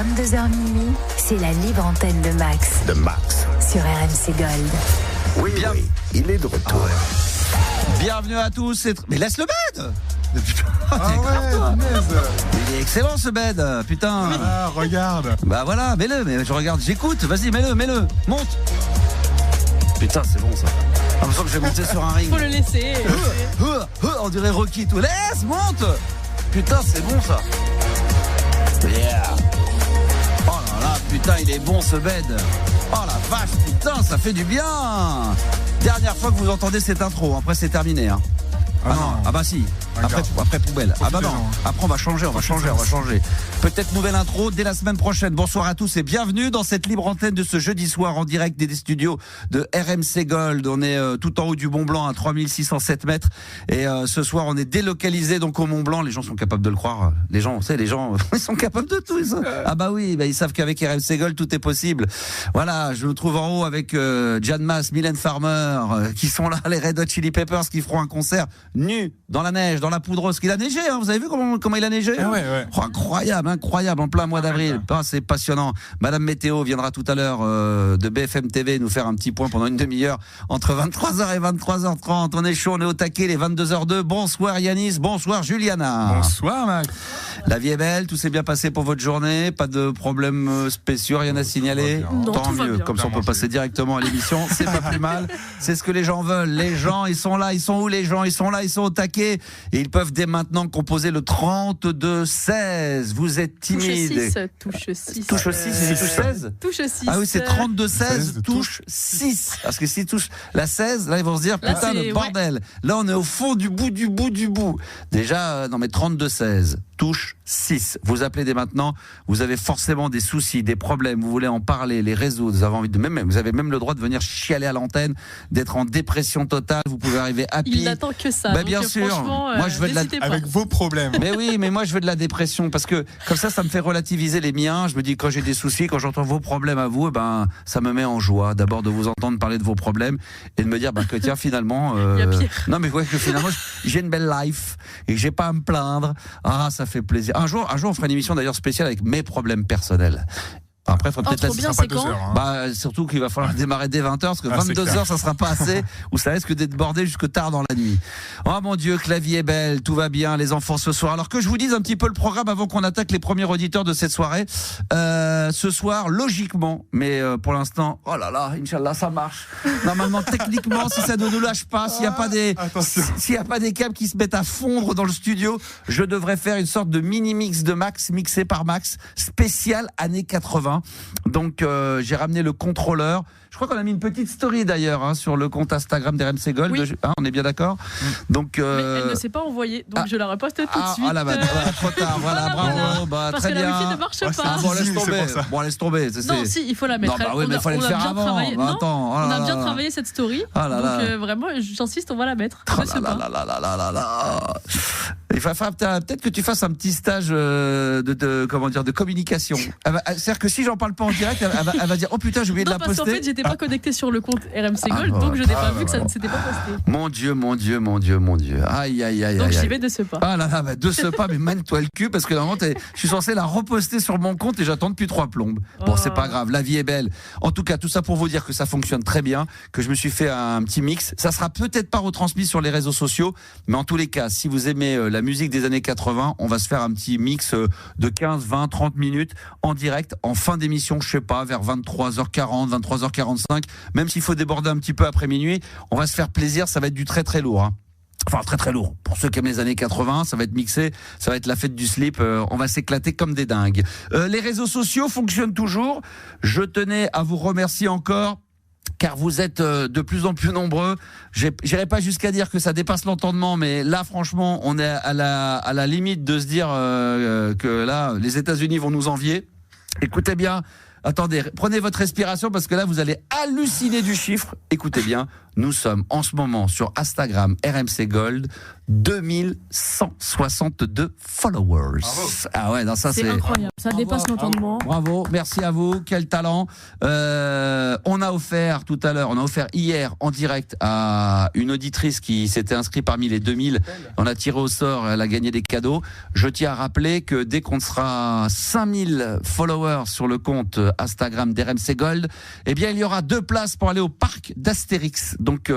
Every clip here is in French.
22h minuit, c'est la libre antenne de Max. De Max. Sur RMC Gold. Oui, il est de retour. Bienvenue à tous. Mais laisse le bed. Il est excellent ce bed, putain. Ah, regarde. Bah voilà, mets-le, mais je regarde, j'écoute. Vas-y, mets-le, monte. Putain, c'est bon ça. J'ai l'impression que je vais monter sur un ring. Faut le laisser. On dirait Rocky tout. Laisse, monte. Putain, c'est bon ça. Yeah. Oh là là, putain, il est bon ce bed. Oh la vache, putain, ça fait du bien. Dernière fois que vous entendez cette intro, après c'est terminé. Hein. Ah non, ah bah si, après poubelle. Ah bah non, après on va changer. Peut-être nouvelle intro dès la semaine prochaine. Bonsoir à tous et bienvenue dans cette libre antenne de ce jeudi soir en direct des studios de RMC Gold. On est tout en haut du Mont Blanc à 3607 mètres et ce soir on est délocalisé donc au Mont Blanc. Les gens sont capables de le croire. Les gens ils sont capables de tout. Ah bah oui, ils savent qu'avec RMC Gold tout est possible. Voilà, je me trouve en haut avec Jan Mas, Mylène Farmer qui sont là, les Red Hot Chili Peppers qui feront un concert nu dans la neige, dans la poudreuse. Il a neigé, hein, vous avez vu comment il a neigé, hein? Ouais. Oh, incroyable, en plein mois d'avril. C'est passionnant. Madame Météo viendra tout à l'heure de BFM TV nous faire un petit point pendant une demi-heure entre 23h et 23h30. On est chaud, on est au taquet, les 22h02. Bonsoir Yanis, bonsoir Juliana. Bonsoir Max. La vie est belle, tout s'est bien passé pour votre journée, pas de problèmes spéciaux, rien à signaler. Non, tant mieux, comme ça on peut passer directement à l'émission, c'est pas plus mal. C'est ce que les gens veulent. Les gens, ils sont là, ils sont où les gens? Ils sont là, ils sont au taquet et ils peuvent dès maintenant composer le 32-16. Vous êtes timide. Touche 6. Touche 6, c'est touche 16? Touche 6. Ah oui, c'est 32-16, touche 6. Parce que si touche la 16, là ils vont se dire là, putain le bordel. Là on est au fond du bout. Déjà, non mais 32-16. Touche 6. Vous appelez dès maintenant, vous avez forcément des soucis, des problèmes, vous voulez en parler, les résoudre, vous avez envie de vous avez même le droit de venir chialer à l'antenne, d'être en dépression totale, vous pouvez arriver happy. Il n'attend que ça. Bah, bien sûr. Moi je veux de la avec vos problèmes. Mais oui, mais moi je veux de la dépression parce que comme ça me fait relativiser les miens. Je me dis quand j'ai des soucis, quand j'entends vos problèmes à vous, ça me met en joie d'abord de vous entendre parler de vos problèmes et de me dire que tiens finalement il y a pire. Non mais ouais, que finalement j'ai une belle life et que j'ai pas à me plaindre. Ah, ça fait plaisir. Un jour on fera une émission d'ailleurs spéciale avec mes problèmes personnels. Après, il faudra peut-être bien, c'est quand surtout qu'il va falloir démarrer dès 20h parce que 22h ça sera pas assez ou ça risque d'être bordé jusque tard dans la nuit. Oh mon Dieu, que la vie est belle, tout va bien les enfants ce soir. Alors que je vous dise un petit peu le programme avant qu'on attaque les premiers auditeurs de cette soirée. Ce soir, logiquement, mais pour l'instant, oh là là, Inch'Allah, ça marche. Normalement, techniquement, si ça ne nous lâche pas, s'il y a pas des câbles qui se mettent à fondre dans le studio, je devrais faire une sorte de mini mix de Max mixé par Max spécial années 80. Donc j'ai ramené le contrôleur. Je crois qu'on a mis une petite story d'ailleurs sur le compte Instagram d'RMC Gold. Oui. On est bien d'accord. Donc mais elle ne s'est pas envoyée, donc je la reposte tout de suite. Ah là, trop tard. Voilà, bravo. Parce très que bien. la wifi ne marche pas. Bon, laisse tomber. Non, si, il faut la mettre. Non, mais il fallait le faire avant. On a bien travaillé cette story. Donc vraiment, j'insiste, on va la mettre. Il va falloir peut-être que tu fasses un petit stage de communication. C'est-à-dire que si j'en parle pas en direct, elle va dire oh putain, j'ai oublié de la poster. Parce qu'en fait, j'étais pas connecté sur le compte RMC Gold, donc je n'ai pas vu que ça ne s'était pas posté. Mon Dieu. Aïe. Donc j'y vais de ce pas. Ah là, de ce pas, mais mène-toi le cul parce que normalement, je suis censé la reposter sur mon compte et j'attends depuis 3 plombes. Bon, c'est pas grave, la vie est belle. En tout cas, tout ça pour vous dire que ça fonctionne très bien, que je me suis fait un petit mix. Ça sera peut-être pas retransmis sur les réseaux sociaux, mais en tous les cas, si vous aimez la musique des années 80, on va se faire un petit mix de 15, 20, 30 minutes en direct, en fin d'émission, je sais pas, vers 23h40, 23h45, même s'il faut déborder un petit peu après minuit, on va se faire plaisir, ça va être du très très lourd. Enfin, très très lourd. Pour ceux qui aiment les années 80, ça va être mixé, ça va être la fête du slip, on va s'éclater comme des dingues. Les réseaux sociaux fonctionnent toujours. Je tenais à vous remercier encore, car vous êtes de plus en plus nombreux. J'irai pas jusqu'à dire que ça dépasse l'entendement, mais là, franchement, on est à la limite de se dire que là, les États-Unis vont nous envier. Écoutez bien, attendez, prenez votre respiration parce que là, vous allez halluciner du chiffre. Écoutez bien, nous sommes en ce moment sur Instagram RMC Gold, 2162 followers. Bravo. Ah ouais, non, ça C'est incroyable, ça dépasse l'entendement. Bravo, merci à vous, quel talent. On a offert hier en direct à une auditrice qui s'était inscrite parmi les 2000. On a tiré au sort, elle a gagné des cadeaux. Je tiens à rappeler que dès qu'on sera 5000 followers sur le compte Instagram d'RMC Gold, eh bien il y aura 2 places pour aller au parc d'Astérix. Donc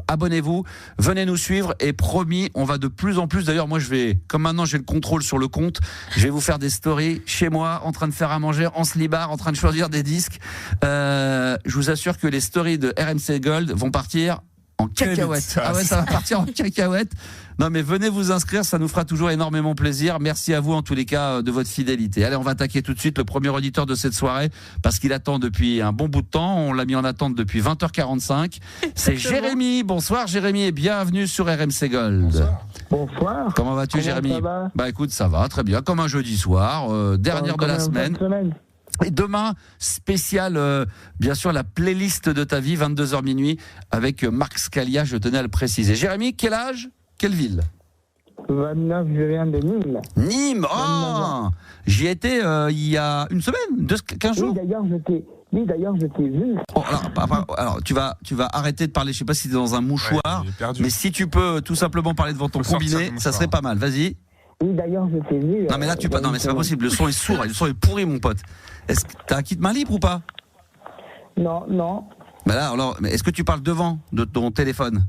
abonnez-vous, venez nous suivre et promis, on va de plus en plus. D'ailleurs, moi comme maintenant j'ai le contrôle sur le compte, je vais vous faire des stories chez moi, en train de faire à manger, en slibard, en train de choisir des disques. Je vous assure que les stories de RMC Gold vont partir en cacahuète. Ah ouais, ça va partir en cacahuète. Non mais venez vous inscrire, ça nous fera toujours énormément plaisir. Merci à vous en tous les cas de votre fidélité. Allez, on va attaquer tout de suite le premier auditeur de cette soirée parce qu'il attend depuis un bon bout de temps. On l'a mis en attente depuis 20h45. C'est Jérémy. Bonsoir Jérémy et bienvenue sur RMC Gold. Bonsoir. Comment vas-tu Jérémy? Ça va? Bah écoute, ça va très bien, comme un jeudi soir, dernière de la semaine. Et demain, spécial, bien sûr, la playlist de ta vie, 22h minuit, avec Marc Scalia, je tenais à le préciser. Jérémy, quel âge? Quelle ville? 29, je viens de Nîmes. Nîmes. Oh, j'y étais il y a une semaine, 15 jours. Oui, d'ailleurs, je t'ai vu. Oh, alors, tu vas arrêter de parler, je sais pas si tu es dans un mouchoir, mais si tu peux tout simplement parler devant ton combiné, ça serait pas mal, vas-y. Oui, d'ailleurs, je t'ai vu. Non mais là non mais c'est pas possible, le son est sourd, le son est pourri mon pote. Est-ce que t'as un kit main libre ou pas? Non. Bah là, alors, mais est-ce que tu parles devant de ton téléphone?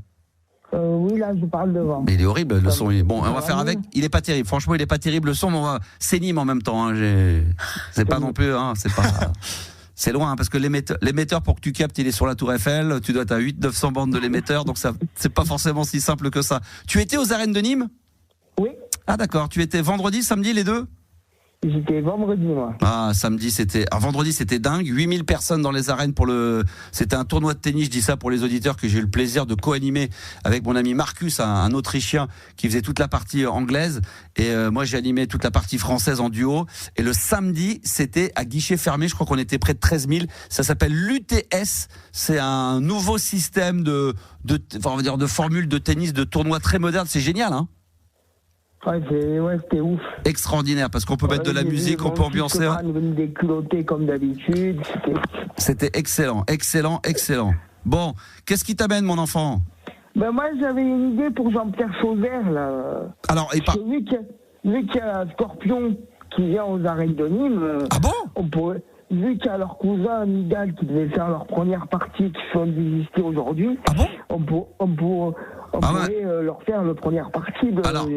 Oui, là, je parle devant. Mais il est horrible, le son. Bon, on va faire avec. Il est pas terrible. Franchement, il est pas terrible le son, mais c'est Nîmes en même temps. Hein. C'est pas non plus. Hein, c'est pas. C'est loin, hein, parce que l'émetteur, pour que tu captes, il est sur la Tour Eiffel. Tu dois être à 800-900 bandes de l'émetteur, donc ça, c'est pas forcément si simple que ça. Tu étais aux arènes de Nîmes? Oui. Ah d'accord. Tu étais vendredi, samedi, les deux? J'étais vendredi, moi. Ah, vendredi, c'était dingue. 8000 personnes dans les arènes c'était un tournoi de tennis, je dis ça pour les auditeurs, que j'ai eu le plaisir de co-animer avec mon ami Marcus, un Autrichien qui faisait toute la partie anglaise. Et moi, j'ai animé toute la partie française en duo. Et le samedi, c'était à guichet fermé. Je crois qu'on était près de 13 000. Ça s'appelle l'UTS. C'est un nouveau système de formule de tennis, de tournoi très moderne. C'est génial, hein? Ouais, c'était ouf. Extraordinaire, parce qu'on peut mettre de la musique, on peut ambiancer. Des culottés comme d'habitude. C'était excellent. Bon, qu'est-ce qui t'amène, mon enfant? Ben moi, j'avais une idée pour Jean-Pierre Sauzère, là. Alors, vu qu'il y a Scorpion qui vient aux arènes de Nîmes. Ah bon? Vu qu'il y a leur cousin Nidal qui devait faire leur première partie qui sont désistés aujourd'hui. Ah bon? On pourrait leur faire leur première partie de. Alors,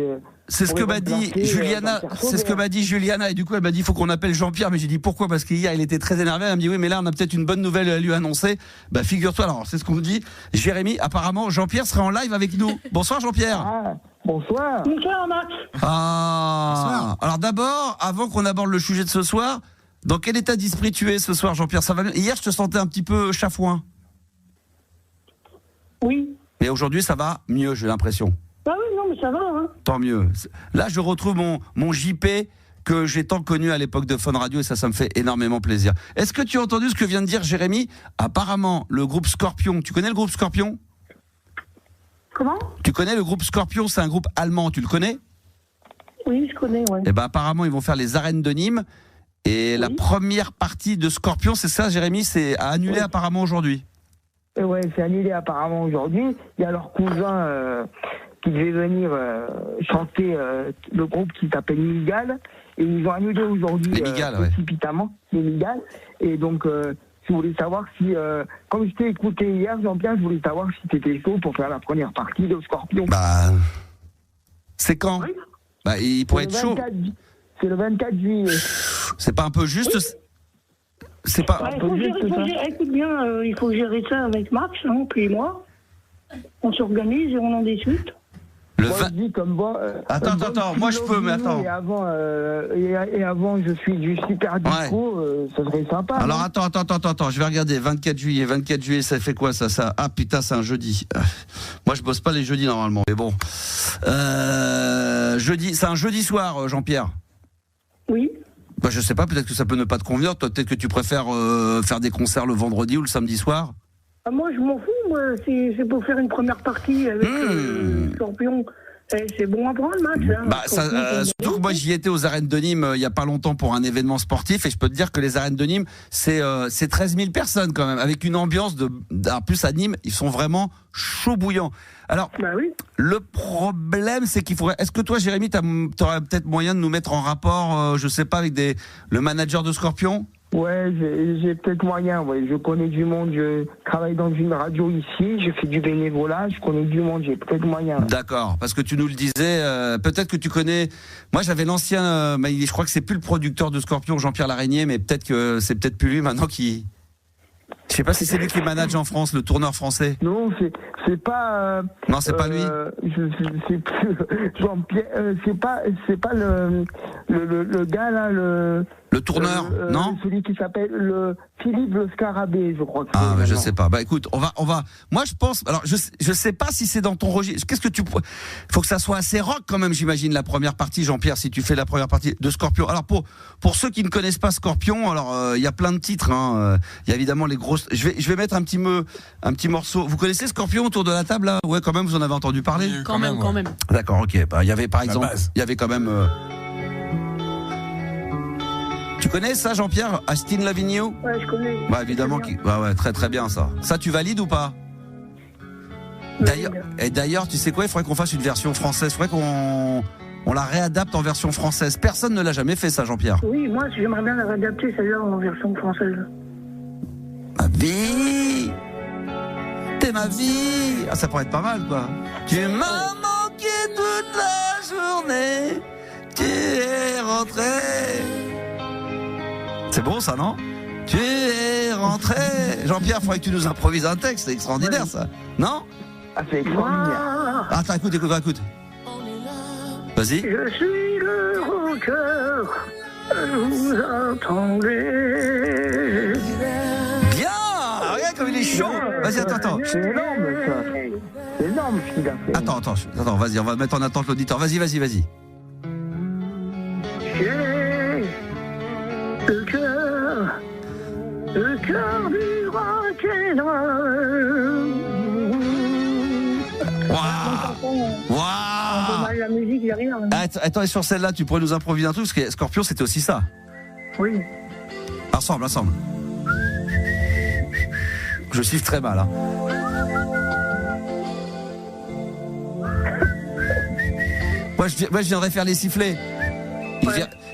c'est ce que m'a dit Juliana. C'est ce que m'a dit Juliana. Et du coup, elle m'a dit il faut qu'on appelle Jean-Pierre. Mais j'ai dit pourquoi? Parce qu'hier, il était très énervé. Elle me dit oui, mais là, on a peut-être une bonne nouvelle à lui annoncer. Bah, figure-toi. Alors, c'est ce qu'on me dit. Jérémy, apparemment, Jean-Pierre serait en live avec nous. Bonsoir, Jean-Pierre. Ah, bonsoir. Bonsoir, Max. Ah. Bonsoir. Alors d'abord, avant qu'on aborde le sujet de ce soir, dans quel état d'esprit tu es ce soir, Jean-Pierre? Ça va bien? Hier, je te sentais un petit peu chafouin. Oui. Mais aujourd'hui, ça va mieux, j'ai l'impression. Ah oui, non, mais ça va, hein. Tant mieux. Là, je retrouve mon JP que j'ai tant connu à l'époque de Fun Radio et ça me fait énormément plaisir. Est-ce que tu as entendu ce que vient de dire Jérémy? Apparemment, le groupe Scorpion, tu connais le groupe Scorpion? Comment? Tu connais le groupe Scorpion? C'est un groupe allemand, tu le connais? Oui, je connais, ouais. Eh ben, apparemment, ils vont faire les arènes de Nîmes et la première partie de Scorpion, c'est ça, Jérémy, c'est à annuler apparemment aujourd'hui. Ouais, c'est annulé apparemment aujourd'hui. Il y a leur cousin qui devait venir chanter le groupe qui s'appelle Miguel. Et ils ont annulé aujourd'hui précipitamment les Miguel. Et donc, je voulais savoir si, comme je t'ai écouté hier, Jean-Pierre, je voulais savoir si t'étais chaud pour faire la première partie de Scorpion. Bah, c'est quand? Oui. Bah, il pourrait être chaud. C'est le 24 juillet. C'est pas un peu juste? C'est pas. Ouais, écoute bien, il faut gérer ça avec Max, hein, puis moi. On s'organise et on en discute. Le moi, je dis comme moi. Attends, moi je peux, mais attends. Et avant, je suis du super disco, ça serait sympa. Alors attends, je vais regarder. 24 juillet, ça fait quoi ça? Ah putain, c'est un jeudi. Moi je bosse pas les jeudis normalement, mais bon. Jeudi, c'est un jeudi soir, Jean-Pierre. Oui. Bah, je sais pas, peut-être que ça peut ne pas te convenir. Toi, peut-être que tu préfères faire des concerts le vendredi ou le samedi soir. Moi, je m'en fous. Moi, c'est pour faire une première partie avec Scorpion. C'est bon à prendre le match. Hein. Surtout que moi j'y étais aux arènes de Nîmes il y a pas longtemps pour un événement sportif et je peux te dire que les arènes de Nîmes c'est 13 000 personnes quand même avec une ambiance en plus à Nîmes ils sont vraiment chauds bouillants. Alors oui. Le problème c'est qu'il faudrait. Est-ce que toi Jérémy t'aurais peut-être moyen de nous mettre en rapport je sais pas avec le manager de Scorpion? Ouais, j'ai peut-être moyen, ouais. Je connais du monde, je travaille dans une radio ici, je fais du bénévolat, je connais du monde, j'ai peut-être moyen. D'accord, parce que tu nous le disais, peut-être que tu connais. Moi j'avais l'ancien, je crois que c'est plus le producteur de Scorpion, Jean-Pierre Laraignée, mais peut-être que c'est peut-être plus lui maintenant qui. Je sais pas si c'est lui qui manage en France, le tourneur français. Non, c'est pas. Non, c'est pas lui. C'est plus Jean-Pierre. C'est pas le gars là le tourneur, non? Celui qui s'appelle Philippe Le Scarabée, je crois. Je sais pas. Bah écoute, on va. Moi, je pense. Alors, je sais pas si c'est dans ton registre. Qu'est-ce que faut que ça soit assez rock quand même, j'imagine la première partie, Jean-Pierre, si tu fais la première partie de Scorpion. Alors pour ceux qui ne connaissent pas Scorpion, alors il y a plein de titres. Il y a évidemment les grosses. Je vais mettre un petit morceau. Vous connaissez Scorpion autour de la table là? Ouais, quand même. Vous en avez entendu parler? Oui, quand même. D'accord, ok. Bah il y avait par exemple, il y avait quand même. Tu connais ça, Jean-Pierre? I Still Loving You? Ouais, je connais. Bah évidemment, ouais, très très bien ça. Ça, tu valides ou pas? D'ailleurs, tu sais quoi? Il faudrait qu'on fasse une version française. Il faudrait qu'on la réadapte en version française. Personne ne l'a jamais fait ça, Jean-Pierre. Oui, moi, j'aimerais bien la réadapter celle-là en version française. Ma vie, t'es ma vie. Ah, ça pourrait être pas mal, quoi. Tu m'as manqué toute la journée. Tu es rentré. C'est bon ça, non? Tu es rentré. Jean-Pierre, il faudrait que tu nous improvises un texte, c'est extraordinaire ça. Non? Ah, c'est extraordinaire. Attends, écoute. Vas-y. Je suis le rocker, vous attendez. Bien. Regarde comme il est chaud. Vas-y, attends. C'est énorme ça. C'est énorme ce qu'il a fait. Attends, vas-y, on va mettre en attente l'auditeur. Vas-y. Le cœur du rock'n'roll. Waouh. Un peu mal la musique derrière. Attends, et sur celle-là, tu pourrais nous improviser un truc parce que Scorpion, c'était aussi ça. Oui. Ensemble. Je siffle très mal. Moi, je viendrais faire les sifflets.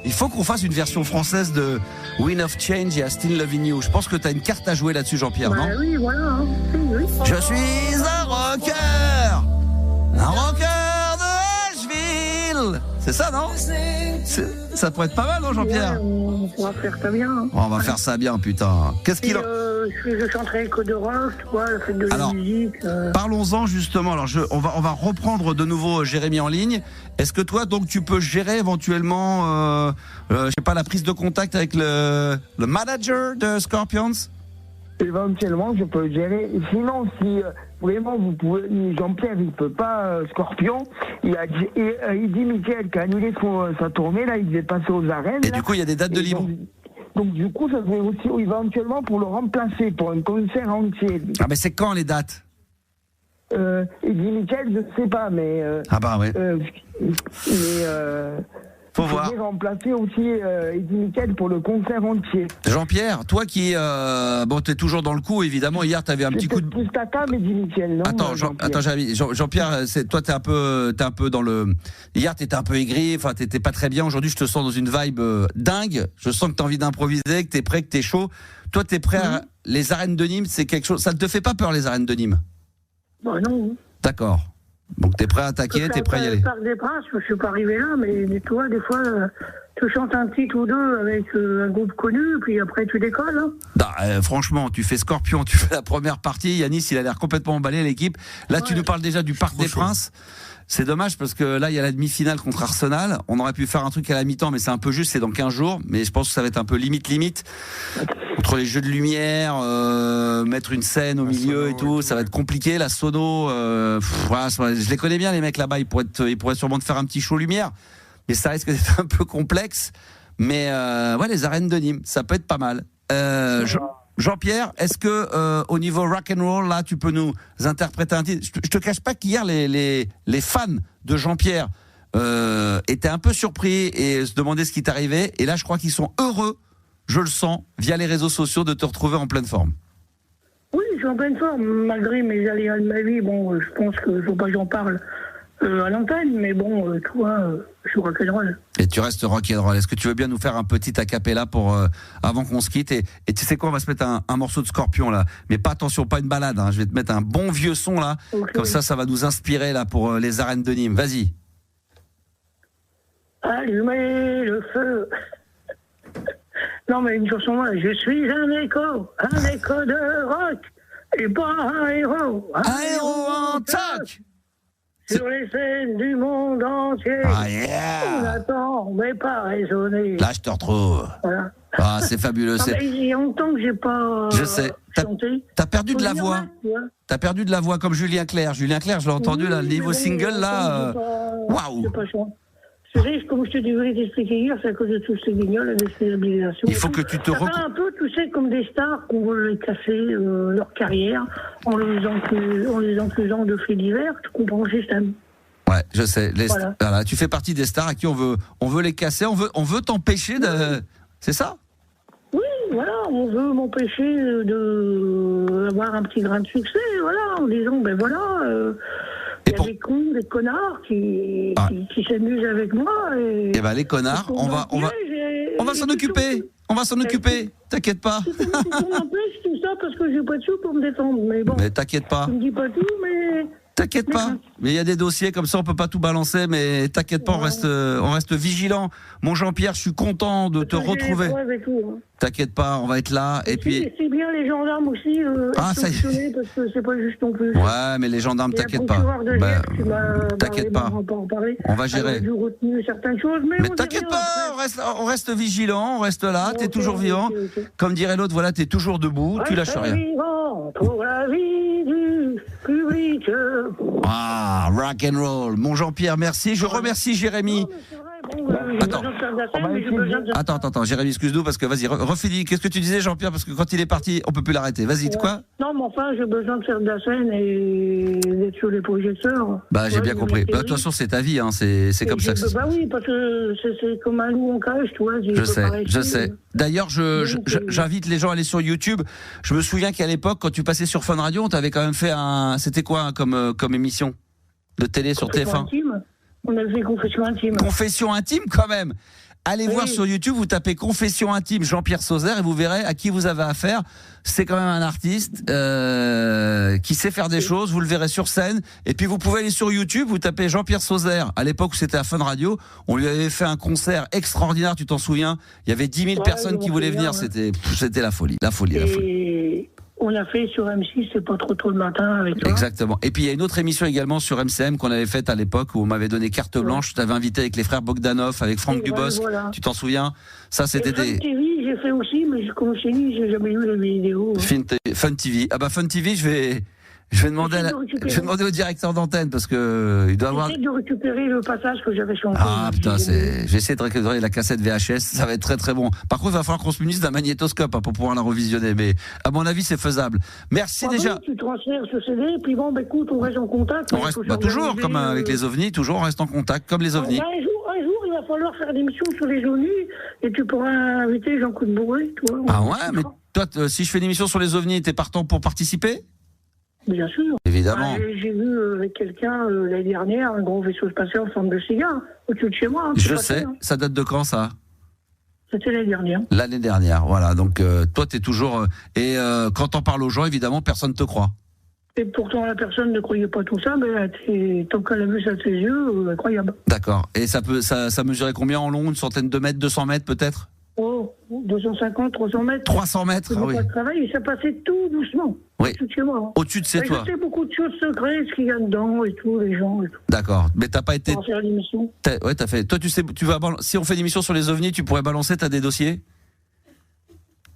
Il faut qu'on fasse une version française de Wind of Change et I Still Loving You. Je pense que tu as une carte à jouer là-dessus, Jean-Pierre, non? Oui, voilà. Oui. Je suis un rocker de Asheville. C'est ça, non? Ça pourrait être pas mal, non, Jean-Pierre? Ouais, on va faire ça bien. On va faire ça bien, putain. Qu'est-ce qu'il je chanterai le code de rock, tu vois, la fête de la musique. Parlons-en justement. Alors, on va reprendre de nouveau Jérémy en ligne. Est-ce que toi, donc, tu peux gérer éventuellement, je sais pas, la prise de contact avec le manager de Scorpions? Éventuellement, je peux gérer. Sinon, si vraiment vous pouvez, Jean-Pierre, il peut pas Scorpion. Il dit Michael qui a annulé sa tournée là, il devait passer aux arènes. Et là, du coup, il y a des dates de libre. Donc du coup, ça serait aussi éventuellement pour le remplacer pour un concert entier. Ah mais c'est quand les dates? Eddie Mitchell, je ne sais pas, mais. Ah bah ouais. Faut voir. Remplacer aussi Eddie Mitchell pour le concert entier. Jean-Pierre, toi qui t'es toujours dans le coup, évidemment. Hier, t'avais un petit coup de. Plus Tata, mais Eddie Mitchell, non? Attends, Jean-Pierre, toi, t'es un peu dans le. Hier, t'étais un peu aigri. Enfin, t'étais pas très bien. Aujourd'hui, je te sens dans une vibe dingue. Je sens que t'as envie d'improviser, que t'es prêt, que t'es chaud. Toi, t'es prêt à. Les arènes de Nîmes, c'est quelque chose. Ça ne te fait pas peur, les arènes de Nîmes? Bah non. D'accord. Donc t'es prêt à attaquer, t'es prêt à y aller. Parc des Princes, je suis pas arrivé là, mais toi, des fois, tu chantes un titre ou deux avec un groupe connu, puis après tu décolles. Hein. Franchement, tu fais Scorpion, tu fais la première partie. Yanis, il a l'air complètement emballé, l'équipe. Là, tu nous parles déjà du Parc des Princes. C'est dommage parce que là, il y a la demi-finale contre Arsenal. On aurait pu faire un truc à la mi-temps, mais c'est un peu juste, c'est dans 15 jours. Mais je pense que ça va être un peu limite. Entre les jeux de lumière, mettre une scène au milieu et tout, ça va être compliqué. La sono, voilà, je les connais bien, les mecs là-bas. Ils pourraient sûrement te faire un petit show lumière. Mais ça risque d'être un peu complexe. Mais ouais, les arènes de Nîmes, ça peut être pas mal. Jean-Pierre, est-ce que au niveau rock and roll, là, tu peux nous interpréter un titre? Je te cache pas qu'hier, les fans de Jean-Pierre étaient un peu surpris et se demandaient ce qui t'arrivait. Et là, je crois qu'ils sont heureux, je le sens, via les réseaux sociaux, de te retrouver en pleine forme. Oui, je suis en pleine forme, malgré mes aléas de ma vie. Bon, je pense qu'il ne faut pas que j'en parle à l'antenne, mais bon, toi, je suis rock'n'roll. Et tu restes rock'n'roll. Est-ce que tu veux bien nous faire un petit acapella pour avant qu'on se quitte, et tu sais quoi, on va se mettre un morceau de Scorpion là, mais pas, attention, pas une balade, hein. Je vais te mettre un bon vieux son là, okay. Comme ça va nous inspirer là pour les arènes de Nîmes. Vas-y. Allumez le feu. Non, mais une chanson, moi, je suis un écho de rock, et pas un héros. Un héros en toc. Sur les scènes du monde entier. Ah yeah. On attend, mais pas raisonner. Là, je te retrouve. Voilà. Ah, c'est fabuleux. Il y a longtemps que j'ai pas chanté. T'as perdu de la voix. T'as perdu de la voix comme Julien Clerc. Julien Clerc, je l'ai entendu là, le niveau single là. Waouh. Tu sais, comme je te voulais t'expliquer hier, c'est à cause de tous ces guignols, la déstabilisation. Il faut que tu te ça fait un peu, tu sais, comme des stars qu'on veut les casser leur carrière en les accusant de faits divers. Tu comprends le système. Ouais, je sais. Voilà, tu fais partie des stars à qui on veut les casser, on veut t'empêcher de. C'est ça? Oui, voilà, on veut m'empêcher d'avoir un petit grain de succès, voilà, en disant, ben voilà. Il y a des cons, des connards qui s'amusent avec moi. Et ben les connards, on va s'en occuper. On va s'en occuper. T'inquiète pas. On empêche tout ça parce que j'ai pas de sous pour me défendre. Mais bon. Mais t'inquiète pas. Je me dis pas tout, mais. T'inquiète pas. Mais il y a des dossiers comme ça, on peut pas tout balancer. Mais t'inquiète pas, on reste vigilant. Mon Jean-Pierre, je suis content de te retrouver. T'inquiète pas, on va être là. Et puis. C'est bien les gendarmes aussi. Ça y est. Parce que c'est pas juste non plus. Ouais, mais les gendarmes, t'inquiète pas. T'inquiète pas. On va gérer. J'ai retenu certaines choses, mais t'inquiète pas, on reste vigilant, on reste là. T'es toujours vivant. Comme dirait l'autre, voilà, t'es toujours debout. Tu lâches rien. Pour la vie du public. Ah, rock and roll. Mon Jean-Pierre, merci. Je remercie Jérémy. Attends, Jérémy, excuse-nous parce que vas-y, refais-lui. Qu'est-ce que tu disais, Jean-Pierre? Parce que quand il est parti, on peut plus l'arrêter. Vas-y, quoi? Non, mais enfin, j'ai besoin de faire de la scène et d'être sur les projecteurs. Bah, j'ai bien compris. De toute façon, c'est ta vie, hein. C'est comme ça. Bah oui, parce que c'est comme un loup en cage, tu vois. Je sais. D'ailleurs, j'invite les gens à aller sur YouTube. Je me souviens qu'à l'époque, quand tu passais sur Fun Radio, on t'avait quand même fait c'était quoi comme émission de télé sur TF1? On a fait Confession intime. Confession intime, quand même. Allez voir sur YouTube, vous tapez Confession intime Jean-Pierre Sauzère et vous verrez à qui vous avez affaire. C'est quand même un artiste qui sait faire des choses. Vous le verrez sur scène. Et puis vous pouvez aller sur YouTube, vous tapez Jean-Pierre Sauzère. À l'époque où c'était à Fun Radio, on lui avait fait un concert extraordinaire. Tu t'en souviens? Il y avait 10 000 personnes qui voulaient venir. C'était la folie. On l'a fait sur M6, c'est pas trop tôt le matin avec toi. Exactement. Et puis il y a une autre émission également sur MCM qu'on avait faite à l'époque où on m'avait donné carte blanche. Je t'avais invité avec les frères Bogdanov, avec Franck Dubosc. Voilà. Tu t'en souviens? Ça, c'était Fun TV, j'ai fait aussi, mais comme je t'ai dit, j'ai jamais eu les vidéos. Fun TV. Ah bah Fun TV, je vais demander au directeur d'antenne parce que il doit avoir. J'essaie de récupérer le passage que j'avais chanté. Ah putain, j'ai essayé de récupérer la cassette VHS, ça va être très très bon. Par contre, il va falloir qu'on se munisse d'un magnétoscope pour pouvoir la revisionner, mais à mon avis, c'est faisable. Merci déjà. Oui, tu transfères ce CD, puis bon, écoute, on reste en contact. On reste toujours comme avec les ovnis, toujours on reste en contact comme les ovnis. Un jour, il va falloir faire des émissions sur les ovnis et tu pourras inviter Jean-Claude Bourré, toi. Ah ouais, mais toi, si je fais une émission sur les ovnis, t'es partant pour participer? Bien sûr. Évidemment. J'ai vu avec quelqu'un l'année dernière un gros vaisseau spatial en forme de cigare au-dessus de chez moi. Je sais. Ça date de quand, ça? C'était l'année dernière. L'année dernière, voilà. Donc toi, t'es toujours. Et quand t'en parles aux gens, évidemment, personne te croit. Et pourtant, la personne ne croyait pas tout ça, mais tant qu'elle a vu ça de ses yeux, incroyable. D'accord. Et ça mesurait combien en long? Une centaine de mètres, 200 mètres peut-être? Oh, 250, 300 mètres. 300 mètres, ah oui. Pas de travail, et ça passait tout doucement. Oui. Au-dessus de chez moi. Au-dessus de chez toi. Je sais beaucoup de choses secrètes, ce qu'il y a dedans et tout, les gens et tout. D'accord. Mais t'as pas été. Pour faire l'émission. Ouais, t'as fait. Toi, tu sais, si on fait une émission sur les ovnis, tu pourrais balancer, t'as des dossiers?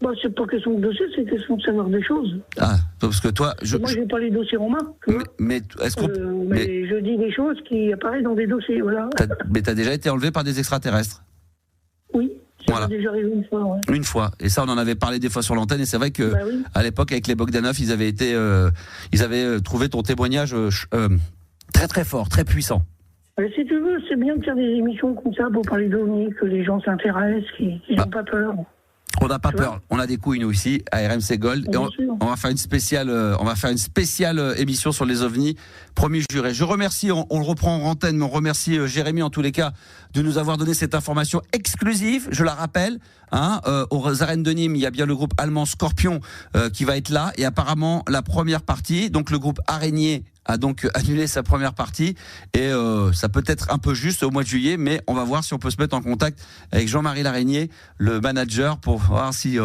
Bah, c'est pas question de dossier, c'est question de savoir des choses. Ah, parce que toi, moi, j'ai pas les dossiers en main. Mais est-ce qu'on. Mais je dis des choses qui apparaissent dans des dossiers, voilà. Mais t'as déjà été enlevé par des extraterrestres? Oui. Ça m'est déjà arrivé une fois, ouais. Une fois. Et ça, on en avait parlé des fois sur l'antenne. Et c'est vrai que à l'époque, avec les Bogdanov, ils avaient trouvé ton témoignage très très fort, très puissant. Si tu veux, c'est bien de faire des émissions comme ça pour parler d'OVNI, que les gens s'intéressent, qu'ils n'ont pas peur. On n'a pas peur, on a des couilles nous ici à RMC Gold et on va faire une spéciale émission sur les ovnis, promis juré. Je remercie, on le reprend en antenne, mais on remercie Jérémy en tous les cas de nous avoir donné cette information exclusive, je la rappelle, aux arènes de Nîmes, il y a bien le groupe allemand Scorpion qui va être là et apparemment la première partie, donc le groupe Araignée a donc annulé sa première partie et ça peut être un peu juste au mois de juillet, mais on va voir si on peut se mettre en contact avec Jean-Marie Laraignée, le manager, pour voir si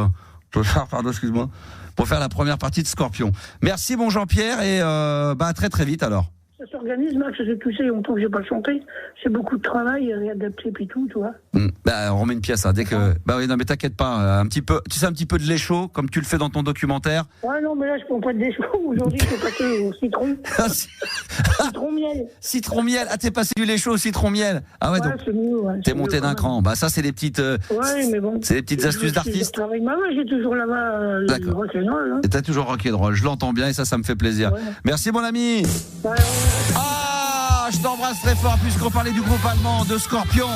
pour faire la première partie de Scorpion. Merci bon Jean-Pierre et à très très vite alors. Ça s'organise, Max, tu sais, longtemps que j'ai pas chanté. C'est beaucoup de travail, réadapter puis tout, tu vois. On remet une pièce, dès que. Oui, non, mais t'inquiète pas, un petit peu de lait chaud, comme tu le fais dans ton documentaire. Ouais, non, mais là, je prends pas de lait chaud. Aujourd'hui, je suis passé au citron. Citron-miel. Citron-miel. Ah, t'es passé du lait chaud au citron-miel. Ah ouais, donc. C'est mieux, ouais. T'es monté d'un cran. Ça, c'est des petites. Ouais, mais bon. C'est des petites astuces d'artiste. J'ai toujours là-bas le rock'n'roll. Et t'as toujours rock'n'roll. Je l'entends bien et ça me fait plaisir. Ouais. Merci, mon ami. Ouais. Je t'embrasse très fort puisqu'on parlait du groupe allemand de Scorpion.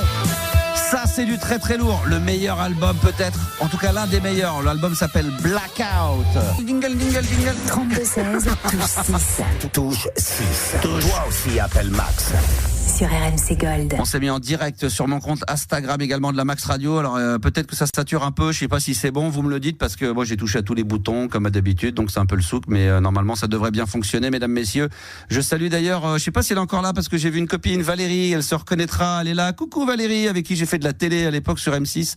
Ça, c'est du très très lourd. Le meilleur album peut-être, en tout cas l'un des meilleurs. L'album s'appelle Blackout. Dingle, dingle, dingle. 32-16, touche 6. Toi aussi, appelle Max. Sur RMC Gold. On s'est mis en direct sur mon compte Instagram également de la Max Radio. Alors peut-être que ça sature un peu, je sais pas si c'est bon, vous me le dites parce que moi j'ai touché à tous les boutons comme d'habitude, donc c'est un peu le souk, mais normalement ça devrait bien fonctionner, mesdames, messieurs. Je salue d'ailleurs, je sais pas si elle est encore là parce que j'ai vu une copine, Valérie, elle se reconnaîtra, elle est là. Coucou Valérie, avec qui j'ai fait de la télé à l'époque sur M6.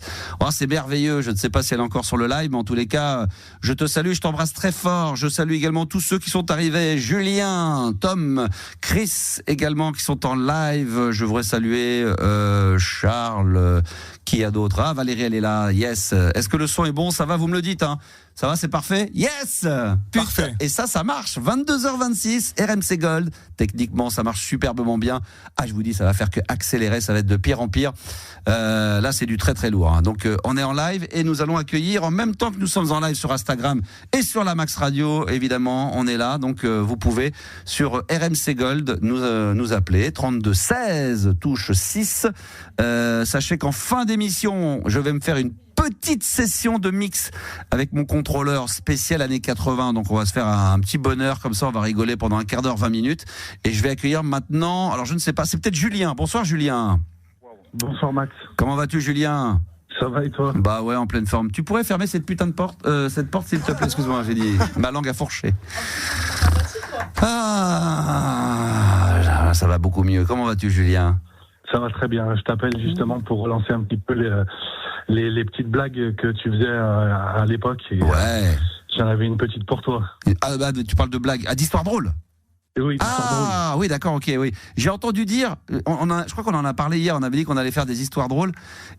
C'est merveilleux, je ne sais pas si elle est encore sur le live, mais en tous les cas, je te salue, je t'embrasse très fort. Je salue également tous ceux qui sont arrivés, Julien, Tom, Chris également qui sont en live. Je voudrais saluer Charles, qui a d'autres. Valérie, elle est là, yes. Est-ce que le son est bon? Ça va, vous me le dites, Ça va, c'est parfait? Yes! Parfait. Et ça marche. 22h26, RMC Gold. Techniquement, ça marche superbement bien. Je vous dis, ça va faire que accélérer, ça va être de pire en pire. Là, c'est du très très lourd. Donc, on est en live et nous allons accueillir, en même temps que nous sommes en live sur Instagram et sur la Max Radio, évidemment, on est là. Donc, vous pouvez, sur RMC Gold, nous appeler. 32-16, touche 6. Sachez qu'en fin d'émission, je vais me faire une petite session de mix avec mon contrôleur spécial années 80. Donc on va se faire un petit bonheur comme ça, on va rigoler pendant un quart d'heure, 20 minutes. Et je vais accueillir maintenant, alors je ne sais pas, c'est peut-être Julien. Bonsoir Julien. Bonsoir Max. Comment vas-tu Julien? Ça va et toi? Ouais, en pleine forme. Tu pourrais fermer cette putain de porte, s'il te plaît, excuse-moi, j'ai dit ma langue a fourché. Ça va beaucoup mieux. Comment vas-tu Julien? Ça va très bien. Je t'appelle justement pour relancer un petit peu les petites blagues que tu faisais à l'époque. Ouais. J'en avais une petite pour toi. Tu parles de blagues. D'histoires drôles? Oui, drôles. Oui, d'accord, ok, oui. J'ai entendu dire, je crois qu'on en a parlé hier, on avait dit qu'on allait faire des histoires drôles.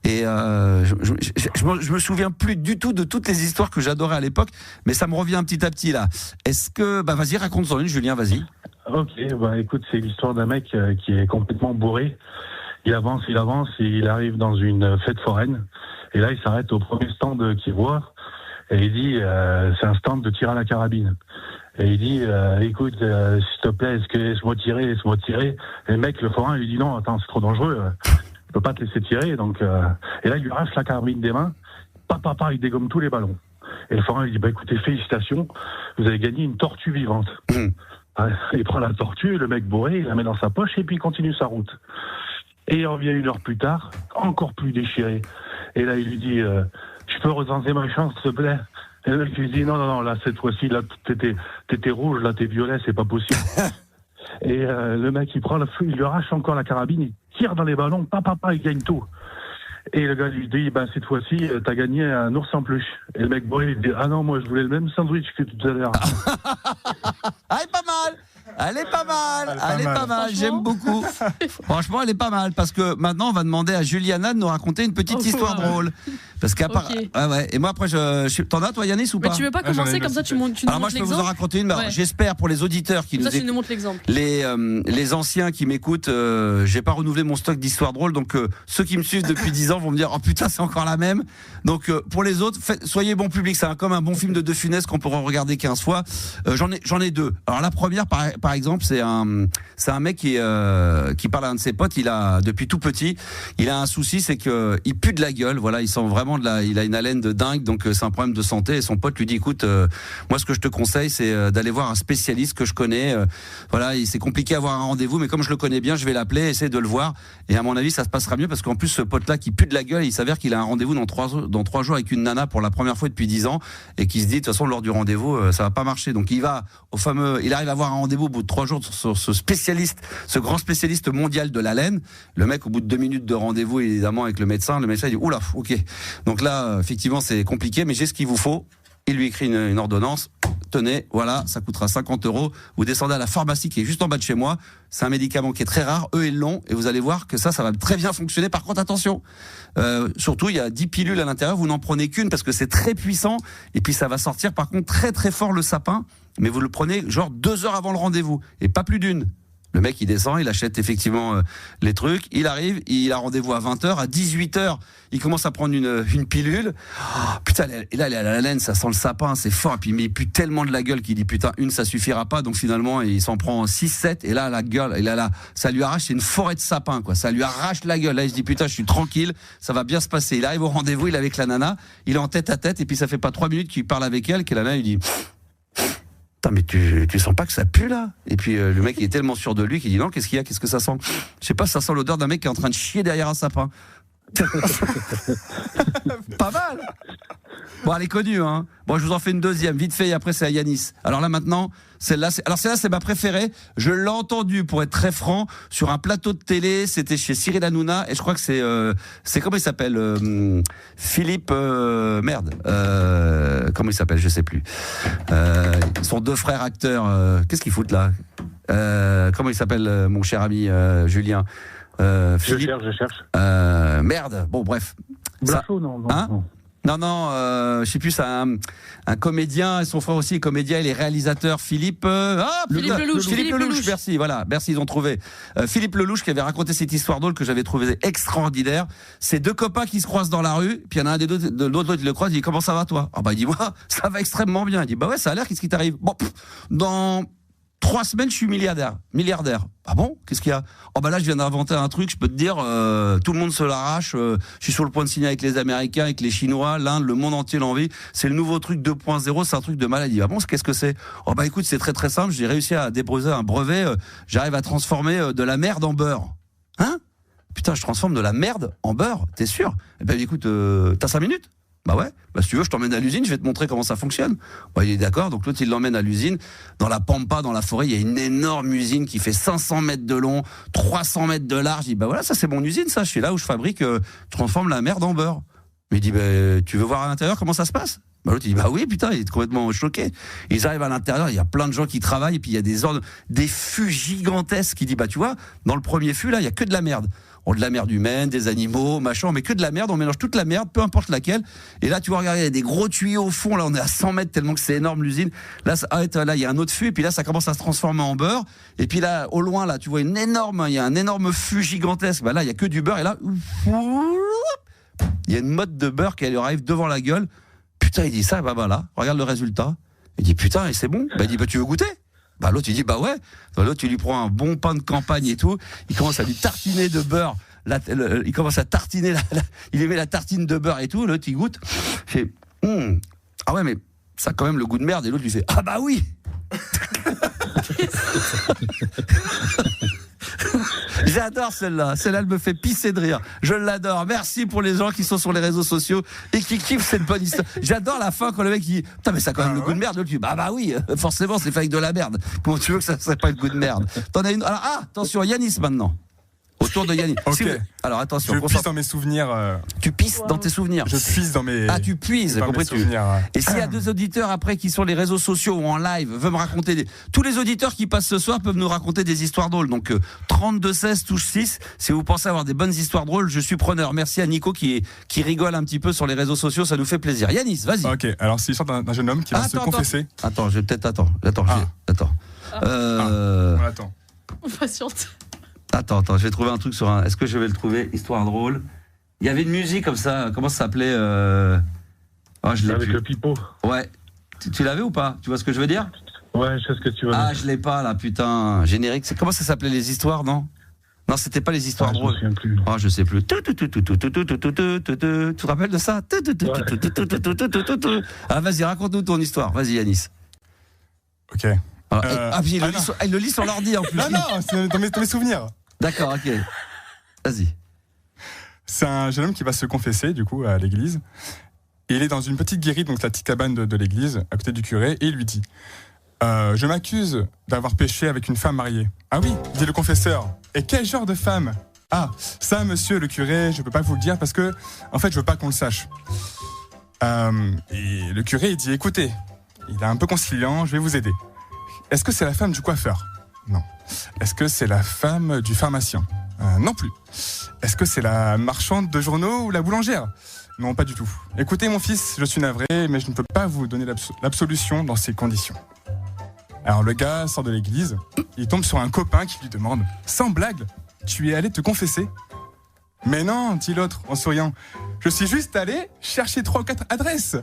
Et je me souviens plus du tout de toutes les histoires que j'adorais à l'époque, mais ça me revient petit à petit là. Est-ce que, vas-y, raconte-en une, Julien, vas-y. Ok, écoute, c'est l'histoire d'un mec qui est complètement bourré. Il avance, et il arrive dans une fête foraine. Et là, il s'arrête au premier stand qu'il voit. Et il dit, c'est un stand de tir à la carabine. Et il dit, écoute, s'il te plaît, laisse-moi tirer. Et le mec, le forain, lui dit, non, attends, c'est trop dangereux. Je peux pas te laisser tirer. Donc, et là, il lui arrache la carabine des mains. Papa, il dégomme tous les ballons. Et le forain, il dit, écoutez, félicitations, vous avez gagné une tortue vivante. Il prend la tortue, le mec bourré, il la met dans sa poche et puis il continue sa route. Et il revient 1 heure plus tard, encore plus déchiré. Et là, il lui dit, je peux retenter ma chance, s'il te plaît? Et le mec lui dit, non, là, cette fois-ci, là, t'étais rouge, là, t'es violet, c'est pas possible. Et le mec, il lui arrache encore la carabine, il tire dans les ballons, papa, il gagne tout. Et le gars lui dit, cette fois-ci, t'as gagné un ours en peluche. Et le mec, il dit, non, moi, je voulais le même sandwich que tout à l'heure. Pas mal! Elle est pas mal. J'aime beaucoup. Franchement, elle est pas mal parce que maintenant, on va demander à Juliana de nous raconter une petite histoire drôle. Parce qu'à part, ouais. Et moi après, t'en as toi, Yanis, ou pas? Mais tu veux pas commencer comme ça, tu nous montres l'exemple. Alors moi, je peux vous en raconter une. Ouais. J'espère pour les auditeurs qui tu nous montres l'exemple. Les anciens qui m'écoutent, j'ai pas renouvelé mon stock d'histoires drôles, donc ceux qui me suivent depuis 10 ans vont me dire oh putain, c'est encore la même. Donc pour les autres, soyez bon public. C'est comme un bon film de De Funès qu'on pourra regarder 15 fois. J'en ai deux. Alors la première, par exemple, c'est un mec qui parle à un de ses potes. Depuis tout petit, il a un souci, c'est que il pue de la gueule. Voilà, il sent vraiment il a une haleine de dingue, donc c'est un problème de santé. Et son pote lui dit écoute, moi ce que je te conseille, c'est d'aller voir un spécialiste que je connais. Voilà, c'est compliqué à avoir un rendez-vous, mais comme je le connais bien, je vais l'appeler, essayer de le voir. Et à mon avis, ça se passera mieux parce qu'en plus, ce pote-là qui pue de la gueule, il s'avère qu'il a un rendez-vous dans 3 jours avec une nana pour la première fois depuis 10 ans et qui se dit de toute façon lors du rendez-vous, ça va pas marcher. Donc il arrive à avoir un rendez-vous au bout de 3 jours sur ce grand spécialiste mondial de la laine. Le mec, au bout de 2 minutes de rendez-vous, évidemment, avec le médecin dit oula, ok. Donc là, effectivement, c'est compliqué, mais j'ai ce qu'il vous faut. Il lui écrit une ordonnance. Tenez, voilà, ça coûtera 50 €. Vous descendez à la pharmacie qui est juste en bas de chez moi. C'est un médicament qui est très rare. Eux, ils l'ont. Et vous allez voir que ça va très bien fonctionner. Par contre, attention. Surtout, il y a 10 pilules à l'intérieur. Vous n'en prenez qu'une parce que c'est très puissant. Et puis, ça va sortir, par contre, très, très fort le sapin. Mais vous le prenez genre 2 heures avant le rendez-vous. Et pas plus d'une. Le mec, il descend, il achète effectivement les trucs. Il arrive, il a rendez-vous à 20h. À 18h, il commence à prendre une pilule. Oh, putain, et là, la laine, ça sent le sapin, c'est fort. Et puis, mais il pue tellement de la gueule qu'il dit, putain, une, ça suffira pas. Donc finalement, il s'en prend 6, 7. Et là, la gueule, ça lui arrache, c'est une forêt de sapin, quoi. Ça lui arrache la gueule. Là, il se dit, putain, je suis tranquille, ça va bien se passer. Il arrive au rendez-vous, il est avec la nana. Il est en tête à tête. Et puis, ça fait pas 3 minutes qu'il parle avec elle, que la nana, il dit... Mais tu sens pas que ça pue là? Et puis le mec il est tellement sûr de lui qu'il dit non, qu'est-ce qu'il y a, qu'est-ce que ça sent? Je sais pas, ça sent l'odeur d'un mec qui est en train de chier derrière un sapin. Pas mal. Bon, elle est connue, hein. Bon, je vous en fais une deuxième, vite fait, et après c'est à Yanis. Alors là maintenant, celle-là c'est ma préférée. Je l'ai entendue, pour être très franc, sur un plateau de télé. C'était chez Cyril Hanouna, et je crois que c'est comment il s'appelle, Philippe, comment il s'appelle, je sais plus. Ils sont 2 frères acteurs. Qu'est-ce qu'ils foutent là? Comment il s'appelle, mon cher ami Julien? Philippe, je cherche. Merde. Bon, bref. Blachot, non. Non, je sais plus, c'est un comédien, et son frère aussi est comédien, il est réalisateur. Philippe Lelouch, merci, ils ont trouvé. Philippe Lelouch qui avait raconté cette histoire drôle que j'avais trouvée extraordinaire. C'est 2 copains qui se croisent dans la rue, puis il y en a un des deux, l'autre il le croise, il dit comment ça va toi? Ah bah il dit moi, ça va extrêmement bien. Il dit bah ouais, ça a l'air, qu'est-ce qui t'arrive? Bon, dans 3 semaines, je suis milliardaire. Ah bon? Qu'est-ce qu'il y a? Oh bah là, je viens d'inventer un truc, je peux te dire, tout le monde se l'arrache. Je suis sur le point de signer avec les Américains, avec les Chinois, l'Inde, le monde entier l'envie. C'est le nouveau truc 2.0, c'est un truc de maladie. Ah bon, qu'est-ce que c'est? Oh bah écoute, c'est très très simple, j'ai réussi à déposer un brevet, j'arrive à transformer de la merde en beurre. Hein? Putain, je transforme de la merde en beurre, t'es sûr? Eh ben écoute, t'as 5 minutes? Bah ouais, bah si tu veux, je t'emmène à l'usine, je vais te montrer comment ça fonctionne. Bah il est d'accord, donc l'autre il l'emmène à l'usine. Dans la pampa, dans la forêt, il y a une énorme usine qui fait 500 mètres de long, 300 mètres de large. Il dit bah voilà, ça c'est mon usine, ça, je suis là où je fabrique, je transforme la merde en beurre. Mais il dit bah tu veux voir à l'intérieur comment ça se passe? Bah l'autre il dit bah oui, putain, il est complètement choqué. Ils arrivent à l'intérieur, il y a plein de gens qui travaillent, et puis il y a des fûts gigantesques. Il dit bah tu vois, dans le premier fût là, il y a que de la merde. De la merde humaine, des animaux, machin, on met que de la merde, on mélange toute la merde, peu importe laquelle. Et là, tu vois, regarder, il y a des gros tuyaux au fond, là, on est à 100 mètres tellement que c'est énorme l'usine. Là, il y a un autre fût, et puis là, ça commence à se transformer en beurre. Et puis là, au loin, là, tu vois il y a un énorme fût gigantesque. Bah là, il y a que du beurre, et là, il y a une motte de beurre qui lui arrive devant la gueule. Putain, il dit ça, bah là, regarde le résultat. Il dit putain, et c'est bon? Bah il dit bah tu veux goûter? Bah l'autre il dit bah ouais. L'autre tu lui prends un bon pain de campagne et tout. Il commence à lui tartiner de beurre. Il commence à tartiner. Il lui met la tartine de beurre et tout. L'autre il goûte. Il fait ah ouais mais ça a quand même le goût de merde. Et l'autre lui fait ah bah oui. J'adore celle-là. Celle-là, elle me fait pisser de rire. Je l'adore. Merci pour les gens qui sont sur les réseaux sociaux et qui kiffent cette bonne histoire. J'adore la fin quand le mec dit putain mais ça a quand même le goût de merde. L'autre dit bah oui, forcément c'est fait avec de la merde. Comment tu veux que ça serait pas le goût de merde? T'en as une. Alors attention, Yanis maintenant. Autour de Yannick. Ok. Alors attention. Je pisse dans mes souvenirs. Tu pisses dans tes souvenirs. Je puise dans mes. Ah, tu puises, mes souvenirs. Et s'il y a 2 auditeurs après qui sur les réseaux sociaux ou en live veulent me raconter tous les auditeurs qui passent ce soir peuvent nous raconter des histoires drôles. Donc 32 16 touche 6. Si vous pensez avoir des bonnes histoires drôles, je suis preneur. Merci à Nico qui rigole un petit peu sur les réseaux sociaux, ça nous fait plaisir. Yanis, vas-y. Ok. Alors c'est l'histoire d'un jeune homme qui va se confesser. Attends, je vais peut-être attends. On attend. On patiente. Attends, je vais trouver un truc sur un. Est-ce que je vais le trouver? Histoire drôle. Il y avait une musique comme ça. Comment ça s'appelait je l'ai avec plus. le pipeau. Ouais. Tu l'avais ou pas? Tu vois ce que je veux dire? Ouais, je sais ce que tu veux dire. Ah, je l'ai pas là, putain. Générique. Comment ça s'appelait les histoires, non? Non, c'était pas les histoires drôles. Je me souviens plus. Oh, je sais plus. Tu te rappelles de ça? Ah, vas-y, raconte-nous ton histoire. Vas-y, Yanis. Ok. Il le lit sur l'ordi en plus. Non, c'est dans mes souvenirs. D'accord, ok. Vas-y. C'est un jeune homme qui va se confesser, du coup, à l'église. Et il est dans une petite guérite, donc la petite cabane de l'église, à côté du curé, et il lui dit je m'accuse d'avoir péché avec une femme mariée. Ah oui, dit le confesseur. Et quel genre de femme? Ah, ça, monsieur le curé, je peux pas vous le dire parce que, en fait, je veux pas qu'on le sache. Et le curé, il dit écoutez, il est un peu conciliant, je vais vous aider. Est-ce que c'est la femme du coiffeur? Non. Est-ce que c'est la femme du pharmacien? Non plus. Est-ce que c'est la marchande de journaux ou la boulangère? Non, pas du tout. Écoutez, mon fils, je suis navré, mais je ne peux pas vous donner l'absolution dans ces conditions. Alors le gars sort de l'église, il tombe sur un copain qui lui demande « Sans blague, tu es allé te confesser ?» « Mais non, dit l'autre en souriant, je suis juste allé chercher 3 ou 4 adresses. »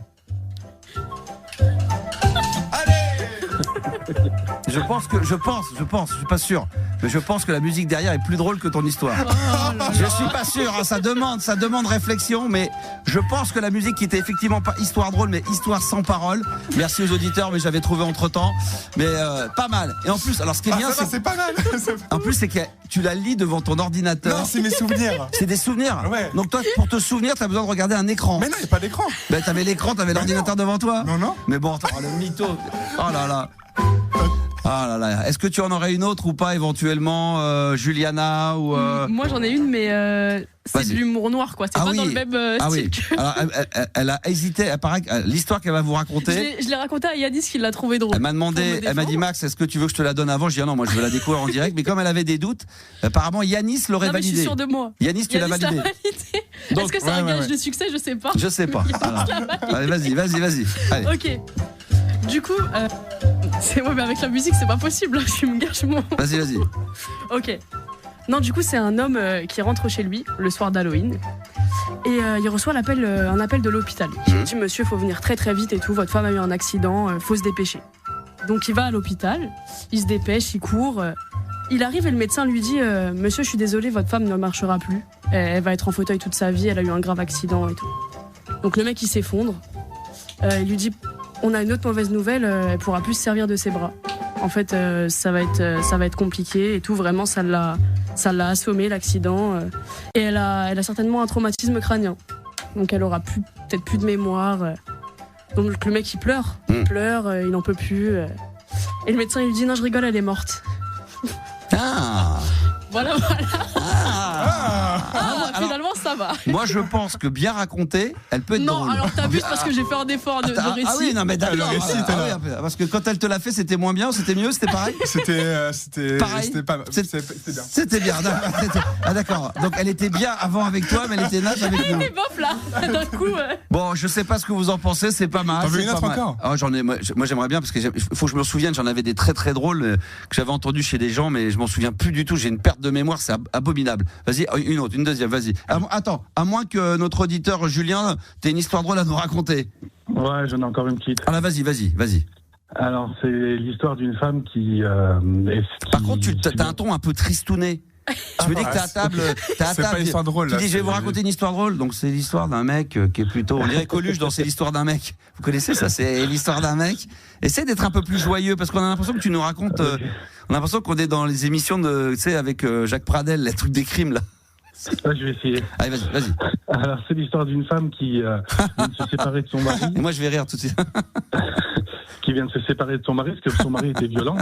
Je suis pas sûr, mais je pense que la musique derrière est plus drôle que ton histoire. Je suis pas sûr, hein, ça demande réflexion, mais je pense que la musique qui était effectivement pas histoire drôle, mais histoire sans parole. Merci aux auditeurs, mais j'avais trouvé entre temps, mais pas mal. Et en plus, alors ce qui est bien, c'est pas mal. En plus, c'est que tu la lis devant ton ordinateur. Non, c'est mes souvenirs. C'est des souvenirs. Ouais. Donc toi, pour te souvenir, t'as besoin de regarder un écran. Mais non, il n'y a pas d'écran. Ben t'avais l'écran, t'avais l'ordinateur devant toi. Non. Mais bon, attends, le mytho. Oh là là. Ah là là. Est-ce que tu en aurais une autre ou pas éventuellement, Juliana ou Moi j'en ai une, mais c'est de l'humour noir, quoi. C'est pas dans le même style. Oui. Alors, elle a hésité. Elle paraît que l'histoire qu'elle va vous raconter. Je l'ai racontée à Yanis qui l'a trouvée drôle. Elle m'a demandé, elle m'a dit Max, est-ce que tu veux que je te la donne avant? Je dis non, moi je veux la découvrir en direct. Mais comme elle avait des doutes, apparemment Yanis l'aurait validé. Je suis sûre de moi. Yanis, tu l'as validé. Est-ce que c'est un gage de succès? Je sais pas. Je sais pas. Allez, vas-y. Allez. Ok. Du coup, mais avec la musique, c'est pas possible. Je me gâche mon. Vas-y. Ok. Non, du coup, c'est un homme qui rentre chez lui le soir d'Halloween et il reçoit un appel de l'hôpital. Il dit monsieur, faut venir très très vite et tout. Votre femme a eu un accident, faut se dépêcher. Donc il va à l'hôpital, il se dépêche, il court. Il arrive et le médecin lui dit monsieur, je suis désolé, votre femme ne marchera plus. Elle va être en fauteuil toute sa vie. Elle a eu un grave accident et tout. Donc le mec il s'effondre. Il lui dit on a une autre mauvaise nouvelle, elle pourra plus se servir de ses bras. En fait, ça va être compliqué et tout. Vraiment, ça l'a assommé l'accident. Et elle a certainement un traumatisme crânien. Donc, elle aura peut-être plus de mémoire. Donc, le mec, il pleure. Il n'en peut plus. Et le médecin, il lui dit non, je rigole, elle est morte. Ah. Voilà. Finalement, ça va. Moi, je pense que bien raconter, elle peut être drôle. Non, alors t'abuses parce que j'ai fait un effort de récit. Ah oui, non, mais d'accord. Parce que quand elle te l'a fait, c'était moins bien, c'était mieux, c'était pareil. C'était pareil. C'était bien. C'était bien. Ah d'accord. Donc elle était bien avant avec toi, mais elle était naze avec nous. Elle était bof là, d'un coup. Bon, je sais pas ce que vous en pensez, c'est pas mal. T'en veux une autre encore? J'en ai. Moi, j'aimerais bien parce que faut que je me souvienne. J'en avais des très très drôles que j'avais entendus chez des gens, mais je m'en souviens plus du tout. J'ai une perte de mémoire, c'est abominable. Vas-y, une deuxième, vas-y. Attends, à moins que notre auditeur Julien t'ait une histoire drôle à nous raconter. Ouais, j'en ai encore une petite. Ah là, vas-y. Alors, c'est l'histoire d'une femme qui... Par contre, t'as un ton un peu tristouné. Je me dis que t'es à table. C'est pas une histoire drôle. Tu dis, je vais vous raconter une histoire drôle. Donc, c'est l'histoire d'un mec qui est plutôt. On dirait Coluche dans C'est l'histoire d'un mec. Vous connaissez ça? C'est l'histoire d'un mec. Essaie d'être un peu plus joyeux parce qu'on a l'impression que tu nous racontes. On a l'impression qu'on est dans les émissions de. Tu sais, avec Jacques Pradel, les trucs des crimes, là. Ouais, je vais essayer. Allez, vas-y. Alors, c'est l'histoire d'une femme qui vient de se séparer de son mari. Et moi, je vais rire tout de suite. qui vient de se séparer de son mari parce que son mari était violent.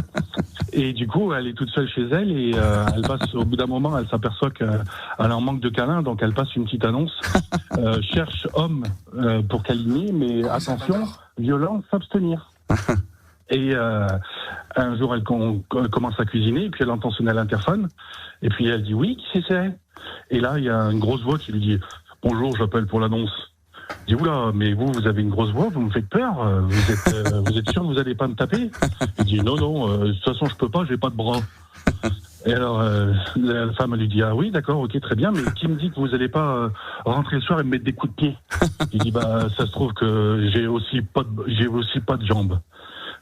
Et du coup, elle est toute seule chez elle et elle passe, au bout d'un moment, elle s'aperçoit qu'elle en manque de câlins, donc elle passe une petite annonce. Cherche homme pour câliner, mais attention, violent, s'abstenir. Et un jour, elle commence à cuisiner, et puis elle entend sonner à l'interphone, et puis elle dit oui, qui c'est ? Et là, il y a une grosse voix qui lui dit bonjour, j'appelle pour l'annonce. Il dit oula, mais vous avez une grosse voix, vous me faites peur, vous êtes sûr que vous n'allez pas me taper ? Il dit non, de toute façon je peux pas, j'ai pas de bras. Et alors la femme elle lui dit ah oui d'accord, ok très bien, mais qui me dit que vous n'allez pas rentrer le soir et me mettre des coups de pied ? Il dit bah ça se trouve que j'ai aussi pas de jambes.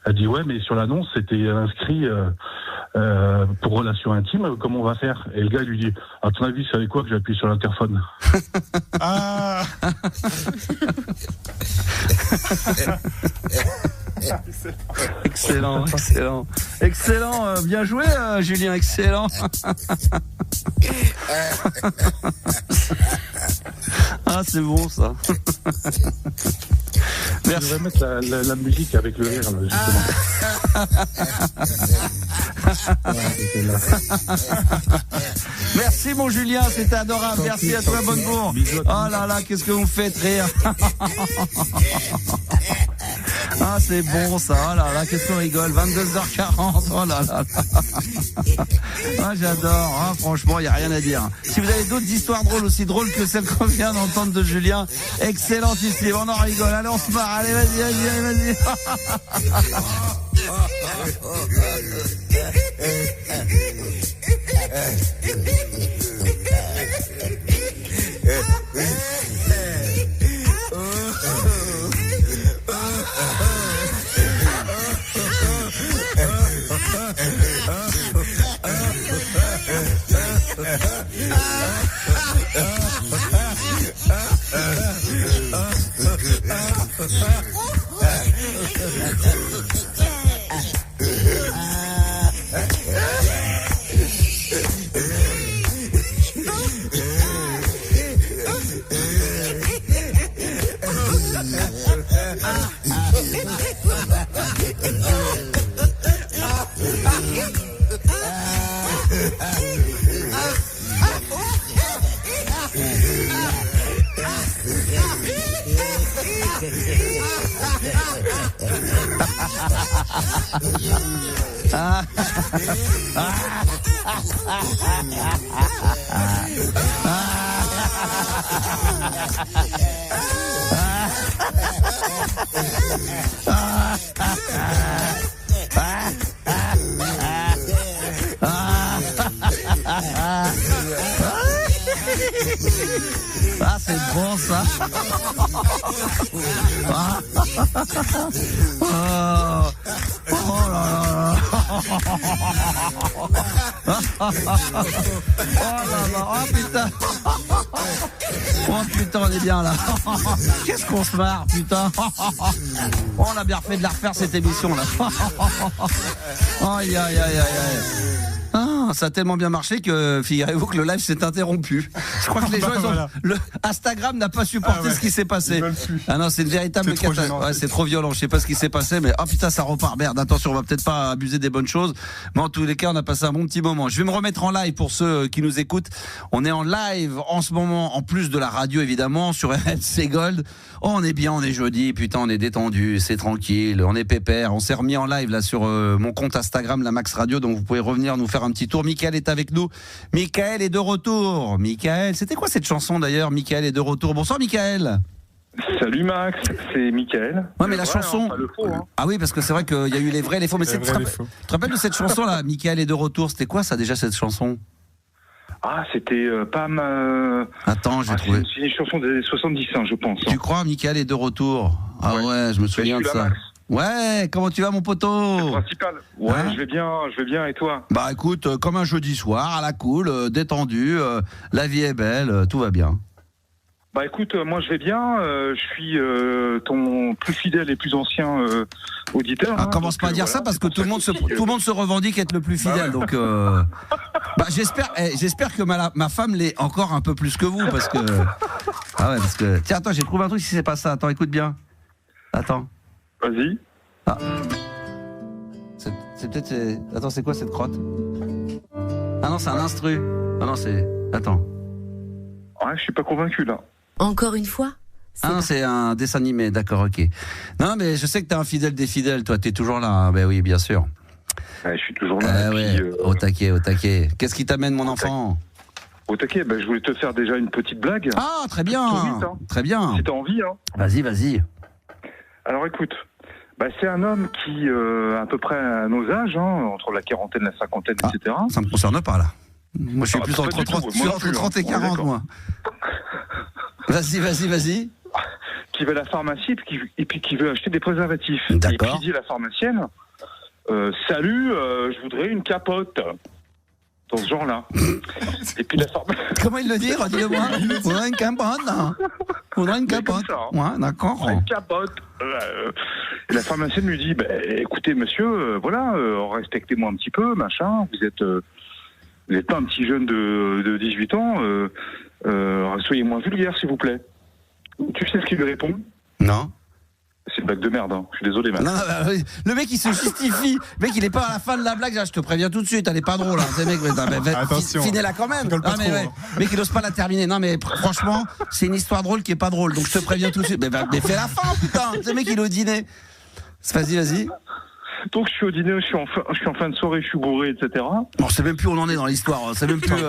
Elle dit ouais, mais sur l'annonce c'était inscrit pour relation intime, comment on va faire ? Et le gars lui dit à ton avis c'est avec quoi que j'appuie sur l'interphone ? Ah. Excellent, bien joué Julien, excellent. Ah c'est bon ça. Merci. Je vais mettre la musique avec le rire là, justement. Merci mon Julien, c'était adorable. Merci à toi Bonnebourg. Oh là là, qu'est-ce que vous me faites rire. Ah c'est bon ça, oh là là, qu'est-ce qu'on rigole, 22h40, oh là là. Ah j'adore, hein, franchement, il n'y a rien à dire. Si vous avez d'autres histoires drôles, aussi drôles que celles qu'on vient d'entendre de Julien, excellentissime, on en rigole, allez on se marre, allez vas-y. Ah c'est bon ça. Oh là là. Oh là là. Oh putain. Oh putain, on est bien là. Qu'est-ce qu'on se marre, putain. Oh, on a bien refait de la refaire cette émission là. Aïe aïe aïe aïe aïe. Ah, ça a tellement bien marché que figurez-vous que le live s'est interrompu. Je crois que les gens le Instagram n'a pas supporté ce qui s'est passé. Ah non, c'est une véritable catastrophe. Ouais, c'est trop violent. Je sais pas ce qui s'est passé, mais oh putain, ça repart. Merde, attention, on va peut-être pas abuser des bonnes choses, mais en tous les cas, on a passé un bon petit moment. Je vais me remettre en live pour ceux qui nous écoutent. On est en live en ce moment, en plus de la radio évidemment, sur RMC Gold. Oh, on est bien, on est jeudi, putain, on est détendu, c'est tranquille, on est pépère. On s'est remis en live là sur mon compte Instagram, la Max Radio, donc vous pouvez revenir nous faire un petit tour. Mickaël est avec nous. Mickaël est de retour. Mickaël, c'était quoi cette chanson d'ailleurs? Mickaël est de retour. Bonsoir Mickaël. Salut Max, c'est Mickaël. Ouais, mais la chanson. Le faux, hein. Ah oui, parce que c'est vrai qu'il y a eu les vrais et les faux. Mais tu te rappelles de cette chanson là, Mickaël est de retour? C'était quoi ça déjà cette chanson? Ah, c'était Pam. Attends, j'ai trouvé. C'est une chanson des 70, hein, je pense. Tu crois, Mickaël est de retour? Ah ouais, je me souviens de ça. Max. Ouais, comment tu vas mon poteau? C'est principal. Ouais, hein, je vais bien, et toi? Bah écoute, comme un jeudi soir, à la cool, détendu, la vie est belle, tout va bien. Bah écoute, moi je vais bien, je suis ton plus fidèle et plus ancien auditeur. Ah, commence pas à dire ça parce que tout le monde se revendique être le plus fidèle, donc bah j'espère que ma femme l'est encore un peu plus que vous parce que tiens attends, j'ai trouvé un truc si c'est pas ça. Attends, écoute bien. Attends. Vas-y. Ah. C'est peut-être... Attends, c'est quoi cette crotte? Ah non, c'est un instru. Ah non, c'est... Attends. Ouais, je suis pas convaincu, là. Encore une fois? Ah non, c'est un dessin animé, d'accord, ok. Non, mais je sais que t'es un fidèle des fidèles, toi, t'es toujours là, hein. Ben oui, bien sûr. Ouais, je suis toujours là. Ouais, au taquet. Qu'est-ce qui t'amène, mon enfant? Au taquet, je voulais te faire déjà une petite blague. Ah, très bien, vite, hein. Très bien. Si t'as envie, hein. Vas-y. Alors écoute, c'est un homme qui, à peu près à nos âges, hein, entre la quarantaine, la cinquantaine, etc. Ça me concerne pas, là. Moi, je suis plus entre 30 et 40, moi. Vas-y. Qui va à la pharmacie et puis qui veut acheter des préservatifs. D'accord. Et puis il dit à la pharmacienne, salut, je voudrais une capote. Dans ce genre-là. Et puis la pharmacienne... Comment il le dit? Redis-le-moi. Faudrait une capote. Ouais, d'accord. Une capote. Et la pharmacienne lui dit, écoutez monsieur, respectez-moi un petit peu, machin, vous êtes pas un petit jeune de 18 ans, soyez moins vulgaire s'il vous plaît. Tu sais ce qu'il lui répond? Non. C'est une blague de merde, hein. Je suis désolé, mec. Non, le mec il se justifie. Le mec il est pas à la fin de la blague, là, je te préviens tout de suite, elle est pas drôle. Hein. Mec, attention. Finis-la quand même. Pas trop, Le mec il ose pas la terminer. Non mais franchement, c'est une histoire drôle qui est pas drôle. Donc je te préviens tout de suite. Mais fais la fin, putain. Le mec il est au dîner. Vas-y. Donc je suis au dîner, je suis en fin de soirée, je suis bourré, etc. On sait même plus où on en est dans l'histoire. C'est même plus.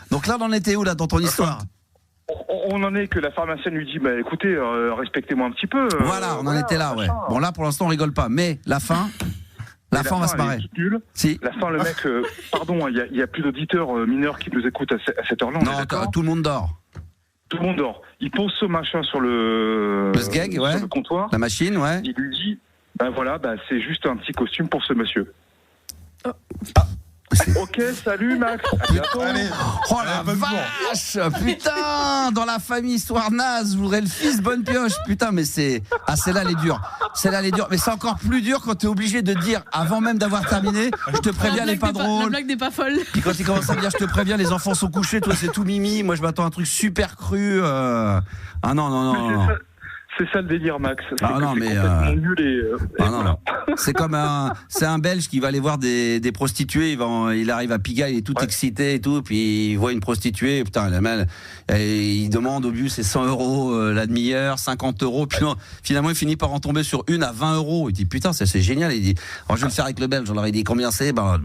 Donc là on en était où là dans ton histoire? On en est que la pharmacienne lui dit écoutez, respectez-moi un petit peu. Voilà, on en était là, ouais. Bon là pour l'instant on rigole pas, mais la fin on va se marrer. Si. La fin, le mec, pardon, il y a plus d'auditeurs mineurs qui nous écoutent à cette heure-là. Non, tout le monde dort. Tout le monde dort. Il pose ce machin sur le sgeg, sur le comptoir. La machine, ouais. Il lui dit c'est juste un petit costume pour ce monsieur. Ok, salut Max. À bientôt. Oh la vache, putain, dans la famille histoire naze, je voudrais le fils bonne pioche, putain, mais celle-là elle est dure. Mais c'est encore plus dur quand t'es obligé de dire avant même d'avoir terminé, je te préviens, elle est pas drôle. La blague n'est pas folle. Puis quand il commence à me dire je te préviens, les enfants sont couchés, toi c'est tout mimi, moi je m'attends à un truc super cru. Ah non. C'est ça le délire, Max. C'est un Belge qui va aller voir des prostituées. Il arrive à Pigalle, il est tout excité et tout, puis il voit une prostituée. Putain, il demande au but c'est 100 € la demi-heure, 50 €. Puis finalement, il finit par en tomber sur une à 20 €. Il dit putain, c'est génial. Il dit, alors je vais le faire avec le Belge. On leur a dit combien c'est? Moi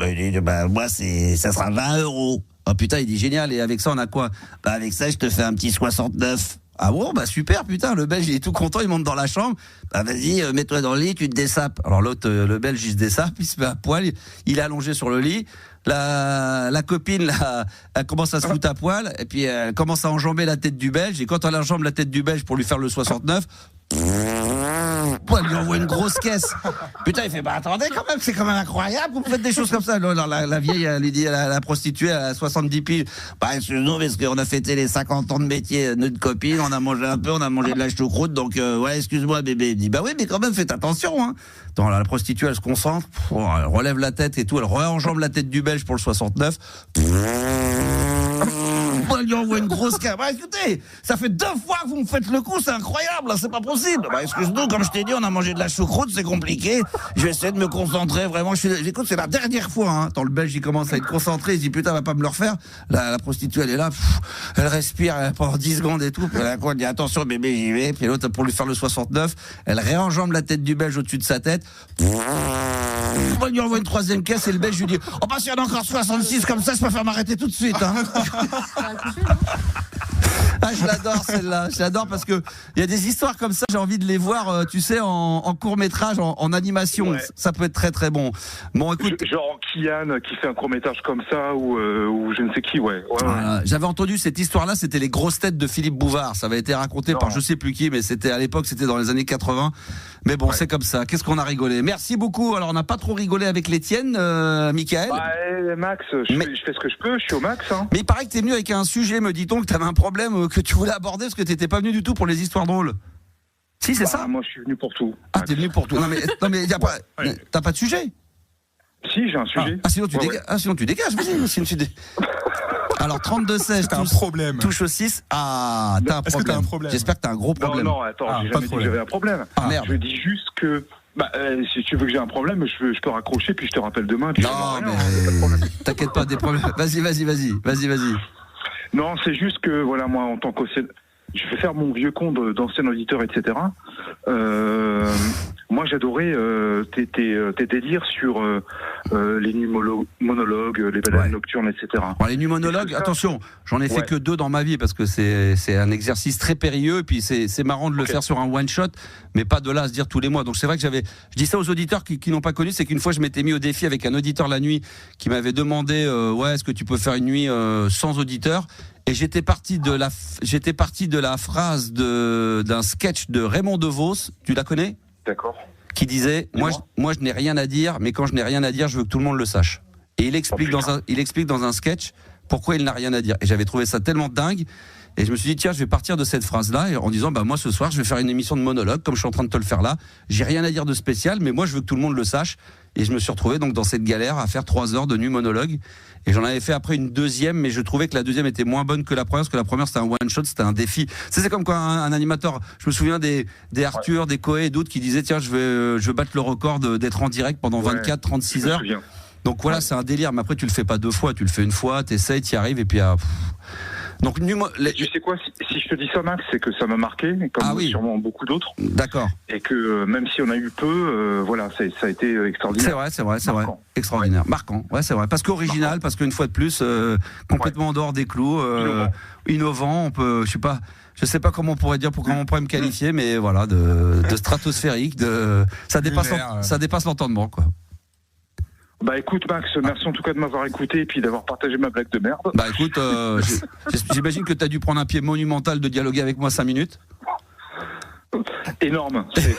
ça sera 20 €. Oh putain, il dit génial. Et avec ça, on a quoi? Avec ça, je te fais un petit 69. Ah bon, super, putain, le Belge il est tout content, il monte dans la chambre, vas-y, mets-toi dans le lit, tu te dessapes. Alors l'autre, le Belge il se dessape, il se met à poil, il est allongé sur le lit, la copine là, elle commence à se foutre à poil, et puis elle commence à enjamber la tête du Belge, et quand elle enjambe la tête du Belge pour lui faire le 69, elle lui envoie une grosse caisse. Putain, il fait attendez quand même, c'est quand même incroyable, vous faites des choses comme ça. La vieille, elle lui dit à la prostituée à 70 piges, excuse-nous parce qu'on a fêté les 50 ans de métier, notre copine, on a mangé un peu, on a mangé de la choucroute, donc excuse-moi bébé. Il dit oui, mais quand même faites attention, hein. Attends, la prostituée elle se concentre, elle relève la tête et tout, elle re-enjambe la tête du Belge pour le 69. Elle lui envoie une grosse caisse. Écoutez, ça fait 2 fois que vous me faites le coup, c'est incroyable, là, c'est pas possible. Excuse-nous, comme je t'ai dit, on a mangé de la choucroute, c'est compliqué. Je vais essayer de me concentrer, vraiment. Écoute, c'est la dernière fois, hein. Attends, le Belge, il commence à être concentré, il se dit putain, va pas me le refaire. La prostituée, elle est là, elle respire pendant 10 secondes et tout. Puis elle dit attention, bébé, j'y vais. Puis l'autre, pour lui faire le 69, elle réenjambe la tête du Belge au-dessus de sa tête. On lui envoie une 3e caisse et le Belge lui dit s'il y en a encore 66 comme ça, je préfère m'arrêter tout de suite, hein. Je l'adore celle-là, je l'adore parce que il y a des histoires comme ça, j'ai envie de les voir, tu sais, en court-métrage, en animation, ouais. Ça peut être très très bon. Bon, écoute, genre Kian qui fait un court-métrage comme ça ou je ne sais qui, ouais. J'avais entendu cette histoire-là, c'était les grosses têtes de Philippe Bouvard, ça avait été raconté par je sais plus qui, mais c'était à l'époque, c'était dans les années 80. Mais bon, c'est comme ça. Qu'est-ce qu'on a rigolé. Merci beaucoup. Alors, on n'a pas trop rigolé avec les tiennes, Mickaël. Max, je fais ce que je peux, je suis au max. Hein. Mais il paraît que t'es venu avec un sujet, me dit-on, que t'avais un problème que tu voulais aborder parce que t'étais pas venu du tout pour les histoires drôles. Si, c'est ça. Moi, je suis venu pour tout. Ah, t'es venu pour tout. Non, mais y a pas. T'as pas de sujet. Si, j'ai un sujet. Sinon tu dégages. Sinon tu dégages. Vas-y. Sinon tu Alors 32-16, t'as un problème. Touche au 6. T'as un problème. Est-ce que t'as un problème? J'espère que t'as un gros problème. Non, attends, j'ai jamais dit que j'avais un problème. Merde. Je dis juste que Si tu veux que j'ai un problème, je peux raccrocher, puis je te rappelle demain. Puis non, mais t'inquiète pas, des problèmes. Vas-y. Non, c'est juste que, voilà, moi, en tant qu'ancien, je vais faire mon vieux compte d'ancien auditeur, etc. Moi, j'adorais tes délires sur les nuits monologues, les balades nocturnes, etc. Alors, les nuits monologues, attention, j'en ai fait que 2 dans ma vie parce que c'est un exercice très périlleux et puis c'est marrant de le faire sur un one shot, mais pas de là à se dire tous les mois. Donc c'est vrai que je dis ça aux auditeurs qui n'ont pas connu, c'est qu'une fois je m'étais mis au défi avec un auditeur la nuit qui m'avait demandé est-ce que tu peux faire une nuit sans auditeur. Et j'étais parti de la phrase d'un sketch de Raymond DeVos, tu la connais ? D'accord. Qui disait moi je n'ai rien à dire, mais quand je n'ai rien à dire, je veux que tout le monde le sache. Et il explique dans un sketch pourquoi il n'a rien à dire. Et j'avais trouvé ça tellement dingue. Et je me suis dit, tiens, je vais partir de cette phrase-là en disant, moi, ce soir, je vais faire une émission de monologue, comme je suis en train de te le faire là. J'ai rien à dire de spécial, mais moi, je veux que tout le monde le sache. Et je me suis retrouvé donc dans cette galère à faire 3 heures de nuit monologue. Et j'en avais fait après une deuxième, mais je trouvais que la deuxième était moins bonne que la première, parce que la première, c'était un one-shot, c'était un défi. C'est comme quand un animateur, je me souviens des Arthur, des Coé et d'autres qui disaient, tiens, je veux battre le record d'être en direct pendant 24, 36 heures. Donc voilà, c'est un délire. Mais après, tu le fais pas 2 fois, tu le fais une fois, t'essayes, t'y arrives, et puis donc, tu sais quoi, si je te dis ça, Max, c'est que ça m'a marqué, comme sûrement beaucoup d'autres. D'accord. Et que même si on a eu peu, ça a été extraordinaire. C'est vrai. Extraordinaire. Marquant, c'est vrai. Parce qu'original, parce qu'une fois de plus, complètement en dehors des clous, innovant, je sais pas comment on pourrait dire, comment on pourrait me qualifier, mais voilà, de stratosphérique, ça dépasse l'entendement, quoi. Écoute Max, merci en tout cas de m'avoir écouté et puis d'avoir partagé ma blague de merde. Écoute, j'imagine que tu as dû prendre un pied monumental de dialoguer avec moi 5 minutes. Énorme, c'est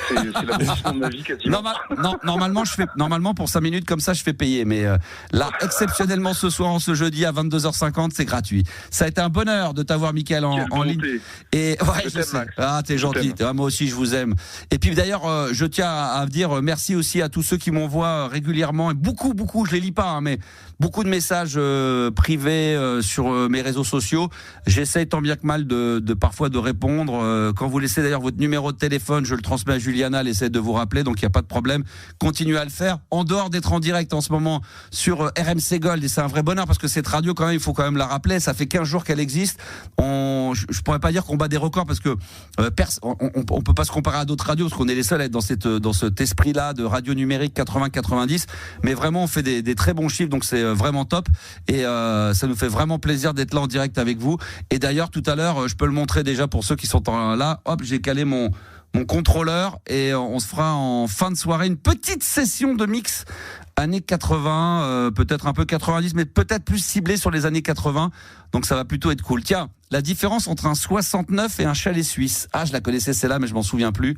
l'aboutissement de ma vie quasiment. Normalement pour 5 minutes comme ça je fais payer, mais là exceptionnellement ce soir, ce jeudi à 22h50, c'est gratuit. Ça a été un bonheur de t'avoir, Mickaël, en ligne. Et je sais. T'es gentil, moi aussi je vous aime. Et puis d'ailleurs je tiens à dire merci aussi à tous ceux qui m'envoient régulièrement, et beaucoup, je les lis pas, mais beaucoup de messages privés sur mes réseaux sociaux. J'essaye tant bien que mal de parfois de répondre. Quand vous laissez d'ailleurs votre numéro de téléphone, je le transmets à Juliana, elle essaie de vous rappeler, donc il n'y a pas de problème. Continuez à le faire. En dehors d'être en direct en ce moment sur RMC Gold, et c'est un vrai bonheur parce que cette radio, quand même, il faut quand même la rappeler, ça fait 15 jours qu'elle existe. Je pourrais pas dire qu'on bat des records parce que on peut pas se comparer à d'autres radios parce qu'on est les seuls à être dans cet esprit-là de radio numérique 80-90, mais vraiment on fait des très bons chiffres, donc c'est vraiment top et ça nous fait vraiment plaisir d'être là en direct avec vous. Et d'ailleurs tout à l'heure, je peux le montrer déjà pour ceux qui sont là, j'ai calé mon contrôleur et on se fera en fin de soirée une petite session de mix années 80, peut-être un peu 90, mais peut-être plus ciblé sur les années 80. Donc ça va plutôt être cool. Tiens, la différence entre un 69 et un chalet suisse. Je la connaissais celle-là, mais je m'en souviens plus.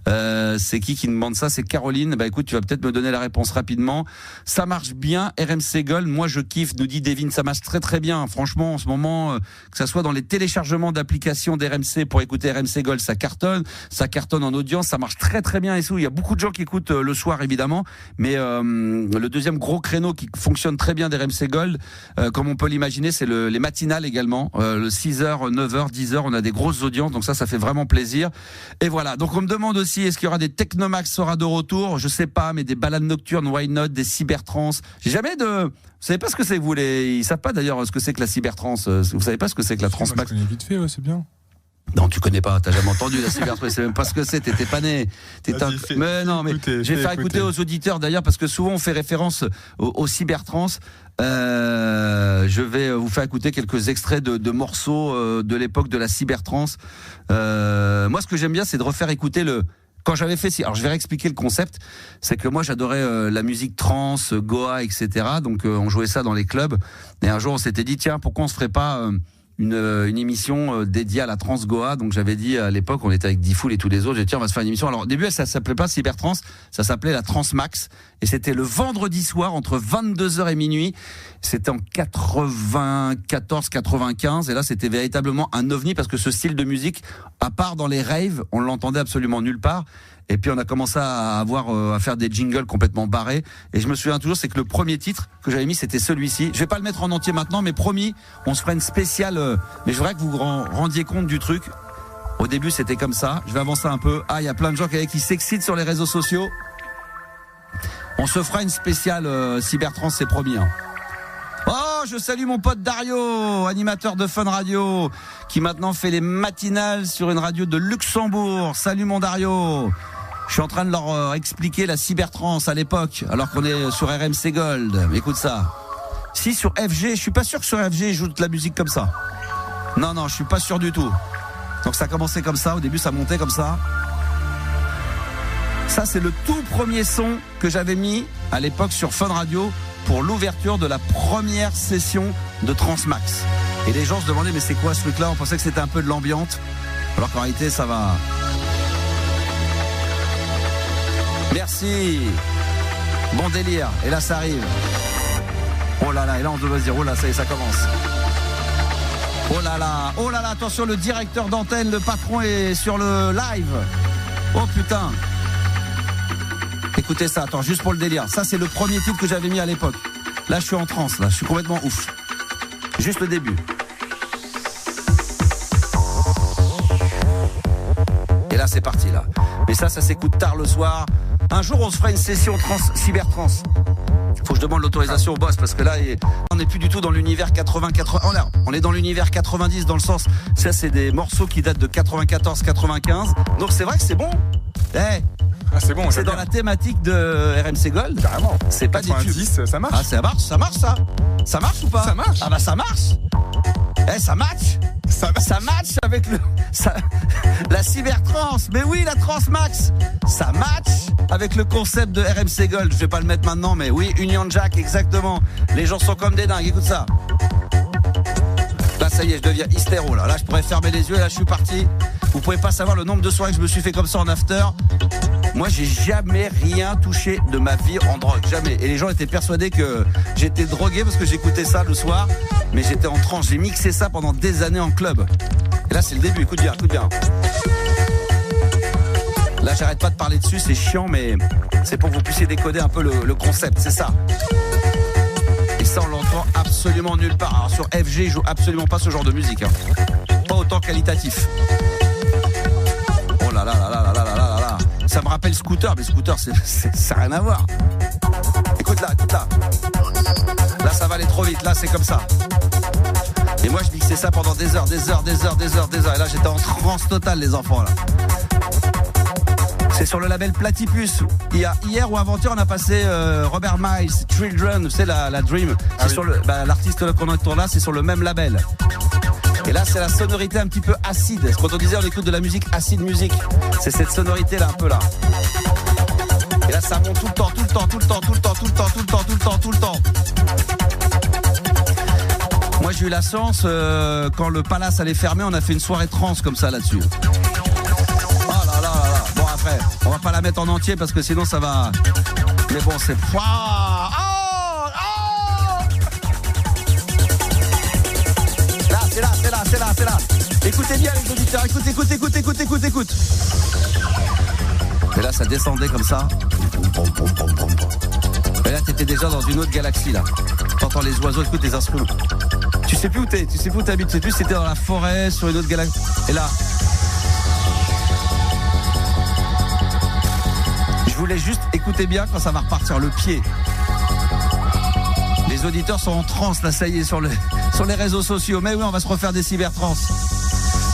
C'est qui demande ça? C'est Caroline. Écoute, tu vas peut-être me donner la réponse rapidement. Ça marche bien, RMC Gold. Moi, je kiffe, nous dit Devin. Ça marche très très bien. Franchement, en ce moment, que ça soit dans les téléchargements d'applications d'RMC pour écouter RMC Gold, ça cartonne en audience. Ça marche très très bien. Et il y a beaucoup de gens qui écoutent le soir, évidemment. Mais le deuxième gros créneau qui fonctionne très bien d'RMC Gold, comme on peut l'imaginer, c'est les matinales également. Le 6h, 9h, 10h, on a des grosses audiences, donc ça fait vraiment plaisir. Et voilà, donc on me demande aussi, est-ce qu'il y aura des Technomax sera de retour? Je sais pas, mais des balades nocturnes, why not, des cybertrans. J'ai jamais vous savez pas ce que c'est, ils savent pas d'ailleurs ce que c'est que la cybertrans. Vous savez pas ce que c'est que la transmax? Je connais vite fait, c'est bien. Non, tu connais pas, t'as jamais entendu la cybertrans, c'est même pas ce que c'est, t'étais pas né. Mais non, mais je vais faire écouter aux auditeurs d'ailleurs, parce que souvent on fait référence aux cybertrans. Je vais vous faire écouter quelques extraits de morceaux de l'époque de la cybertrans. Moi, ce que j'aime bien, c'est de refaire écouter quand j'avais fait, alors je vais réexpliquer le concept, c'est que moi j'adorais la musique trans, Goa, etc. Donc on jouait ça dans les clubs. Et un jour on s'était dit, tiens, pourquoi on se ferait pas une émission dédiée à la trans Goa. Donc j'avais dit à l'époque, on était avec Diffoul et tous les autres, j'ai dit tiens, on va se faire une émission. Alors au début ça s'appelait pas Cybertrans, ça s'appelait la Transmax et c'était le vendredi soir entre 22h et minuit. C'était en 94-95 et là c'était véritablement un ovni parce que ce style de musique, à part dans les raves, on l'entendait absolument nulle part. Et puis on a commencé à faire des jingles complètement barrés. Et je me souviens toujours, c'est que le premier titre que j'avais mis, c'était celui-ci. Je vais pas le mettre en entier maintenant, mais promis, on se fera une spéciale. Mais je voudrais que vous vous rendiez compte du truc. Au début, c'était comme ça. Je vais avancer un peu. Il y a plein de gens qui s'excitent sur les réseaux sociaux. On se fera une spéciale Cybertrans, c'est promis. Hein. Oh, je salue mon pote Dario, animateur de Fun Radio, qui maintenant fait les matinales sur une radio de Luxembourg. Salut mon Dario. Je suis en train de leur expliquer la Cybertrans à l'époque, alors qu'on est sur RMC Gold. Écoute ça. Si sur FG, je suis pas sûr que sur FG ils jouent de la musique comme ça. Non, je suis pas sûr du tout. Donc ça a commencé comme ça, au début ça montait comme ça. Ça c'est le tout premier son que j'avais mis à l'époque sur Fun Radio pour l'ouverture de la première session de Transmax. Et les gens se demandaient mais c'est quoi ce truc là? On pensait que c'était un peu de l'ambiance, alors qu'en réalité ça va. Merci. Bon délire. Et là ça arrive. Oh là là, et là on doit se dire, oh là, ça y est, ça commence. Oh là là, attention, le directeur d'antenne, le patron est sur le live. Oh putain. Écoutez ça, attends, juste pour le délire. Ça, c'est le premier titre que j'avais mis à l'époque. Là, je suis en transe, là, je suis complètement ouf. Juste le début. Et là, c'est parti, là. Mais ça s'écoute tard le soir. Un jour, on se fera une session cybertrans. Faut que je demande l'autorisation au boss parce que là on n'est plus du tout dans l'univers 80. On est dans l'univers 90 dans le sens, ça c'est des morceaux qui datent de 94-95. Donc c'est vrai que c'est bon. C'est bon. C'est dans la thématique de RMC Gold. Carrément. C'est pas 90, des tubes. Ça marche. Ah ça marche ça. Ça marche ou pas? Ça marche. Ah bah ça marche. Ça match. Ça match avec la cybertrans. Mais oui, la Transmax. Ça match avec le concept de RMC Gold. Je vais pas le mettre maintenant, mais oui, Union Jack, exactement. Les gens sont comme des dingues. Écoute ça. Là, ça y est, je deviens hystéro. Là, je pourrais fermer les yeux. Là, je suis parti. Vous pouvez pas savoir le nombre de soirées que je me suis fait comme ça en after. Moi, j'ai jamais rien touché de ma vie en drogue, jamais. Et les gens étaient persuadés que j'étais drogué parce que j'écoutais ça le soir, mais j'étais en transe. J'ai mixé ça pendant des années en club. Et là, c'est le début. Écoute bien. Là, j'arrête pas de parler dessus, c'est chiant, mais c'est pour que vous puissiez décoder un peu le concept, c'est ça. Et ça, on l'entend absolument nulle part. Alors, sur FG, ils jouent absolument pas ce genre de musique. Hein. Pas autant qualitatif. Oh là là là là là là là là. Ça me rappelle Scooter, mais Scooter, ça n'a rien à voir. Écoute là. Là, ça va aller trop vite. Là, c'est comme ça. Et moi, je mixais ça pendant des heures. Et là, j'étais en transe totale, les enfants, là. C'est sur le label Platypus. Hier ou avant-hier, on a passé Robert Miles, Children, c'est la Dream. C'est sur l'artiste qu'on entend là, c'est sur le même label. Et là, c'est la sonorité un petit peu acide. Quand on disait on écoute de la musique acide musique, c'est cette sonorité là un peu là. Et là, ça monte tout le temps. Moi, j'ai eu la chance quand le Palace allait fermer, on a fait une soirée trans comme ça là-dessus. Bon, après, on va pas la mettre en entier parce que sinon ça va. Mais bon, c'est. C'est là. Écoutez bien les auditeurs, écoute. Et là, ça descendait comme ça. Et là, t'étais déjà dans une autre galaxie là. T'entends les oiseaux, écoute les instruments. Tu sais plus où t'habites, tu sais plus si t'es dans la forêt, sur une autre galaxie. Et là. Je voulais juste écouter bien quand ça va repartir, le pied. Les auditeurs sont en transe, là, ça y est, sur les réseaux sociaux. Mais oui, on va se refaire des cybertrans.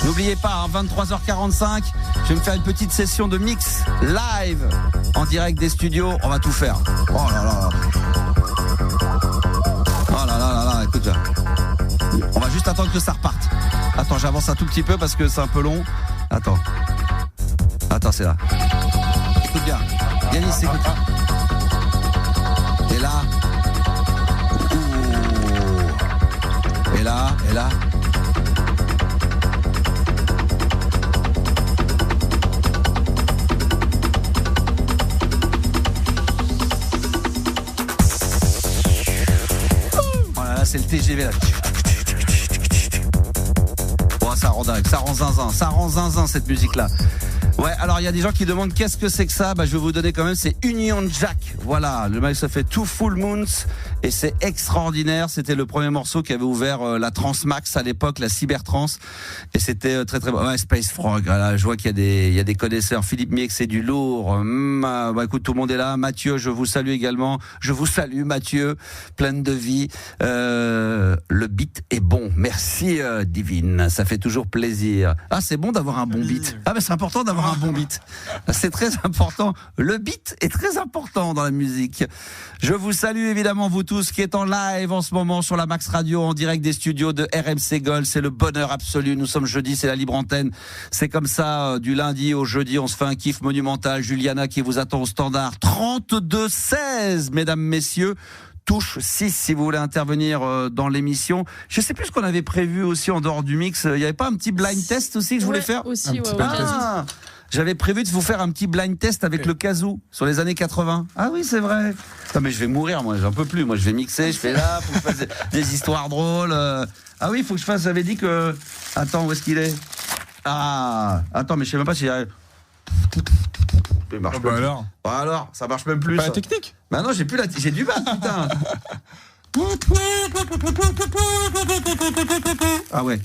N'oubliez pas, 23h45, je vais me faire une petite session de mix live en direct des studios. On va tout faire. Oh là là, écoute là. On va juste attendre que ça reparte. Attends, j'avance un tout petit peu parce que c'est un peu long. Attends, c'est là. Écoute bien. Yanis, écoute. Et là. Et là. Voilà, là, c'est le TGV là. Oh, ça rend dingue, ça rend zinzin cette musique là. Ouais, alors il y a des gens qui demandent qu'est-ce que c'est que ça. Je vais vous donner quand même, c'est Union Jack. Voilà, le mec se fait Two Full Moons et c'est extraordinaire. C'était le premier morceau qui avait ouvert la Transmax à l'époque, la Cybertrance, et c'était très très bon. Ouais, Space Frog. Voilà, je vois qu'il y a des connaisseurs. Philippe Miex, c'est du lourd. Écoute, tout le monde est là. Mathieu, je vous salue également. Je vous salue, Mathieu, pleine de vie. Le beat est bon. Merci, Divine. Ça fait toujours plaisir. Ah, c'est bon d'avoir un bon beat. Ah, mais c'est important d'avoir un bon beat. C'est très important. Le beat est très important dans la musique. Je vous salue évidemment, vous tous qui êtes en live en ce moment sur la Max Radio, en direct des studios de RMC Gold. C'est le bonheur absolu. Nous sommes jeudi, c'est la libre antenne. C'est comme ça, du lundi au jeudi, on se fait un kiff monumental. Juliana qui vous attend au standard. 32-16, mesdames, messieurs. Touche 6 si vous voulez intervenir dans l'émission. Je sais plus ce qu'on avait prévu aussi en dehors du mix. Il n'y avait pas un petit blind test aussi que je voulais faire aussi, j'avais prévu de vous faire un petit blind test avec le kazoo sur les années 80. Ah oui, c'est vrai. Non mais je vais mourir, moi, j'en peux plus. Moi, je vais mixer, je fais là, faut que je fasse des histoires drôles. Ah oui, faut que je fasse. J'avais dit que. Attends, où est-ce qu'il est ? Ah, attends, mais je sais même pas si. Il marche alors, ça marche même plus. Pas la technique. Bah non, j'ai du mal, putain. Ah ouais.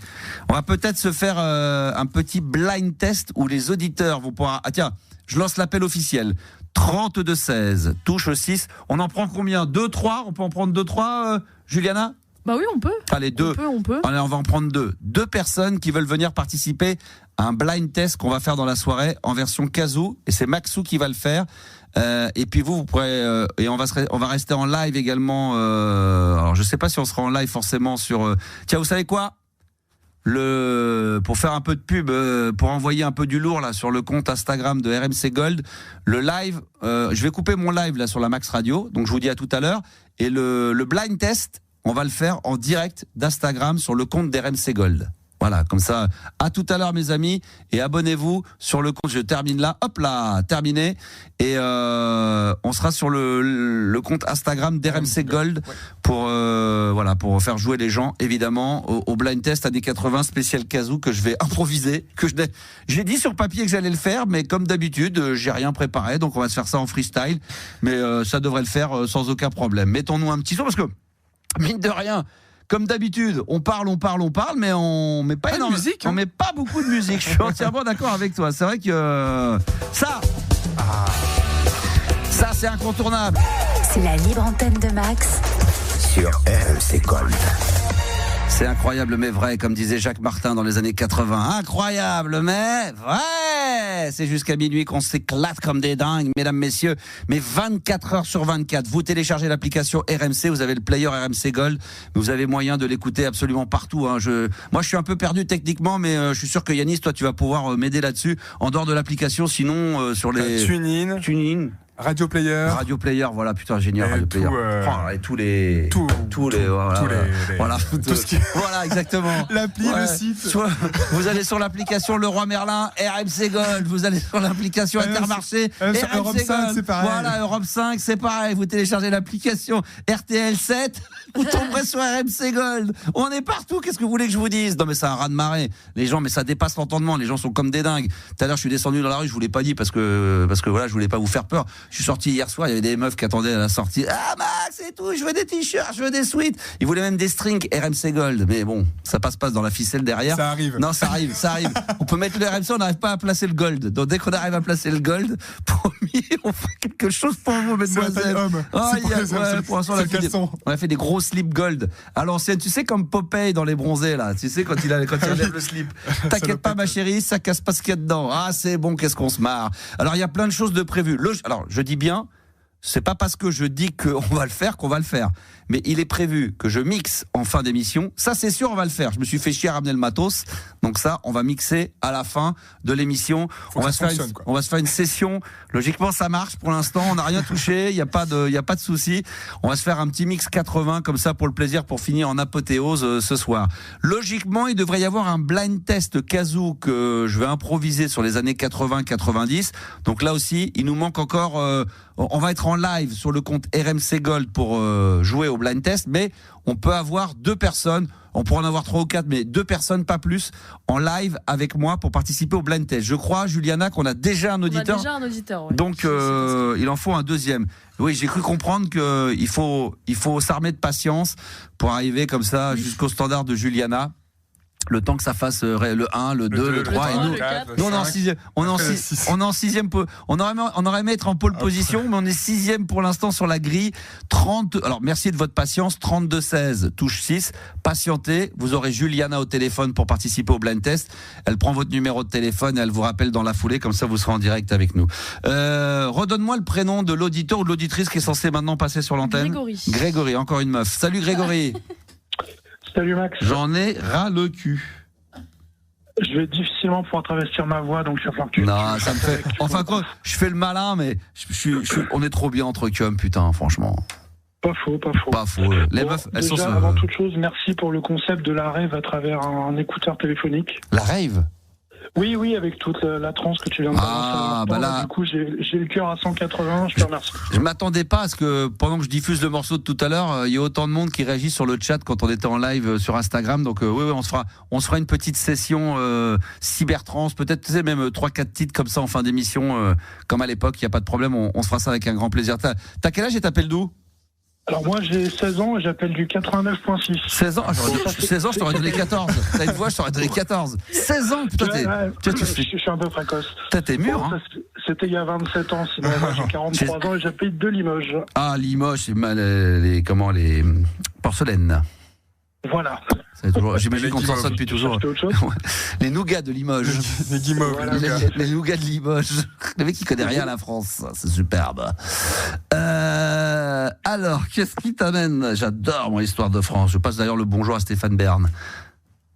On va peut-être se faire un petit blind test où les auditeurs vont pouvoir. Ah tiens, je lance l'appel officiel. 32-16, touche 6. On en prend combien ? 2, 3 ? On peut en prendre 2, 3, Juliana ? Bah oui, on peut. Allez, 2. On peut. Allez, on va en prendre 2. 2 personnes qui veulent venir participer à un blind test qu'on va faire dans la soirée en version kazoo. Et c'est Maxou qui va le faire. Et puis vous pourrez et on va rester en live également. Alors je sais pas si on sera en live forcément sur. Tiens, vous savez quoi ? Pour faire un peu de pub, pour envoyer un peu du lourd là sur le compte Instagram de RMC Gold, le live. Je vais couper mon live là sur la Max Radio. Donc je vous dis à tout à l'heure. Et le blind test, on va le faire en direct d'Instagram sur le compte d'RMC Gold. Voilà, comme ça, à tout à l'heure mes amis, et abonnez-vous sur le compte, je termine là, hop là, terminé, et on sera sur le compte Instagram d'RMC Gold pour pour faire jouer les gens, évidemment, au blind test années 80 spécial kazoo que je vais improviser, j'ai dit sur papier que j'allais le faire, mais comme d'habitude, j'ai rien préparé, donc on va se faire ça en freestyle, mais ça devrait le faire sans aucun problème. Mettons-nous un petit son, parce que, mine de rien, comme d'habitude, on parle, mais on met pas énormément de musique. On met pas beaucoup de musique. Je suis entièrement d'accord avec toi. C'est vrai que ça, c'est incontournable. C'est la libre antenne de Max sur RMC Gold. C'est incroyable mais vrai, comme disait Jacques Martin dans les années 80. Incroyable mais vrai. C'est jusqu'à minuit qu'on s'éclate comme des dingues, mesdames, messieurs. Mais 24 heures sur 24, vous téléchargez l'application RMC, vous avez le player RMC Gold, vous avez moyen de l'écouter absolument partout. Moi, je suis un peu perdu techniquement, mais je suis sûr que Yanis, toi, tu vas pouvoir m'aider là-dessus. En dehors de l'application, sinon sur les TuneIn. Radio Player, voilà, putain, génial, Radio Player. Et tous les, voilà, voilà, exactement. L'appli, le site. Vous allez sur l'application Leroy Merlin, RMC Gold. Vous allez sur l'application Intermarché, RMC Europe 5, c'est pareil. Voilà, Europe 5, c'est pareil. Vous téléchargez l'application RTL 7, vous tomberez sur RMC Gold. On est partout. Qu'est-ce que vous voulez que je vous dise ? Non, mais c'est un raz-de-marée. Les gens, mais ça dépasse l'entendement. Les gens sont comme des dingues. Tout à l'heure, je suis descendu dans la rue. Je vous l'ai pas dit parce que voilà, je voulais pas vous faire peur. Je suis sorti hier soir, il y avait des meufs qui attendaient à la sortie. Ah Max et tout, je veux des t-shirts, je veux des sweats. Ils voulaient même des strings RMC Gold. Mais bon, ça passe dans la ficelle derrière. Ça arrive. Non, ça arrive. On peut mettre le RMC, on n'arrive pas à placer le Gold. Donc dès qu'on arrive à placer le Gold, promis, on fait quelque chose pour vous, mesdemoiselles. Pour l'instant, on a fait des gros slips Gold. À l'ancienne, tu sais, comme Popeye dans Les Bronzés, là. Tu sais, quand il enlève le slip. T'inquiète pas, ma chérie, ça casse pas ce qu'il y a dedans. Ah, c'est bon, qu'est-ce qu'on se marre. Alors, il y a plein de choses de prévues. Alors, je dis bien, c'est pas parce que je dis qu'on va le faire qu'on va le faire. Mais il est prévu que je mixe en fin d'émission. Ça, c'est sûr, on va le faire. Je me suis fait chier à ramener le matos. Donc ça, on va mixer à la fin de l'émission. On va se faire une session. Logiquement, ça marche pour l'instant. On n'a rien touché. Il y a pas de souci. On va se faire un petit mix 80 comme ça pour le plaisir, pour finir en apothéose ce soir. Logiquement, il devrait y avoir un blind test kazoo que je vais improviser sur les années 80-90. Donc là aussi, il nous manque encore. On va être en en live sur le compte RMC Gold pour jouer au blind test, mais on peut avoir 2 personnes. On pourrait en avoir 3 ou 4, mais 2 personnes, pas plus, en live avec moi pour participer au blind test. Je crois, Juliana, qu'on a déjà un auditeur. On a déjà un auditeur, ouais. Donc, il en faut un deuxième. Oui, j'ai cru comprendre qu'il faut s'armer de patience pour arriver comme ça jusqu'au standard de Juliana. Le temps que ça fasse le 1, le 2, le 3 et nous, on est en 6e. On est en 6e. On aurait aimé être en pole position, mais on est 6e pour l'instant sur la grille. 30. Alors merci de votre patience. 32-16, touche 6. Patientez. Vous aurez Juliana au téléphone pour participer au blind test. Elle prend votre numéro de téléphone et elle vous rappelle dans la foulée. Comme ça, vous serez en direct avec nous. Redonne-moi le prénom de l'auditeur ou de l'auditrice qui est censé maintenant passer sur l'antenne. Grégory, encore une meuf. Salut Grégory. Salut Max. J'en ai ras le cul. Je vais difficilement pouvoir travestir ma voix, donc je vais falloir que tu... Non, ça me fait... Enfin quoi, je fais le malin, mais on est trop bien entre cum, putain, franchement. Pas faux. Les meufs, elles déjà, sont... avant toute chose, merci pour le concept de la rave à travers un écouteur téléphonique. La rave ? Oui, avec toute la transe que tu viens de dire. Là... Du coup, j'ai le cœur à 180, je te remercie. Je m'attendais pas à ce que, pendant que je diffuse le morceau de tout à l'heure, il y ait autant de monde qui réagit sur le chat quand on était en live sur Instagram. Donc, oui, on se fera une petite session cybertrance, peut-être même 3-4 titres comme ça en fin d'émission, comme à l'époque, il n'y a pas de problème, on se fera ça avec un grand plaisir. T'as quel âge et t'appelles d'où ? Alors moi j'ai 16 ans et j'appelle du 89.6. 16 ans, 16 ans je t'aurais donné 14. T'as une voix, je t'aurais donné 14. 16 ans, putain, je suis un peu précoce. T'es mûr, hein. C'était il y a 27 ans, sinon moi j'ai 43 ans et j'habite de Limoges. Ah, Limoges, c'est les porcelaines. Voilà. J'imagine qu'on s'en sort depuis toujours. Les nougats de Limoges. Les guimauves. Voilà. Les nougats de Limoges. Le mec qui connaît rien à la France. C'est superbe. Alors, qu'est-ce qui t'amène ? J'adore mon histoire de France. Je passe d'ailleurs le bonjour à Stéphane Bern.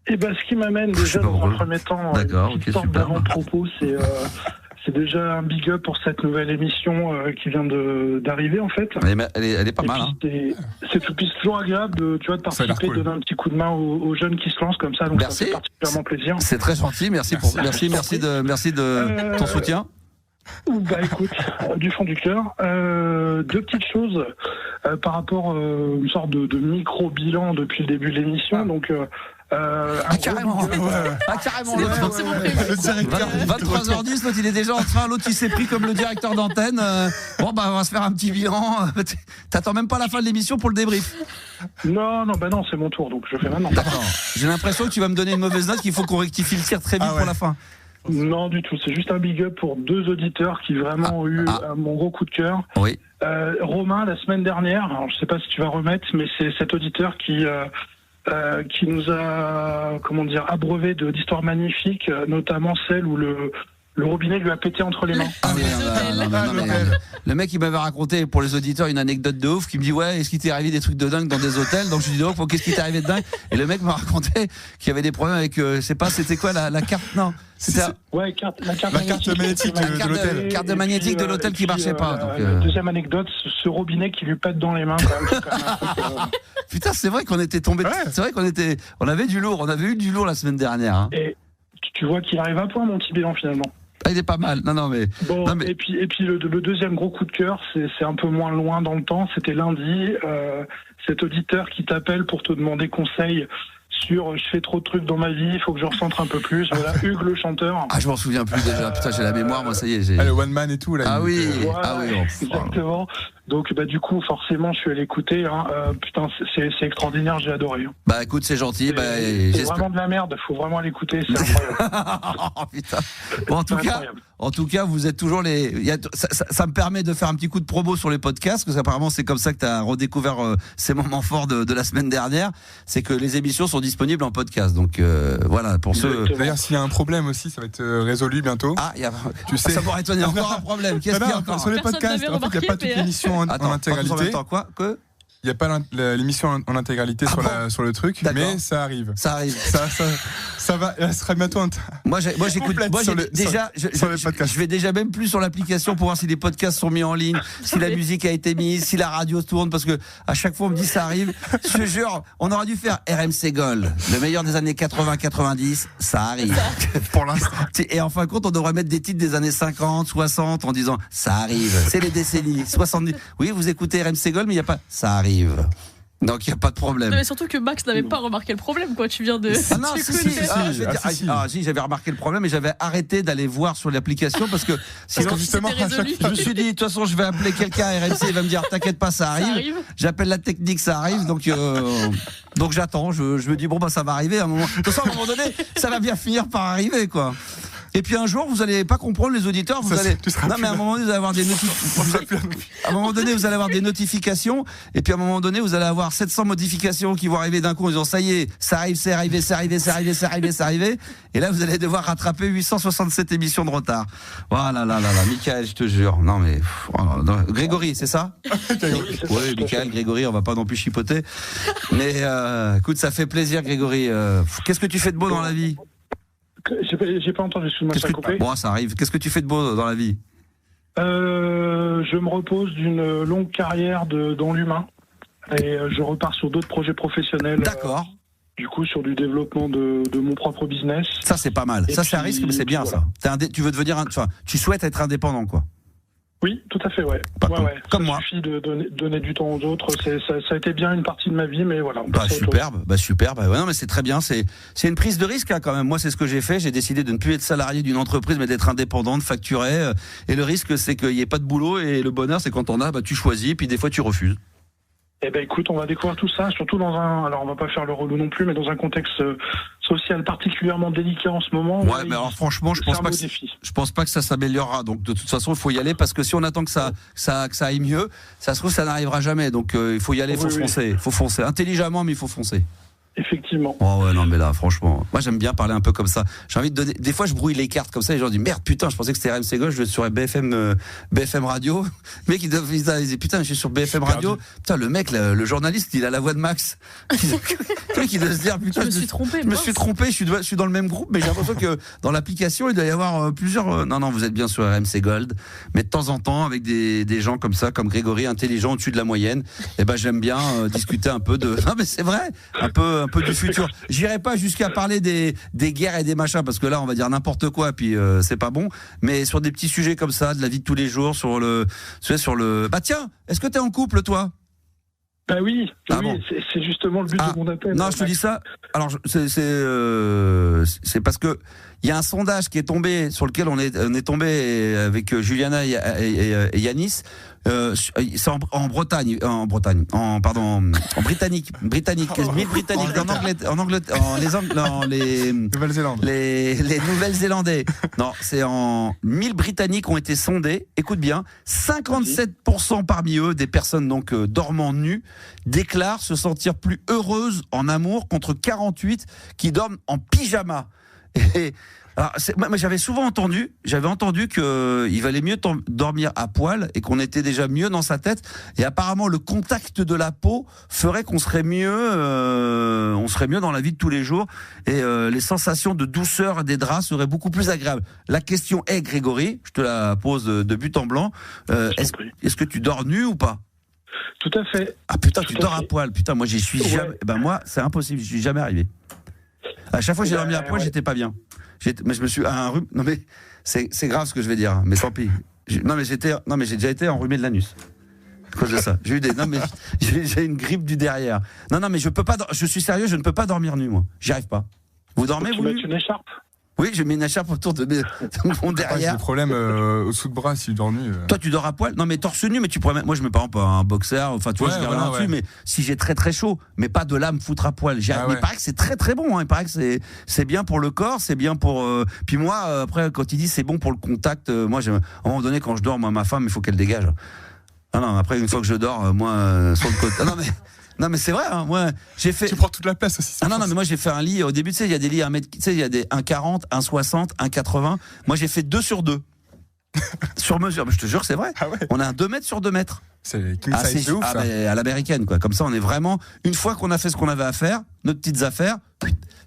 Eh ben, ce qui m'amène déjà dans un premier temps, une petite sorte d'avant-propos, c'est déjà un big up pour cette nouvelle émission qui vient d'arriver en fait. Elle est pas mal. C'est toujours agréable de participer, de donner un petit coup de main aux jeunes qui se lancent comme ça. Donc merci. Ça fait particulièrement plaisir. C'est très gentil. Merci de ton soutien. Bah écoute, du fond du cœur, 2 petites choses par rapport à une sorte de micro-bilan depuis le début de l'émission. Donc carrément. Carrément. C'est mon prévu. 23h10, l'autre il est déjà en train, l'autre il s'est pris comme le directeur d'antenne. Bon bah on va se faire un petit bilan. T'attends même pas la fin de l'émission pour le débrief. Non, c'est mon tour, donc je fais maintenant. D'accord. J'ai l'impression que tu vas me donner une mauvaise note, qu'il faut qu'on rectifie le tir très vite pour la fin. Non du tout, c'est juste un big up pour 2 auditeurs qui vraiment ont eu mon gros coup de cœur. Oui. Romain, la semaine dernière, alors je sais pas si tu vas remettre, mais c'est cet auditeur qui nous a, abreuvé d'histoires magnifiques, notamment celle où le robinet lui a pété entre les mains. Le mec il m'avait raconté pour les auditeurs une anecdote de ouf qui me dit ouais, est-ce qu'il t'est arrivé des trucs de dingue dans des hôtels? Donc je lui dis oh, qu'est-ce qui t'est arrivé de dingue? Et le mec m'a raconté qu'il y avait des problèmes avec c'était quoi la carte? Non, c'était la carte magnétique de l'hôtel. Carte magnétique de l'hôtel qui marchait pas. Deuxième anecdote, ce robinet qui lui pète dans les mains quand même. Putain, c'est vrai qu'on était tombé. C'est vrai on avait du lourd. On avait eu du lourd la semaine dernière. Hein. Et tu vois qu'il arrive à point mon petit bilan finalement. Ah, il est pas mal. Et puis le deuxième gros coup de cœur, c'est un peu moins loin dans le temps. C'était lundi. Cet auditeur qui t'appelle pour te demander conseil sur je fais trop de trucs dans ma vie, il faut que je recentre un peu plus. Voilà, Hugues le chanteur. Ah, je m'en souviens plus déjà. Putain, j'ai la mémoire, moi, ça y est. Le one man et tout là. Ah oui. Exactement. Donc du coup, forcément, je suis allé écouter. Putain, c'est extraordinaire, j'ai adoré. Bah écoute, c'est gentil. C'est vraiment de la merde. Faut vraiment l'écouter. C'est incroyable. Oh putain. Bon, en tout cas, vous êtes toujours ça me permet de faire un petit coup de promo sur les podcasts, parce qu'apparemment c'est comme ça que tu as redécouvert ces moments forts de la semaine dernière. C'est que les émissions sont disponibles en podcast. Donc voilà, pour ceux. D'ailleurs, s'il y a un problème aussi, ça va être résolu bientôt. Ah, tu sais. Ça pourrait être encore un problème. Qu'est-ce qu'il y a encore sur les podcasts? En fait, il n'y a pas toute l'émission en intégralité. Il n'y a pas l'émission en intégralité sur le truc, mais ça arrive. Ça arrive. Ça va, elle sera bientôt Moi j'écoute. Moi je vais déjà même plus sur l'application pour voir si les podcasts sont mis en ligne, si la musique a été mise, si la radio tourne, parce que à chaque fois on me dit ça arrive. Je te jure, on aurait dû faire RMC Gold, le meilleur des années 80-90, ça arrive. Pour l'instant. Et en fin de compte, on devrait mettre des titres des années 50, 60 en disant ça arrive. C'est les décennies 70. Oui, vous écoutez RMC Gold, mais il y a pas ça arrive. Donc il n'y a pas de problème. Non, mais surtout que Max n'avait pas remarqué le problème, quoi. Tu viens de. Ah non, si, j'avais remarqué le problème et j'avais arrêté d'aller voir sur l'application parce que sinon, justement, je me suis dit, de toute façon, je vais appeler quelqu'un à RMC, il va me dire, t'inquiète pas, ça arrive. J'appelle la technique, ça arrive. Donc j'attends, je me dis, bon, bah ça va arriver à un moment. De toute façon, à un moment donné, ça va bien finir par arriver, quoi. Et puis un jour, vous allez pas comprendre, les auditeurs. Vous allez. Non, mais à un moment donné, vous allez avoir des À un moment donné, vous allez avoir des notifications. Et puis à un moment donné, vous allez avoir 700 modifications qui vont arriver d'un coup en disant ça y est, ça arrive, c'est arrivé, c'est arrivé, c'est arrivé, c'est arrivé, c'est arrivé. Et là, vous allez devoir rattraper 867 émissions de retard. Voilà, là, Michael, je te jure. Non mais Grégory, c'est ça? Oui, Michael, Grégory, on va pas non plus chipoter. Mais écoute, ça fait plaisir, Grégory. Qu'est-ce que tu fais de beau dans la vie? J'ai pas entendu, excuse-moi, ça a coupé. Bon, ça arrive. Qu'est-ce que tu fais de beau dans la vie? Je me repose d'une longue carrière dans l'humain et je repars sur d'autres projets professionnels. D'accord. Du coup, sur du développement de mon propre business. Ça, c'est pas mal. Et ça, c'est un risque, mais c'est bien, voilà. Ça. Tu veux devenir tu souhaites être indépendant, quoi. Oui, tout à fait, ouais. Comme moi. Il suffit de donner du temps aux autres. Ça a été bien une partie de ma vie, mais voilà. Superbe. Ouais, non, mais c'est très bien. C'est une prise de risque, hein, quand même. Moi, c'est ce que j'ai fait. J'ai décidé de ne plus être salarié d'une entreprise, mais d'être indépendant, de facturer. Et le risque, c'est qu'il n'y ait pas de boulot. Et le bonheur, c'est quand on a, tu choisis, puis des fois, tu refuses. Eh ben, écoute, on va découvrir tout ça, surtout alors on va pas faire le relou non plus, mais dans un contexte social particulièrement délicat en ce moment. Ouais, mais alors franchement, je pense pas que ça s'améliorera. Donc de toute façon, il faut y aller parce que si on attend que ça aille mieux, ça se trouve ça n'arrivera jamais. Donc il faut y aller, il faut foncer intelligemment, mais il faut foncer. Effectivement. Oh ouais, non mais là franchement, moi j'aime bien parler un peu comme ça. J'ai envie de donner. Des fois je brouille les cartes comme ça et les gens disent merde putain, je pensais que c'était RMC Gauche, je vais sur BFM Radio. Le mec il dit putain, je suis sur BFM Radio. Putain le mec, le journaliste, il a la voix de Max. Le mec il doit se dire putain, je me suis trompé. Je suis dans le même groupe, mais j'ai l'impression que dans l'application il doit y avoir plusieurs. Non, vous êtes bien sur RMC Gold, mais de temps en temps avec des gens comme ça, comme Grégory, intelligents au-dessus de la moyenne. Et ben j'aime bien discuter un peu de. Non mais c'est vrai, un peu du futur. J'irai pas jusqu'à parler des guerres et des machins parce que là on va dire n'importe quoi puis c'est pas bon, mais sur des petits sujets comme ça de la vie de tous les jours, sur le bah tiens, est-ce que t'es en couple toi? Bah oui, bon. C'est justement le but de mon appel. Non, je te dis ça. Alors c'est parce que il y a un sondage qui est tombé sur lequel on est tombé avec Juliana et Yanis. C'est en Britannique, en Britannique, 1000 Britanniques les Nouvelle-Zélandais. Non, c'est en 1000 Britanniques ont été sondés. Écoute bien, 57% parmi eux, des personnes donc dormant nues, déclarent se sentir plus heureuses en amour contre 48 qui dorment en pyjama. Et alors, moi, j'avais entendu qu'il valait mieux dormir à poil et qu'on était déjà mieux dans sa tête. Et apparemment, le contact de la peau ferait qu'on serait mieux, dans la vie de tous les jours. Et les sensations de douceur des draps seraient beaucoup plus agréables. La question est, Grégory, je te la pose de but en blanc. Est-ce que tu dors nu ou pas? Tout à fait. Ah putain, tu dors à poil. Putain, moi, j'y suis jamais. Ben moi, c'est impossible. Je suis jamais arrivé. À chaque fois que j'ai dormi à poil, j'étais pas bien. Mais je me suis un rhume. Non mais c'est grave ce que je vais dire, mais tant pis. J'ai déjà été enrhumé de l'anus à cause de ça. J'ai une grippe du derrière. Non mais je peux pas. Je suis sérieux, je ne peux pas dormir nu moi. J'y arrive pas. Vous dormez vous? Tu mets une écharpe? Oui, j'ai mis une écharpe autour de mon derrière. J'ai des problèmes au-dessous de bras si je dors nu. Toi, tu dors à poil? Non, mais torse nu, mais tu pourrais mettre. Moi, je mets par exemple un boxer, enfin, tu vois, je garde là-dessus, mais si j'ai très très chaud, mais pas de là me foutre à poil. Il paraît que c'est très très bon, hein. Il paraît que c'est bien pour le corps, c'est bien pour. Puis moi, après, quand il dit c'est bon pour le contact, moi, à un moment donné, quand je dors, moi, ma femme, il faut qu'elle dégage. Ah non, après, une fois que je dors, moi, sur le côté. Ah non mais c'est vrai, hein, moi j'ai fait. Tu prends toute la place aussi. Ah non mais moi j'ai fait un lit au début, tu sais, il y a des lits à 1 mètre, tu sais, il y a des 1,40, 1,60, 1,80. Moi j'ai fait 2 sur 2 sur mesure, mais je te jure c'est vrai. Ah ouais. On a un 2 mètres sur 2 mètres. C'est king size, c'est ouf, ça. À l'américaine, quoi. Comme ça, on est vraiment, une fois qu'on a fait ce qu'on avait à faire, nos petites affaires,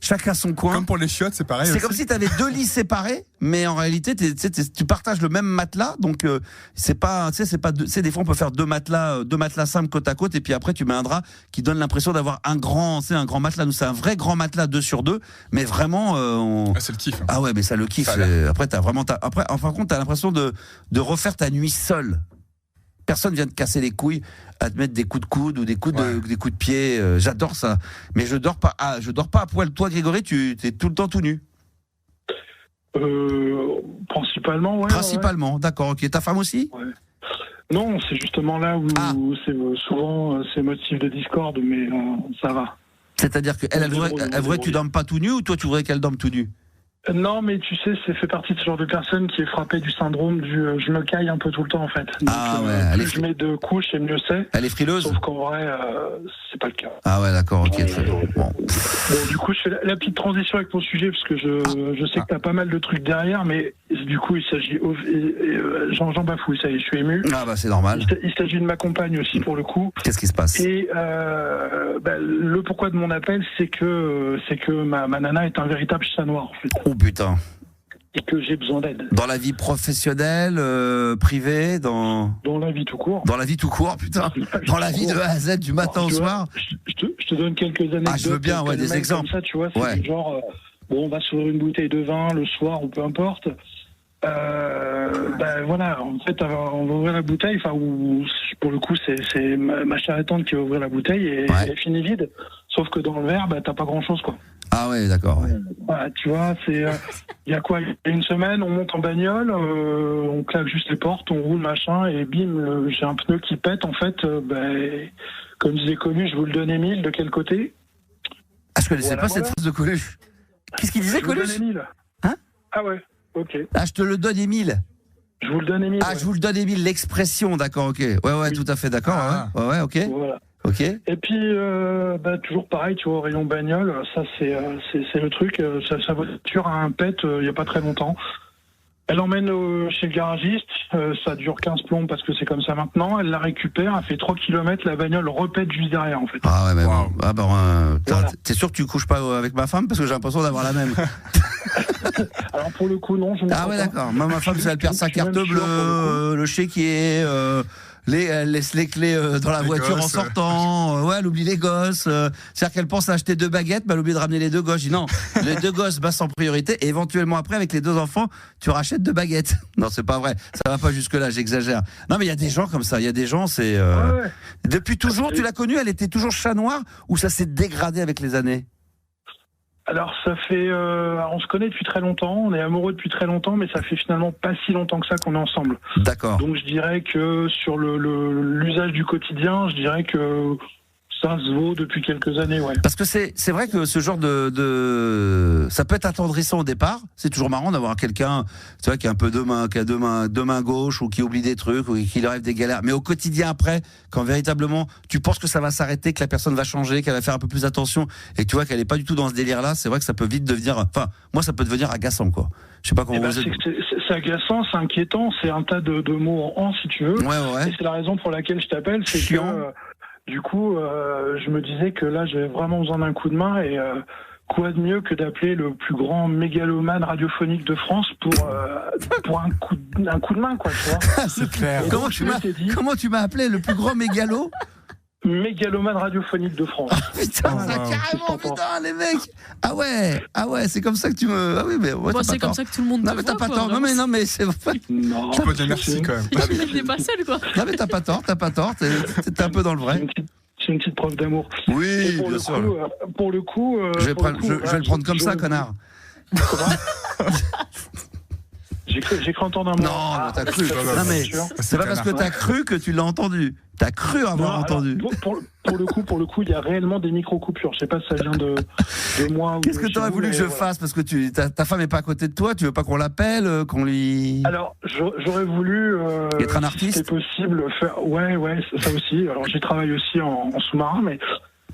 chacun son coin. Comme pour les chiottes, c'est pareil. C'est aussi. comme si tu avais 2 lits séparés, mais en réalité, tu partages le même matelas, donc c'est pas, des fois on peut faire 2 matelas simples côte à côte, et puis après tu mets un drap qui donne l'impression d'avoir un grand matelas. Nous, c'est un vrai grand matelas 2 sur 2, mais vraiment, c'est le kiff. Hein. Ah ouais, mais ça le kiff. Après, en fin de compte, t'as l'impression de refaire ta nuit seule. Personne vient te casser les couilles à te mettre des coups de coude ou des coups de pied. J'adore ça. Mais je dors pas à poil. Toi, Grégory, tu es tout le temps tout nu. Principalement, ouais. Principalement, d'accord. Ok. Ta femme aussi ? Ouais. Non, c'est justement là où c'est souvent c'est motif de discorde, mais ça va. C'est-à-dire qu'elle voudrait que tu dormes pas tout nu, ou toi tu voudrais qu'elle dorme tout nu ? Non, mais tu sais, c'est fait partie de ce genre de personne qui est frappée du syndrome du je me caille un peu tout le temps, en fait. Donc, plus je mets 2 couches, et mieux c'est. Elle est frileuse ? Sauf qu'en vrai, c'est pas le cas. Ah ouais, d'accord, ok. Bon, du coup, je fais la petite transition avec mon sujet, parce que je sais que t'as pas mal de trucs derrière, mais du coup, il s'agit... J'en bafouille, ça y est, je suis ému. Ah bah, c'est normal. Il s'agit de ma compagne aussi, pour le coup. Qu'est-ce qui se passe ? Et le pourquoi de mon appel, c'est que ma nana est un véritable chat noir, en fait. Oh putain. Et que j'ai besoin d'aide. Dans la vie professionnelle, privée, dans la vie tout court. Dans la vie tout court, putain. Dans la vie de A à Z, du matin au soir. Je te donne quelques années. Ah, je veux bien, des exemples. Comme ça, tu vois, c'est genre, on va s'ouvrir une bouteille de vin le soir ou peu importe. Voilà, en fait, on va ouvrir la bouteille, enfin, pour le coup, c'est ma chère tante qui va ouvrir la bouteille et elle finit vide. Sauf que dans le verre, t'as pas grand chose, quoi. Ah ouais, d'accord. Ouais. Voilà, tu vois, c'est il y a quoi, il y a une semaine, on monte en bagnole, on claque juste les portes, on roule machin et bim, j'ai un pneu qui pète en fait. Comme disait Coluche, je vous le donne Émile, de quel côté? Ah, je connaissais pas cette phrase de Coluche. Qu'est-ce qu'il disait, Coluche? Hein? Ah ouais, ok. Ah, je te le donne Émile. Je vous le donne Émile. Ah, je vous le donne Émile, l'expression, d'accord, ok. Ouais, tout à fait, d'accord. Ouais, ok. Voilà. Ok. Et puis, toujours pareil, tu vois, au rayon bagnole, ça c'est le truc. Sa voiture a un pet il n'y a pas très longtemps. Elle l'emmène chez le garagiste, ça dure 15 plombs parce que c'est comme ça maintenant. Elle la récupère, elle fait 3 km, la bagnole repète juste derrière en fait. Ah ouais, mais t'es sûr que tu couches pas avec ma femme parce que j'ai l'impression d'avoir la même. Alors pour le coup, non. Ah ouais, d'accord. Moi, ma femme, elle perd sa carte bleue, le chéquier. Elle laisse les clés dans la voiture en sortant. Elle oublie les gosses. C'est-à-dire qu'elle pense à acheter 2 baguettes, mais elle oublie de ramener les 2 gosses. Je dis non, les 2 gosses passent en priorité. Et éventuellement après, avec les 2 enfants, tu rachètes 2 baguettes. Non, c'est pas vrai. Ça va pas jusque là. J'exagère. Non, mais il y a des gens comme ça. Il y a des gens, c'est depuis toujours. Tu l'as connue. Elle était toujours chat noir ou ça s'est dégradé avec les années? Alors ça fait, on se connaît depuis très longtemps, on est amoureux depuis très longtemps, mais ça fait finalement pas si longtemps que ça qu'on est ensemble. D'accord. Donc je dirais que sur l'usage du quotidien, je dirais que ça se vaut depuis quelques années, ouais. Parce que c'est vrai que ce genre de ça peut être attendrissant au départ. C'est toujours marrant d'avoir quelqu'un, tu vois, qui a un peu qui a deux mains gauches ou qui oublie des trucs ou qui lui arrive des galères. Mais au quotidien après, quand véritablement tu penses que ça va s'arrêter, que la personne va changer, qu'elle va faire un peu plus attention et que tu vois qu'elle est pas du tout dans ce délire-là, c'est vrai que ça peut vite devenir, enfin, moi ça peut devenir agaçant, quoi. Je sais pas comment vous êtes. C'est agaçant, c'est inquiétant, c'est un tas de mots en si tu veux. Ouais. Et c'est la raison pour laquelle je t'appelle, c'est que du coup, je me disais que là, j'avais vraiment besoin d'un coup de main et quoi de mieux que d'appeler le plus grand mégalomane radiophonique de France pour un coup de main, quoi, tu vois. C'est clair. Comment tu m'as appelé le plus grand mégalo? Mégalomane radiophonique de France. Putain, carrément, putain, les mecs. Ah ouais, c'est comme ça que tu me. Ah oui, mais c'est comme ça que tout le monde. Non, mais t'as pas tort. Non, mais c'est. Non. Tu peux dire merci quand même. Le mec n'est pas seul, quoi. Non, mais t'as pas tort. T'es un peu dans le vrai. C'est une petite preuve d'amour. Oui, bien sûr. Pour le coup. Je vais le prendre comme ça, connard. J'ai cru entendre un mot. Non, t'as cru. Non, mais c'est pas parce que t'as cru que tu l'as entendu. T'as cru avoir entendu. Pour le coup, il y a réellement des micro-coupures. Je sais pas si ça vient de moi. Qu'est-ce que t'aurais voulu que je fasse? Parce que ta femme est pas à côté de toi. Tu veux pas qu'on l'appelle, qu'on lui. Alors, j'aurais voulu. Être un artiste. Si c'est possible, faire. Ouais, ça aussi. Alors, j'y travaille aussi en sous-marin, mais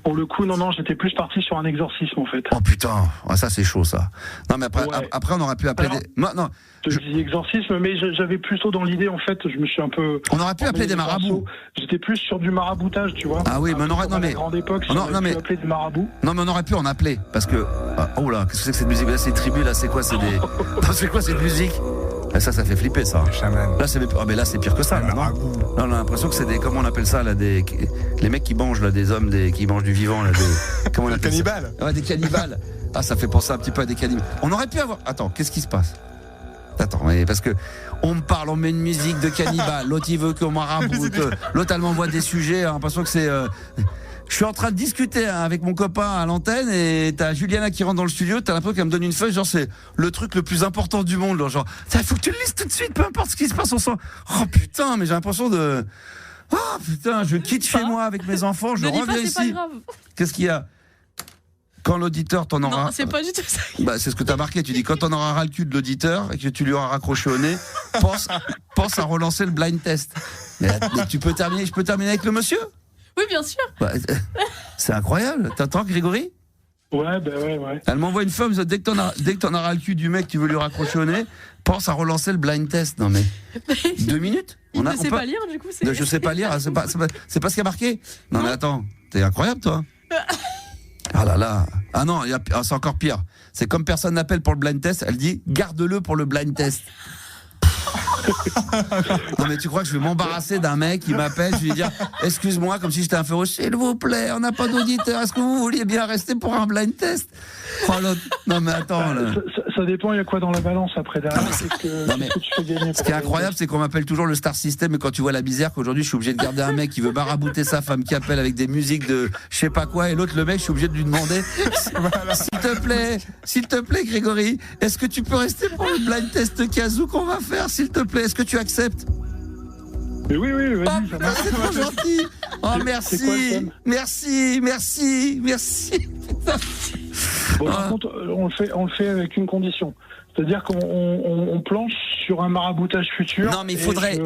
Pour le coup, non, j'étais plus parti sur un exorcisme en fait. Oh putain, ça c'est chaud ça. Non mais après on aurait pu appeler Non. Je dis exorcisme, mais j'avais plutôt dans l'idée en fait, je me suis un peu. On aurait pu appeler des marabouts. J'étais plus sur du maraboutage, tu vois. Ah oui, mais on aurait à la grande époque, on aurait pu appeler des marabouts. Non mais on aurait pu en appeler parce que oh là, qu'est-ce que c'est que cette musique là, c'est tribu là, c'est quoi, c'est des c'est quoi cette musique? Ça fait flipper ça. Là c'est mais là c'est pire que ça là, non, on a l'impression que c'est des, comment on appelle ça là, les mecs qui mangent là, des hommes qui mangent du vivant là, comment on appelle ça? Cannibales. Ouais, des cannibales. Ah, ça fait penser un petit peu à des cannibales. On aurait pu avoir. Attends, qu'est-ce qui se passe? Attends, mais parce que on me parle, on met une musique de cannibale, l'autre il veut qu'on maraboute, l'autre elle m'envoie des sujets, j'ai l'impression que c'est. Je suis en train de discuter avec mon copain à l'antenne et t'as Juliana qui rentre dans le studio, t'as l'impression qu'elle me donne une feuille, genre c'est le truc le plus important du monde, genre il faut que tu le lises tout de suite, peu importe ce qui se passe, on sent. Oh putain, mais j'ai l'impression de. Oh putain, je quitte chez moi avec mes enfants, je reviens ici. Qu'est-ce qu'il y a? Quand l'auditeur t'en aura. Non, c'est pas du tout ça. Bah, c'est ce que t'as marqué. Tu dis quand t'en auras ras le cul de l'auditeur et que tu lui auras raccroché au nez, pense à relancer le blind test. Mais tu peux terminer. Je peux terminer avec le monsieur? Oui, bien sûr. Bah, c'est incroyable. T'entends, Grégory? Ouais, bah ouais. Elle m'envoie une femme. Dès que t'en auras le cul du mec, tu veux lui raccrocher au nez, pense à relancer le blind test. Non mais 2 minutes. On sait pas lire du coup. Je sais pas lire. C'est pas ce qu'il y a marqué. Non mais attends, t'es incroyable toi. Ah là là. Ah non, c'est encore pire. C'est comme personne n'appelle pour le blind test, elle dit garde-le pour le blind test. Non mais tu crois que je vais m'embarrasser d'un mec qui m'appelle, je vais lui dire excuse-moi, comme si j'étais un feu rouge, s'il vous plaît, on n'a pas d'auditeur, est-ce que vous vouliez bien rester pour un blind test? Oh, non mais attends là. Ça dépend, il y a quoi dans la balance après derrière. Ce qui est incroyable, c'est qu'on m'appelle toujours le Star System, et quand tu vois la bizarre qu'aujourd'hui je suis obligé de garder un mec qui veut marabouter sa femme, qui appelle avec des musiques de je sais pas quoi, et l'autre le mec je suis obligé de lui demander s'il te plaît Grégory, est-ce que tu peux rester pour le blind test Kazoo qu'on va faire, s'il te plaît, est-ce que tu acceptes? Mais oui, vas-y, ça marche. C'est trop gentil. Oh merci. Bon, par contre, on le fait avec une condition. C'est-à-dire qu'on planche sur un maraboutage futur. Non, mais il faudrait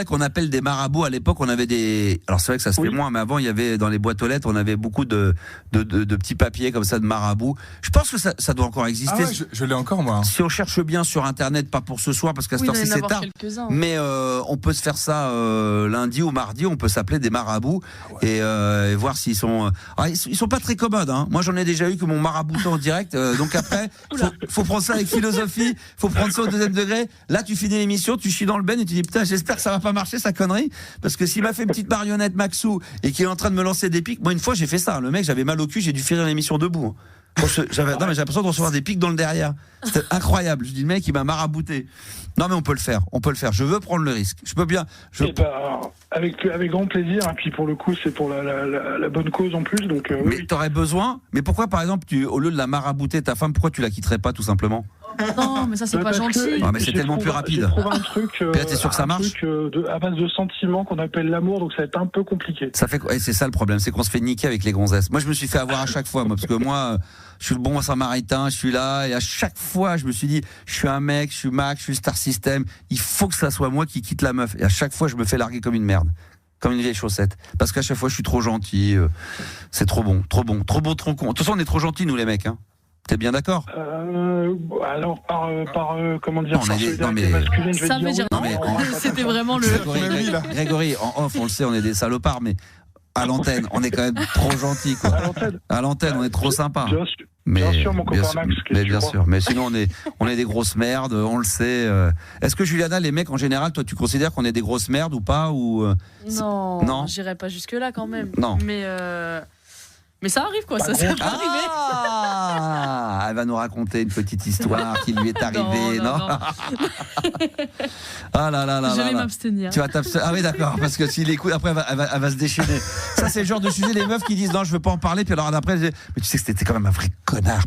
qu'on appelle des marabouts. À l'époque, on avait des. Alors c'est vrai que ça se fait moins, mais avant, il y avait dans les boîtes aux lettres, on avait beaucoup de petits papiers comme ça de marabouts. Je pense que ça doit encore exister. Ah ouais, je l'ai encore moi. Si on cherche bien sur Internet, pas pour ce soir parce qu'à cette heure-ci c'est tard. Mais on peut se faire ça lundi ou mardi. On peut s'appeler des marabouts et voir s'ils sont. Ils sont pas très commodes. Hein. Moi, j'en ai déjà eu que mon maraboutant en direct. Donc après, faut prendre ça avec philosophie. Faut prendre ça au 2e degré. Là, tu finis l'émission, tu chies dans le ben et tu dis putain, j'espère que ça va pas marcher sa connerie, parce que s'il m'a fait une petite marionnette Maxou et qu'il est en train de me lancer des pics, moi une fois j'ai fait ça. Le mec, j'avais mal au cul, j'ai dû finir l'émission debout. Non, mais j'ai l'impression de recevoir des pics dans le derrière. C'était incroyable. Je dis le mec, il m'a marabouté. Non mais on peut le faire. Je veux prendre le risque. Je peux bien. Avec grand plaisir. Et puis pour le coup, c'est pour la bonne cause en plus. Donc. Mais t'aurais besoin. Mais pourquoi par exemple, au lieu de la marabouter ta femme, pourquoi tu la quitterais pas tout simplement? Non, mais ça c'est pas gentil. Non, mais c'est tellement plus rapide. Un truc. T'es sûr que ça marche? À base de sentiments qu'on appelle l'amour, donc ça va être un peu compliqué. Ça fait. C'est ça le problème, c'est qu'on se fait niquer avec les gonzesses. Moi, je me suis fait avoir à chaque fois, parce que moi, je suis le bon samaritain, je suis là, et à chaque fois, je me suis dit, je suis un mec, je suis Mac, je suis Star System. Il faut que ça soit moi qui quitte la meuf. Et à chaque fois, je me fais larguer comme une merde. Comme une vieille chaussette. Parce qu'à chaque fois, je suis trop gentil. C'est trop bon, trop con. De toute façon, on est trop gentils, nous, les mecs, hein. T'es bien d'accord? Alors comment dire, masculine, ça veut dire non, mais c'était vraiment le Grégory, en off, on le sait, on est des salopards, mais à l'antenne, on est quand même trop gentils, quoi. À l'antenne, on est trop sympa. Bien sûr, mon copain Max. Mais bien sûr, mais sinon on est des grosses merdes, on le sait. Est-ce que Juliana, les mecs en général, toi, tu considères qu'on est des grosses merdes ou pas, ou Non, j'irai pas jusque là quand même. Non. Mais ça arrive quoi, ça peut arriver. Elle va nous raconter une petite histoire qui lui est arrivée, non. Ah là. Je vais m'abstenir. Tu vas t'abstenir. Ah oui, d'accord, parce que s'il écoute, après elle va se déchaîner. Ça, c'est le genre de sujet, les meufs qui disent non, je veux pas en parler, puis alors après, mais tu sais que c'était quand même un vrai connard.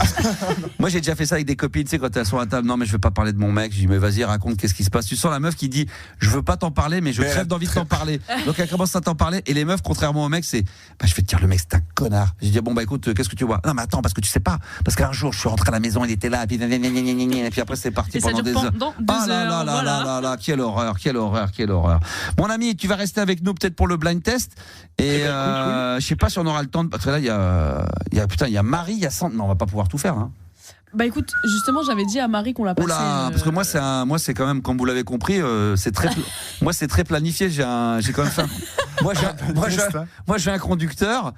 Moi, j'ai déjà fait ça avec des copines, tu sais, quand elles sont à table, non, mais je veux pas parler de mon mec. Je dis mais vas-y, raconte, qu'est-ce qui se passe. Tu sens la meuf qui dit je veux pas t'en parler, mais je crève d'envie de t'en parler. Donc elle commence à t'en parler, et les meufs, contrairement aux mecs, c'est je vais te dire, le mec c'est un connard. Je dis bon bah écoute, qu'est-ce que tu vois? Non mais attends, parce que tu sais pas, parce qu'un jour je suis rentré à la maison, il était là, et puis après c'est parti pendant des heures. Ah là, quelle horreur. Mon ami, tu vas rester avec nous peut-être pour le blind test et je sais pas si on aura le temps parce que là il y a Marie, il y a Sandra. Non, on va pas pouvoir tout faire. Hein. Bah écoute, justement, j'avais dit à Marie qu'on l'a passé. Oula, parce que moi c'est quand même, comme vous l'avez compris, c'est très planifié. J'ai quand même fait. Moi j'ai un conducteur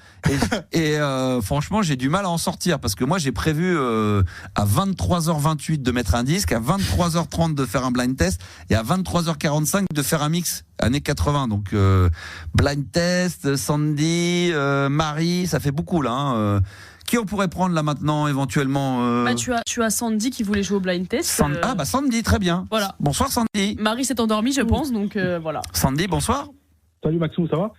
et franchement j'ai du mal à en sortir parce que moi j'ai prévu à 23h28 de mettre un disque, à 23h30 de faire un blind test et à 23h45 de faire un mix années 80. Donc blind test, Sandy, Marie, ça fait beaucoup là. Hein, qui on pourrait prendre là maintenant éventuellement tu as Sandy qui voulait jouer au blind test. Sandy, très bien. Voilà. Bonsoir Sandy. Marie s'est endormie, je pense, donc voilà. Sandy, bonsoir. Salut Maxou, ça va?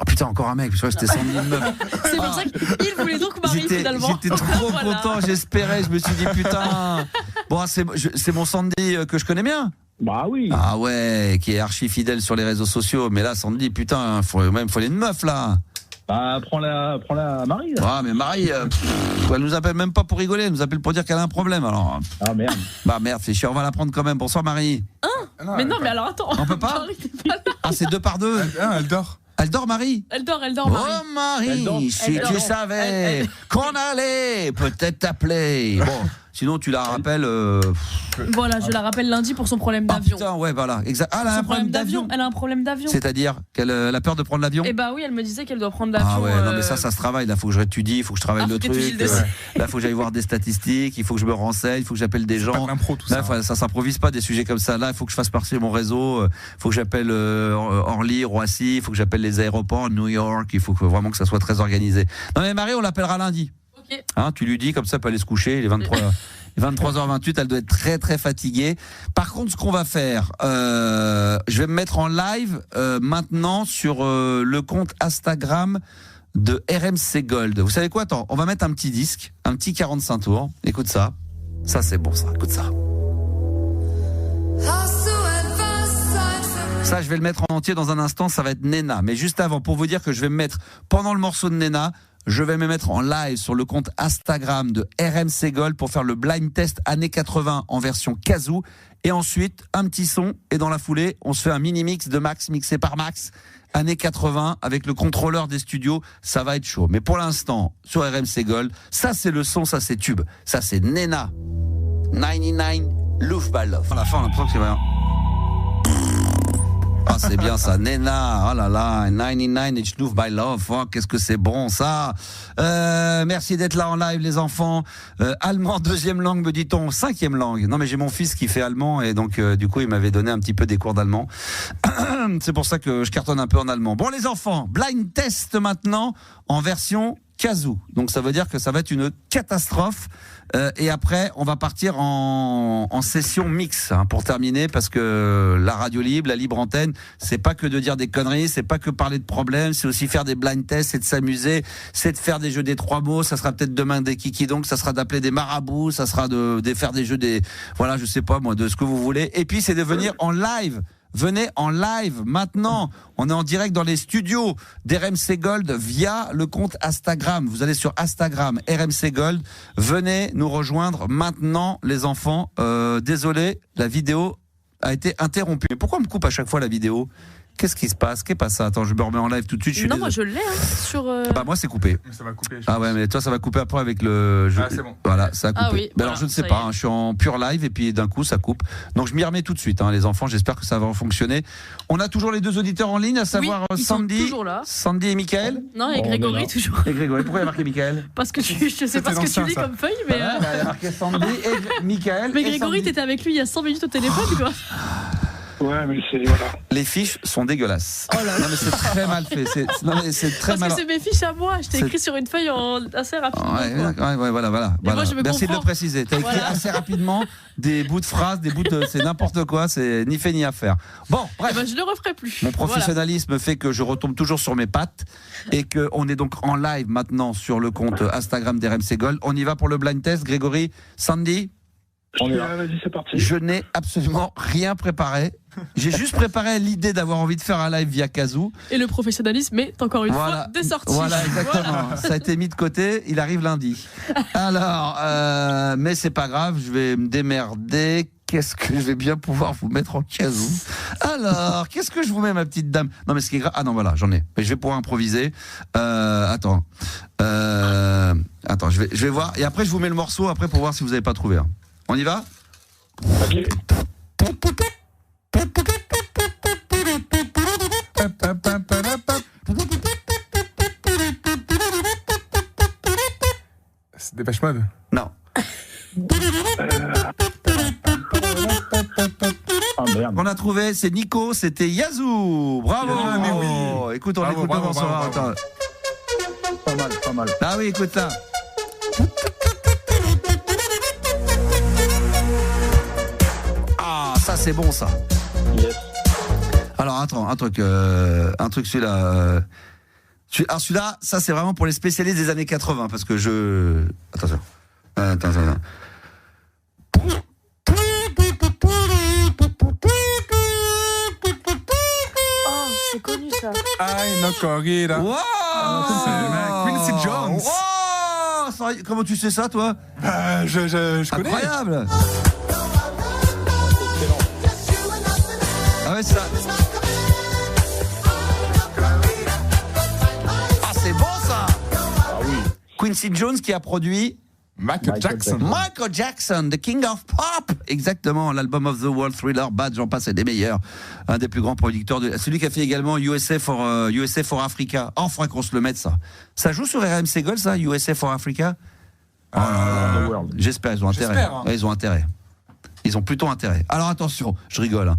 Oh putain, encore un mec, je crois que c'était Sandy une meuf. C'est pour ça qu'il voulait donc Marie finalement. J'étais trop content, j'espérais, je me suis dit putain. Bon, c'est mon Sandy que je connais bien. Bah oui. Ah ouais, qui est archi fidèle sur les réseaux sociaux. Mais là, Sandy, putain, faut aller une meuf là. Bah, prends-la Marie. Là. Ah, mais Marie, elle nous appelle même pas pour rigoler, elle nous appelle pour dire qu'elle a un problème. Alors. Ah merde. Bah merde, c'est chiant, on va la prendre quand même. Bonsoir Marie. Mais non, mais alors attends. On peut pas. Ah, c'est 2 par 2. Elle dort. Elle dort, Marie? Elle dort, Marie. Oh, Marie, si tu savais qu'on allait peut-être t'appeler. Bon, sinon, tu la rappelles. Voilà, je la rappelle lundi pour son problème d'avion. Putain, ouais, voilà. Exact. Ah, elle a un problème d'avion. Elle a un problème d'avion. C'est-à-dire qu'elle a peur de prendre l'avion? Eh bah oui, elle me disait qu'elle doit prendre l'avion. Ah ouais, non, mais ça se travaille. Là, faut que je étudie, il faut que je travaille le truc. Là, faut que j'aille voir des statistiques, il faut que je me renseigne, il faut que j'appelle des gens. Pas de l'impro, tout là, ça s'improvise pas des sujets comme ça. Là, il faut que je fasse partie de mon réseau. Il faut que j'appelle Orly, Roissy, il faut que j'appelle les aéroports, New York. Il faut vraiment que ça soit très organisé. Non, mais Marie, on l'appellera lundi. Ok. Hein, tu lui dis, comme ça, elle peut aller se coucher. Il est 23h28, elle doit être très très fatiguée. Par contre, ce qu'on va faire, je vais me mettre en live maintenant sur le compte Instagram de RMC Gold. Vous savez quoi? Attends, on va mettre un petit disque, un petit 45 tours. Écoute ça. Ça, c'est bon, ça. Écoute ça. Ça, je vais le mettre en entier dans un instant. Ça va être Nena. Mais juste avant, pour vous dire que je vais me mettre, pendant le morceau de Nena, je vais me mettre en live sur le compte Instagram de RMC Gold pour faire le blind test années 80 en version kazoo. Et ensuite, un petit son. Et dans la foulée, on se fait un mini-mix de Max, mixé par Max, années 80, avec le contrôleur des studios. Ça va être chaud. Mais pour l'instant, sur RMC Gold, ça c'est le son, ça c'est tube. Ça c'est Nena. 99, Love by Love. À la fin, on a l'impression que c'est bien. Ah, c'est bien ça, Nena, oh là là, 99 It's Love by Love, oh, qu'est-ce que c'est bon ça. Merci d'être là en live les enfants. Allemand, 2e langue me dit-on, 5e langue. Non mais j'ai mon fils qui fait allemand et donc du coup il m'avait donné un petit peu des cours d'allemand. C'est pour ça que je cartonne un peu en allemand. Bon les enfants, blind test maintenant en version kazoo. Donc ça veut dire que ça va être une catastrophe. Et après, on va partir en session mix pour terminer, parce que la radio libre, la libre antenne, c'est pas que de dire des conneries, c'est pas que parler de problèmes, c'est aussi faire des blind tests, c'est de s'amuser, c'est de faire des jeux des 3 mots. Ça sera peut-être demain des kiki, donc ça sera d'appeler des marabouts, ça sera de faire des jeux voilà, je sais pas moi, de ce que vous voulez. Et puis c'est de venir en live. Venez en live maintenant. On est en direct dans les studios d'RMC Gold via le compte Instagram. Vous allez sur Instagram RMC Gold. Venez nous rejoindre maintenant, les enfants. Désolé, la vidéo a été interrompue. Mais pourquoi on me coupe à chaque fois la vidéo ? Qu'est-ce qui se passe? Qu'est-ce qui passe? Attends, je me remets en live tout de suite. Non, moi je l'ai sur. Bah moi c'est coupé. Ça va couper. Ah ouais, mais toi ça va couper après avec le. Ah c'est bon. Voilà, ça a coupé. Ah oui, mais alors je ne sais pas. Je suis en pure live et puis d'un coup ça coupe. Donc je m'y remets tout de suite. Les enfants, j'espère que ça va fonctionner. On a toujours les 2 auditeurs en ligne, à savoir ils Sandy. sont toujours là. Sandy et Mickaël. Non, et Grégory toujours. Et Grégory. Pourquoi il y a marqué Mickaël? Parce que je sais pas ce que tu lis comme feuille, mais. Voilà, il y a marqué Sandy et Mickaël. Mais Grégory, t'étais avec lui il y a 100 minutes au téléphone, quoi. Ouais, mais c'est voilà. Les fiches sont dégueulasses. Oh là là. Non mais c'est très mal fait. Non mais c'est très mal. Parce que c'est mes fiches à moi. Je t'ai écrit sur une feuille assez rapidement. Ouais, voilà. Moi, je me Merci de le préciser. T'as écrit assez rapidement des bouts de phrases, c'est n'importe quoi. C'est ni fait ni à faire. Bon, bref. Eh ben, je le referai plus. Mon professionnalisme fait que je retombe toujours sur mes pattes et que on est donc en live maintenant sur le compte Instagram d'RMC Gold. On y va pour le blind test. Grégory, Sandy. Vas-y, c'est parti. Je n'ai absolument rien préparé. J'ai juste préparé l'idée d'avoir envie de faire un live via Kazoo. Et le professionnalisme est encore une fois des sorties. Voilà, exactement. Voilà. Ça a été mis de côté. Il arrive lundi. Alors, mais c'est pas grave. Je vais me démerder. Qu'est-ce que je vais bien pouvoir vous mettre en Kazoo? Alors, qu'est-ce que je vous mets, ma petite dame? Non, mais ce qui est grave. Ah non, voilà, j'en ai. Mais je vais pouvoir improviser. Attends, je vais voir. Et après, je vous mets le morceau après pour voir si vous n'avez pas trouvé. Hein. On y va? Ok. C'est Dépêche Mode? Non. On a trouvé, c'est Nico, c'était Yazoo. Bravo. Ah, mais oui. Écoute, on écoute le morceau. Pas mal. Ah oui, écoute ça. Ah, ça c'est bon ça. Yes. Alors attends, un truc celui-là. Alors celui-là, ça c'est vraiment pour les spécialistes des années 80 parce que je. Attention. Attends. Oh, c'est connu ça. Ai no corrida. Wow, c'est Quincy Jones. Wow, comment tu sais ça, toi? Je connais. Incroyable. Ah ouais, c'est ça. Ah, c'est bon ça. Ah oui. Quincy Jones qui a produit Michael Jackson, The King of Pop. Exactement, l'album of the World, Thriller, Bad, j'en passe, c'est des meilleurs. Un des plus grands producteurs celui qui a fait également USA for Africa. Oh, faudrait qu'on se le mette ça. Ça joue sur RMC Gold ça, USA for Africa? J'espère, ils ont intérêt. Hein. Ouais, ils ont intérêt. Ils ont plutôt intérêt. Alors attention, je rigole. Hein.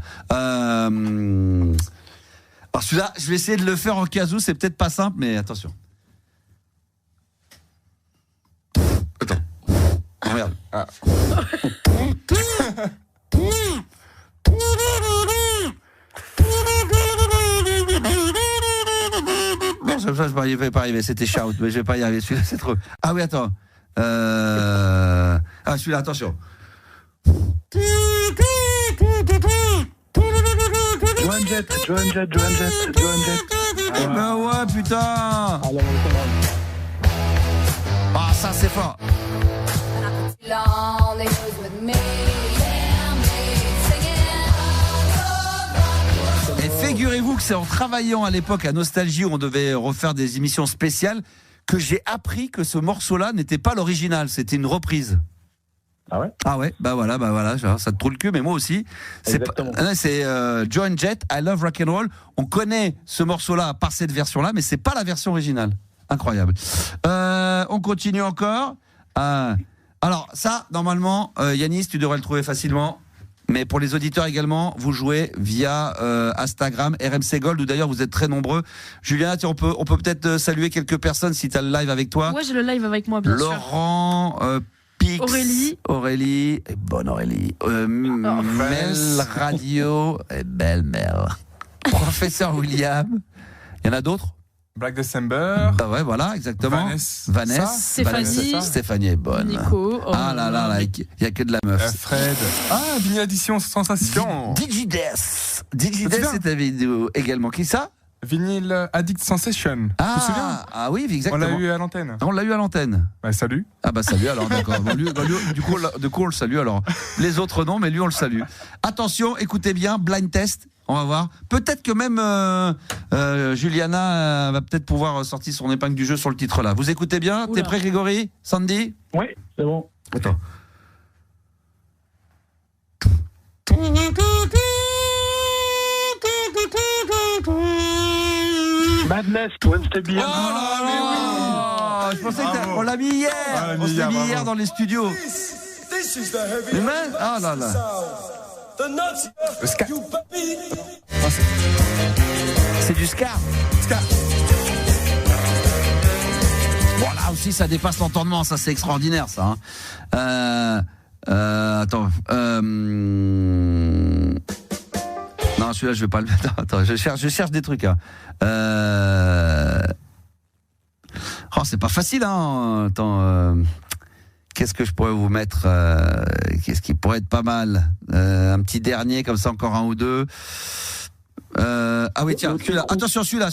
Alors celui-là, je vais essayer de le faire en Kazoo, c'est peut-être pas simple, mais attention. Attends. Oh merde. Ah. Non, je vais pas arriver. C'était shout, mais je vais pas y arriver. Celui-là, c'est trop. Ah oui, attends. Ah, celui-là, attention. Joan Jett. Eh ben ouais, putain. Ah, ça, c'est fort. Et figurez-vous que c'est en travaillant à l'époque à Nostalgie où on devait refaire des émissions spéciales que j'ai appris que ce morceau-là n'était pas l'original, c'était une reprise. Ah ouais? Ah ouais, bah voilà, ça te trouve le cul, mais moi aussi. C'est Joan Jett, I Love Rock'n'Roll. On connaît ce morceau-là par cette version-là, mais c'est pas la version originale. Incroyable. On continue encore. Alors ça, normalement, Yanis, tu devrais le trouver facilement. Mais pour les auditeurs également, vous jouez via Instagram, RMC Gold, où d'ailleurs vous êtes très nombreux. Juliana, on peut peut-être saluer quelques personnes si tu as le live avec toi. Ouais, j'ai le live avec moi, bien sûr. Laurent, Pix, Aurélie, et bonne Aurélie, Mel Radio, et belle Mel. Professeur William. Il y en a d'autres? Black December. Ah ouais, voilà, exactement. Vanessa. Stéphanie est bonne. Nico. Ah là, il n'y a que de la meuf. Fred. Ah, Vinyl Addition Sensation. Digides, c'est ta vidéo également. Qui ça? Vinyl Addict Sensation. Tu te souviens? Ah oui, exactement. On l'a eu à l'antenne. On l'a eu à l'antenne. Bah, salut. Ah bah salut alors, d'accord. Du coup, on le salue alors. Les autres non, mais lui on le salue. Attention, écoutez bien, blind test. On va voir. Peut-être que même Juliana va peut-être pouvoir sortir son épingle du jeu sur le titre là. Vous écoutez bien? T'es prêt, Grégory? Sandy? Oui, c'est bon. Attends. Madness, One Step Beyond. Oh là là, mais oui. Je pensais qu'on l'a mis hier. On s'est mis hier dans les studios. Ah là là. Le ska. C'est du ska. Bon là aussi ça dépasse l'entendement, ça c'est extraordinaire ça. Attends. Non, celui-là je vais pas le mettre. Attends, je cherche des trucs. Hein. Oh, c'est pas facile hein. Attends. Qu'est-ce que je pourrais vous mettre qu'est-ce qui pourrait être pas mal un petit dernier, comme ça, encore un ou deux. Ah oui, tiens, celui-là. Attention, celui-là.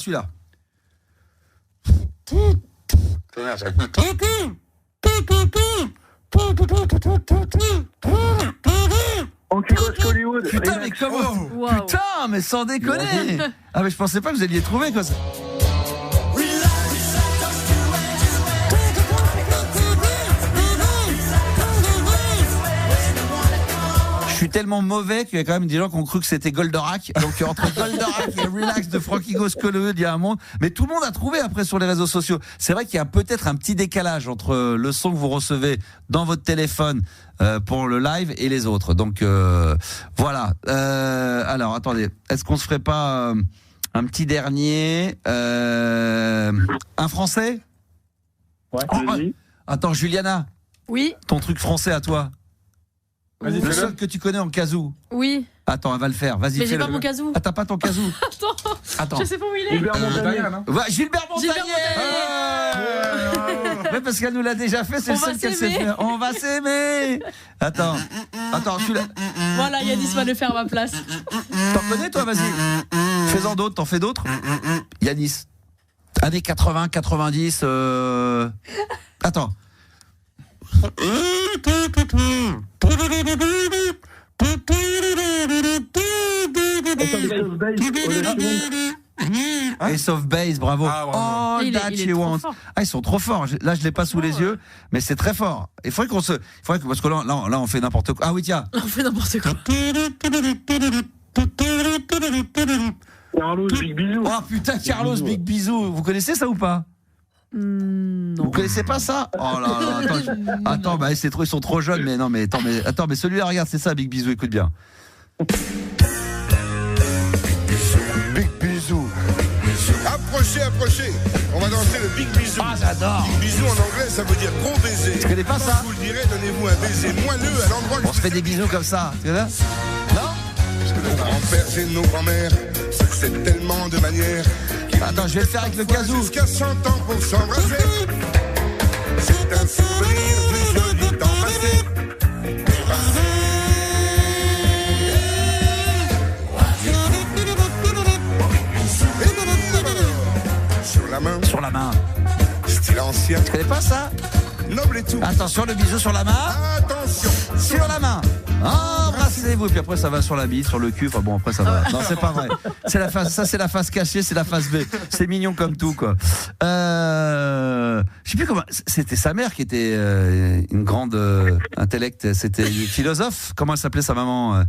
Hollywood. Putain, mais comment Putain, mais sans déconner. Ah, mais je pensais pas que vous alliez trouver, quoi. Je suis tellement mauvais qu'il y a quand même des gens qui ont cru que c'était Goldorak. Donc entre Goldorak et Relax de Frankie Goes to Hollywood, il y a un monde. Mais tout le monde a trouvé après sur les réseaux sociaux. C'est vrai qu'il y a peut-être un petit décalage entre le son que vous recevez dans votre téléphone pour le live et les autres. Donc voilà. Alors attendez, est-ce qu'on se ferait pas un petit dernier un français? Ouais. Attends, Juliana. Oui. Ton truc français à toi. Vas-y, le seul que tu connais en kazoo. Oui. Attends, elle va le faire. Vas-y, mais fais-le. j'ai pas mon kazoo. Ah, t'as pas ton kazoo? Attends. Je sais pas où il est. Gilbert Montagnier. Ouais, Gilbert Montagnier. Ouais, parce qu'elle nous l'a déjà fait, c'est le seul qu'elle sait faire. On va s'aimer. Attends, celui-là. Voilà, Yanis va le faire à ma place. T'en connais, toi? Vas-y. Fais-en d'autres, t'en fais d'autres? Yanis. Années 80, 90. Attends. Ace of Base, bravo. Il est trop fort. Ah, ils sont trop forts. Là, je l'ai pas sous les yeux, mais c'est très fort. Il faudrait parce que là, on fait n'importe quoi. Ah oui, tiens. On fait n'importe quoi. Carlos Big Bisou. Oh putain, Carlos Big Bisou. Vous connaissez ça ou pas? Non. Vous connaissez pas ça? Oh là là, attends, bah ils sont trop jeunes, mais non, mais attends, mais celui-là, regarde, c'est ça, Big Bisou, écoute bien. Big Bisou. Approchez. On va danser le Big Bisou. Ah, j'adore. Big Bisou en anglais, ça veut dire gros baiser. Tu connais pas ça? Je vous le dirai, donnez-vous un baiser moelleux à l'endroit que on se fait des bisous comme ça, tu vois? Non? Nos grands-pères et nos grands-mères, c'est tellement de manières. Attends, je vais le faire avec le kazoo. Jusqu'à 100 ans pour s'embrasser. C'est un souvenir du joli temps passé. Sur la main. Style ancien. Tu connais pas ça? Noble et tout. Attention, le bisou sur la main. Attention. Sur la main. Embrassez-vous. Et puis après, ça va sur la bite, sur le cul. Enfin bon, après, ça va. Non, c'est pas vrai. C'est la face, ça, c'est la face cachée, c'est la face B. C'est mignon comme tout, quoi. Je sais plus comment. C'était sa mère qui était une grande intellect. C'était une philosophe. Comment elle s'appelait, sa maman?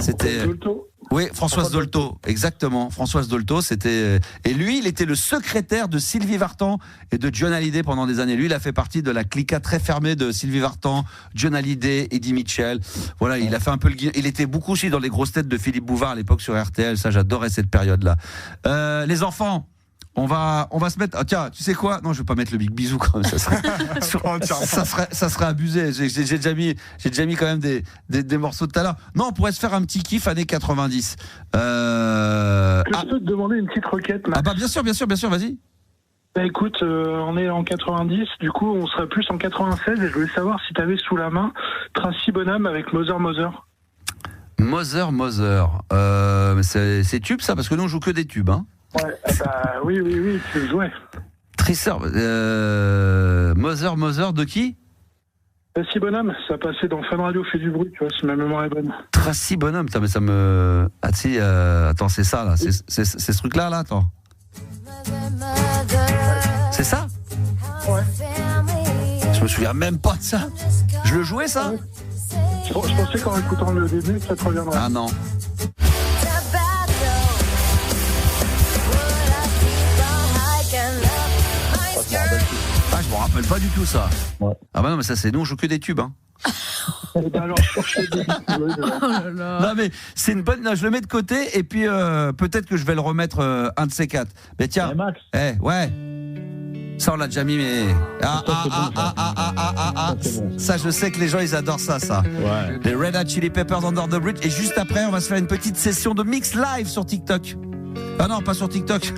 C'était. Oui, Françoise Dolto, exactement. Françoise Dolto, c'était... Et lui, il était le secrétaire de Sylvie Vartan et de John Hallyday pendant des années. Lui, il a fait partie de la clique très fermée de Sylvie Vartan, John Hallyday, Eddie Mitchell. Voilà, il a fait un peu le... Il était beaucoup aussi dans les grosses têtes de Philippe Bouvard à l'époque sur RTL. Ça, j'adorais cette période-là. Les enfants... On va se mettre. Ah, tiens, tu sais quoi? Non, je vais pas mettre le Big Bisou quand même. Ça serait abusé. J'ai déjà mis quand même des morceaux de tout à l'heure. Non, on pourrait se faire un petit kiff années 90. Je peux te demander une petite requête, Max? Ah bah bien sûr, vas-y. Bah écoute, on est en 90, du coup on serait plus en 96 et je voulais savoir si t'avais sous la main Tracy Bonham avec Mother. C'est tube ça, parce que nous on joue que des tubes, hein. Ouais, bah oui, tu le jouais. Trisser, Mother de qui? Tracy Bonham, ça passait dans Fun Radio fait du bruit, tu vois, si ma mémoire est bonne. Tracy Bonham, mais ça me... Ah si, attends, c'est ça là, c'est ce truc-là, attends. C'est ça? Ouais. Je me souviens même pas de ça. Je le jouais ça? Je pensais qu'en écoutant le début, ça te reviendrait. Ah non. Je me rappelle pas du tout ça. Ouais. Ah bah non, mais ça c'est nous, on joue que des tubes, hein. Alors, non mais c'est une bonne. Non, je le mets de côté et puis peut-être que je vais le remettre un de ces quatre. Mais tiens, ouais. Ça on l'a déjà mis, mais ça je sais que les gens ils adorent ça. Ouais. Les Red Hot Chili Peppers Under the Bridge. Et juste après, on va se faire une petite session de mix live sur TikTok. Ah non, pas sur TikTok.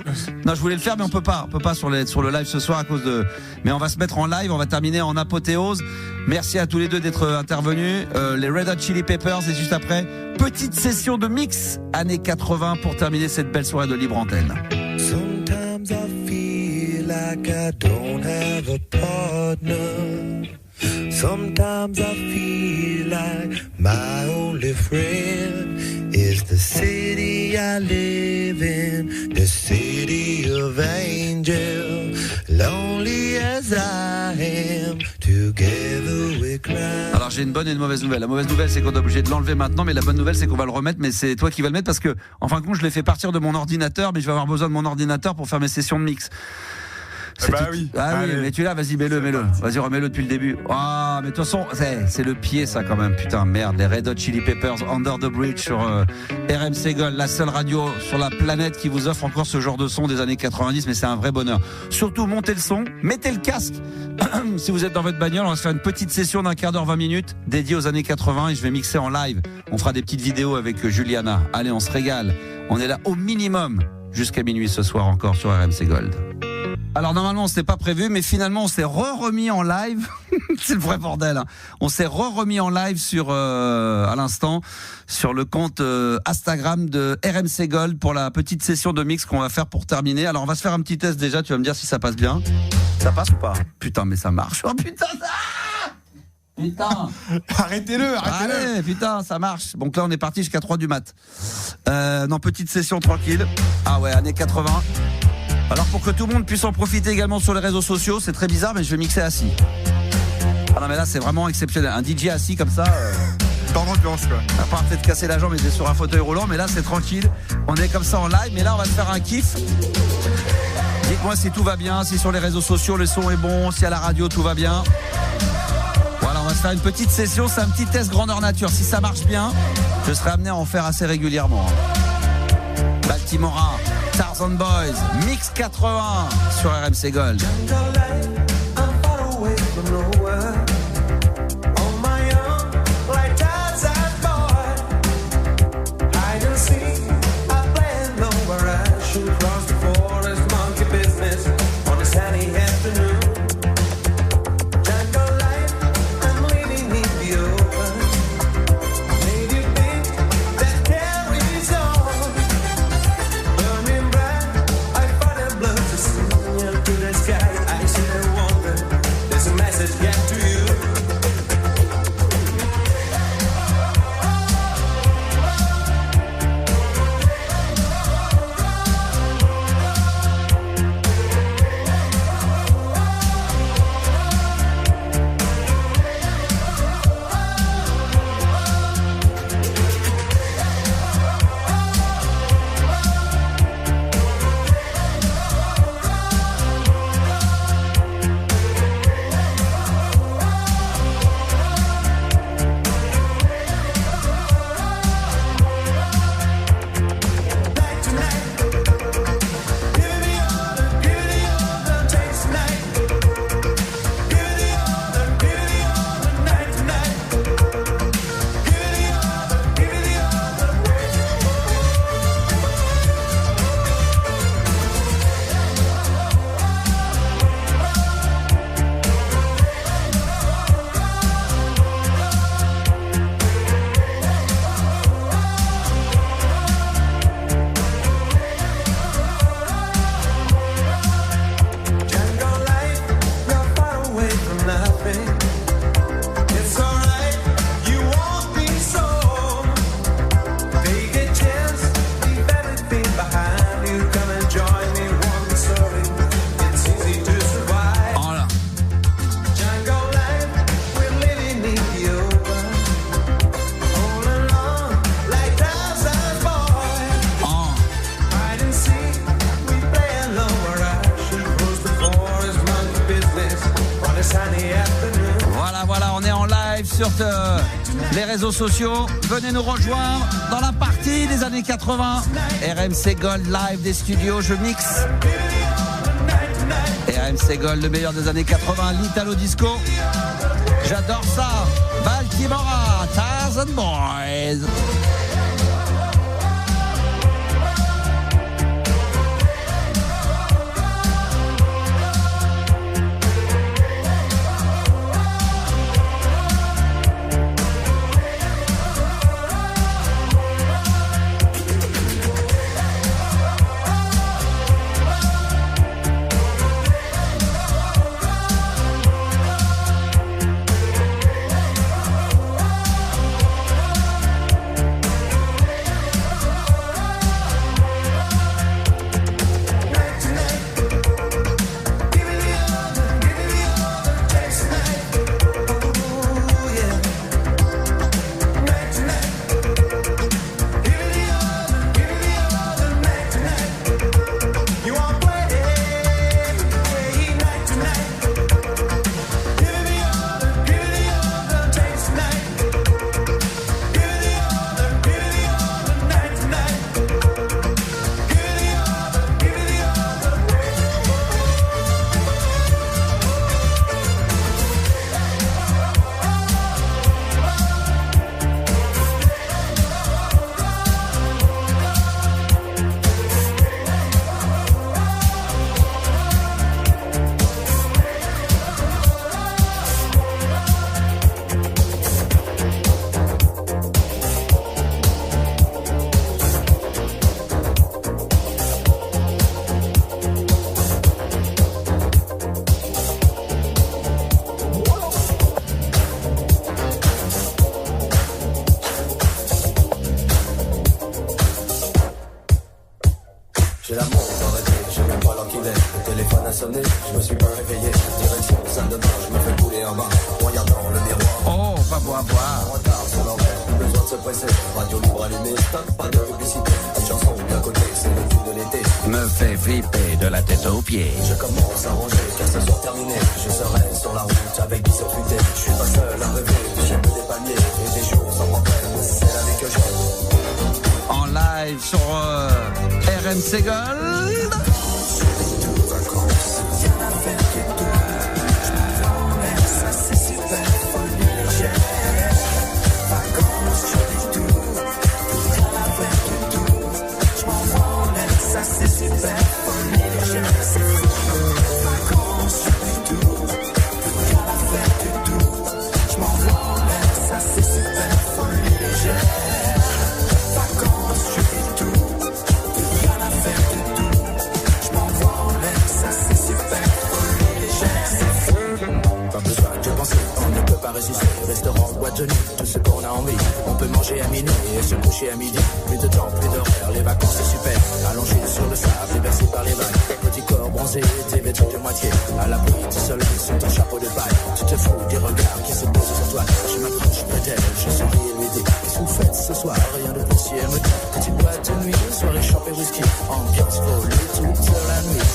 Non, je voulais le faire, mais on peut pas sur le live ce soir à cause de. Mais on va se mettre en live, on va terminer en apothéose. Merci à tous les deux d'être intervenus. Les Red Hot Chili Peppers et juste après, petite session de mix années 80 pour terminer cette belle soirée de Libre Antenne. Sometimes I feel like I don't have a partner. Sometimes I feel like my only friend is the city I live in, the city of angels. Lonely as I am, together we cry. Alors j'ai une bonne et une mauvaise nouvelle. La mauvaise nouvelle c'est qu'on est obligé de l'enlever maintenant, mais la bonne nouvelle c'est qu'on va le remettre, mais c'est toi qui vas le mettre parce que en fin de compte je l'ai fait partir de mon ordinateur, mais je vais avoir besoin de mon ordinateur pour faire mes sessions de mix. Oui. Ah oui, mais tu l'as, vas-y, mets-le. Vas-y, remets-le depuis le début. Ah, mais de toute façon, c'est le pied, ça, quand même. Putain, merde. Les Red Hot Chili Peppers, Under the Bridge sur RMC Gold, la seule radio sur la planète qui vous offre encore ce genre de son des années 90, mais c'est un vrai bonheur. Surtout, montez le son, mettez le casque. Si vous êtes dans votre bagnole, on va se faire une petite session d'un quart d'heure, 20 minutes, dédiée aux années 80 et je vais mixer en live. On fera des petites vidéos avec Juliana. Allez, on se régale. On est là au minimum jusqu'à minuit ce soir encore sur RMC Gold. Alors normalement on s'était pas prévu, mais finalement on s'est remis en live. C'est le vrai bordel. Hein. On s'est remis en live sur à l'instant sur le compte Instagram de RMC Gold pour la petite session de mix qu'on va faire pour terminer. Alors on va se faire un petit test déjà. Tu vas me dire si ça passe bien. Ça passe ou pas? Putain, mais ça marche. Oh putain, putain. Arrêtez-le. Allez, putain, ça marche. Donc là on est parti jusqu'à 3 du mat. Non, petite session tranquille. Ah ouais, années 80. Alors pour que tout le monde puisse en profiter également sur les réseaux sociaux, c'est très bizarre mais je vais mixer assis. Ah non mais là c'est vraiment exceptionnel, un DJ assis comme ça. Dans l'ambiance quoi. À part peut-être casser la jambe et être sur un fauteuil roulant, mais là c'est tranquille. On est comme ça en live, mais là on va se faire un kiff. Dites-moi si tout va bien, si sur les réseaux sociaux le son est bon, si à la radio tout va bien. Voilà, on va se faire une petite session, c'est un petit test grandeur nature. Si ça marche bien, je serai amené à en faire assez régulièrement. Baltimora, Tarzan Boys, Mix 80 sur RMC Gold. Les réseaux sociaux, venez nous rejoindre dans la partie des années 80. RMC Gold live des studios, je mixe. RMC Gold, le meilleur des années 80, l'Italo Disco. J'adore ça. Baltimora, Tarzan Boys. Le téléphone a sonné, je me suis pas réveillé. Direction salle de bain, je me fais couler en bas. Regardant le miroir. Oh, pas boire, boire. En retard sur l'horaire, plus besoin de se presser. Radio libre allumée, stop, pas de publicité. Une chanson bien cotée, c'est le tube de l'été. Me fait flipper de la tête aux pieds. Je commence à ranger, car ce soir terminé. Je serai sur la route avec 10 futés. Je suis pas seul à rêver, j'ai peu des palmiers. Et des jours sans problème, c'est la vie que j'aime. En live sur RMC Gold. Restaurant, boîte de nuit, tout ce qu'on a envie. On peut manger à minuit et se coucher à midi. Plus de temps, plus d'horaire, les vacances c'est super. Allongé sur le sable, bercé par les vagues. Petit corps bronzé, tes vêtements de moitié. À l'abri du soleil, sous ton chapeau de paille. Tu te fous des regards qui se posent sur toi. Je m'approche près d'elle, je souris et lui dis: qu'est-ce que vous faites ce soir? Rien de plus, elle me dit: petite boîte de nuit, soirée champée whisky. Ambiance folie toute la nuit.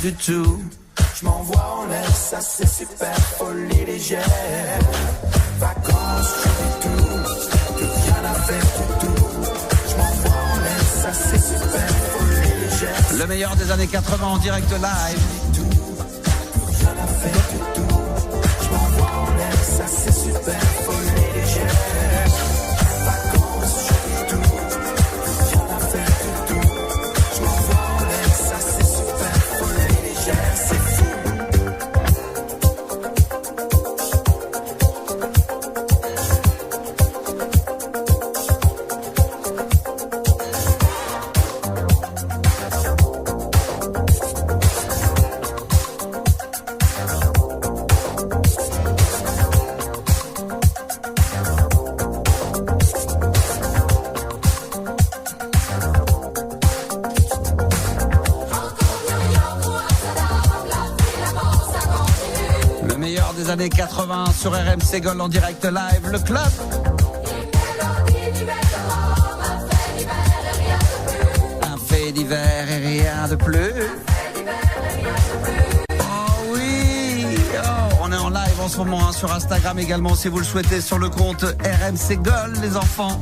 Du tout. Je m'envoie en l'air, ça c'est super, folie légère. Vacances, je fais tout, plus rien à faire du tout. Je m'envoie en l'air, ça c'est super, folie légère. Le meilleur des années 80 en direct live. Plus rien à faire du tout. Je m'envoie en l'air, ça c'est super, folie légère. Vacances, je fais tout, plus rien à faire du tout. Je m'envoie en l'air, ça c'est super, folie légère. C'est fou. Années 80 sur RMC Gold en direct live, le club. Un fait divers et rien de plus. Oh oui, oh, on est en live en ce moment sur Instagram également si vous le souhaitez sur le compte RMC Gold les enfants.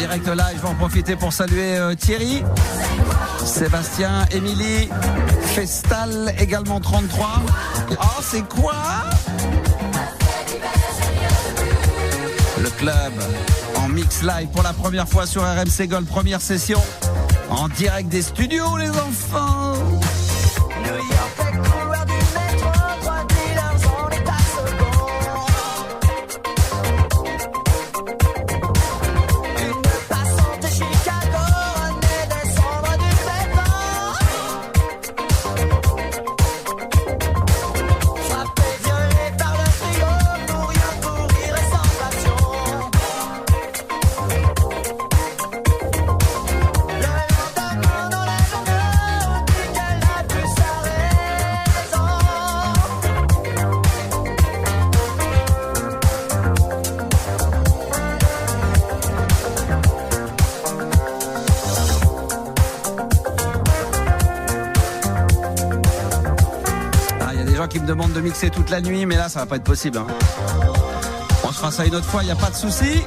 direct live, je vais en profiter pour saluer Thierry, Sébastien, Émilie, Festal, également 33. Oh, c'est quoi? Le club en mix live pour la première fois sur RMC Gold, première session en direct des studios, les enfants. Qui me demande de mixer toute la nuit, mais là ça va pas être possible, hein. On se fera ça une autre fois, il n'y a pas de souci.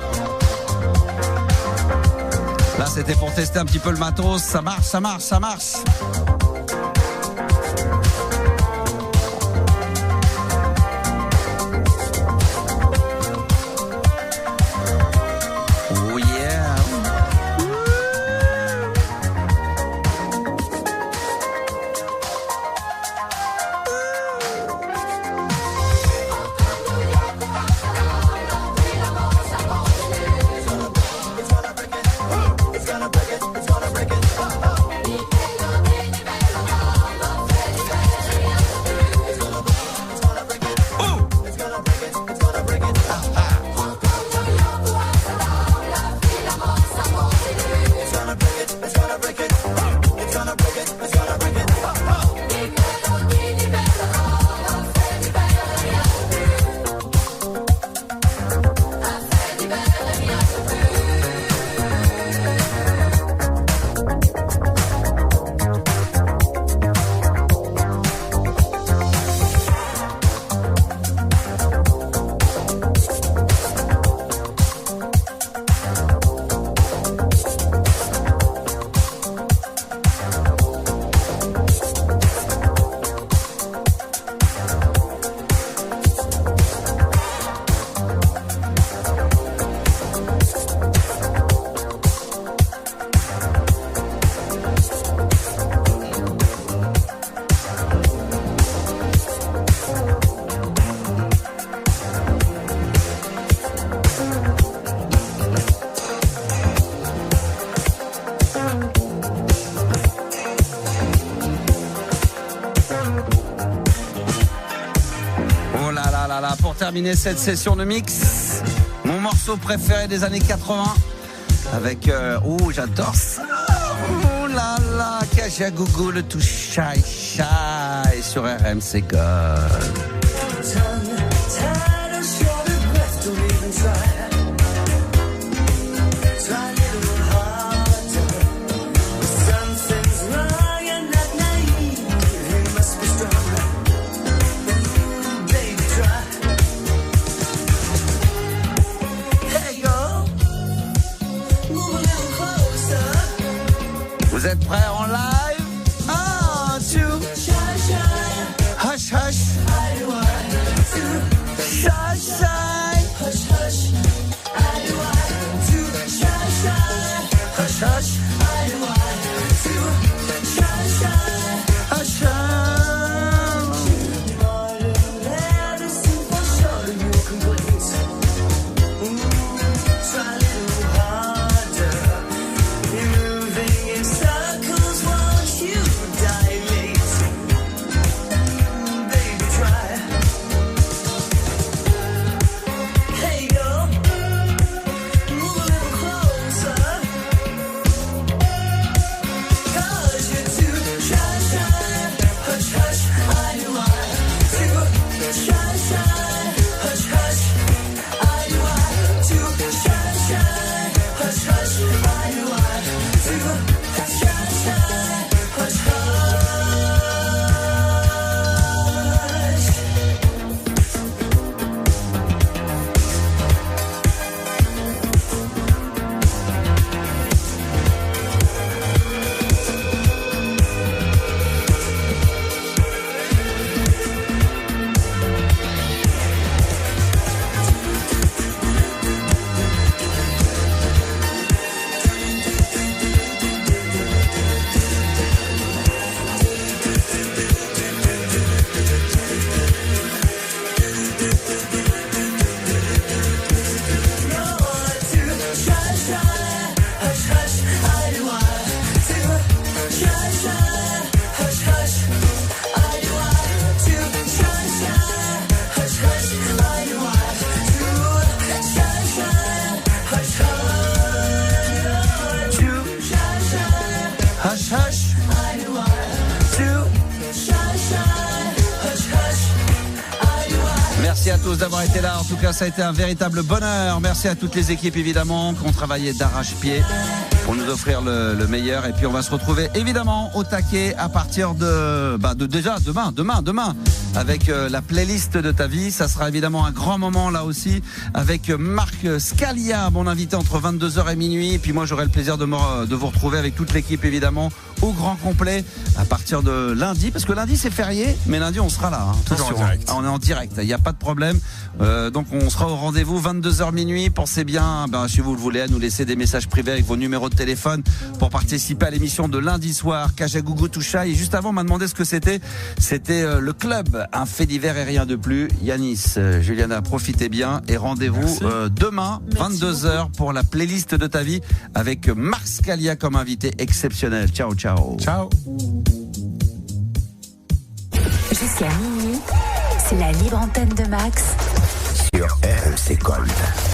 Là c'était pour tester un petit peu le matos. Ça marche, ça marche, ça marche. Oh yeah. Pour terminer cette session de mix, mon morceau préféré des années 80 avec j'adore ça. Oh là là, Kajagougou, le tout shy shy sur RMC Gold. Vous êtes prêts en live? 1, 2, hush hush, shy shy, hush hush, hush hush, à tous d'avoir été là. En tout cas, ça a été un véritable bonheur. Merci à toutes les équipes, évidemment, qui ont travaillé d'arrache-pied pour nous offrir le meilleur. Et puis, on va se retrouver, évidemment, au taquet à partir de déjà demain, avec la playlist de ta vie. Ça sera évidemment un grand moment, là aussi, avec Marc Scalia, mon invité entre 22h et minuit. Et puis, moi, j'aurai le plaisir de vous retrouver avec toute l'équipe, évidemment, au grand complet à partir de lundi, parce que lundi c'est férié, mais lundi on sera là. Toujours en direct. On est en direct, il n'y a pas de problème. Donc on sera au rendez-vous 22h minuit. Pensez bien, si vous le voulez, à nous laisser des messages privés avec vos numéros de téléphone pour participer à l'émission de lundi soir. Kajagougou Toucha. Et juste avant, on m'a demandé ce que c'était. C'était le club, un fait divers et rien de plus. Yanis, Juliana, profitez bien et rendez-vous demain 22h pour la playlist de ta vie avec Marc Scalia comme invité exceptionnel. Ciao, ciao. Ciao. Jusqu'à minuit, c'est la libre antenne de Max sur RMC Gold.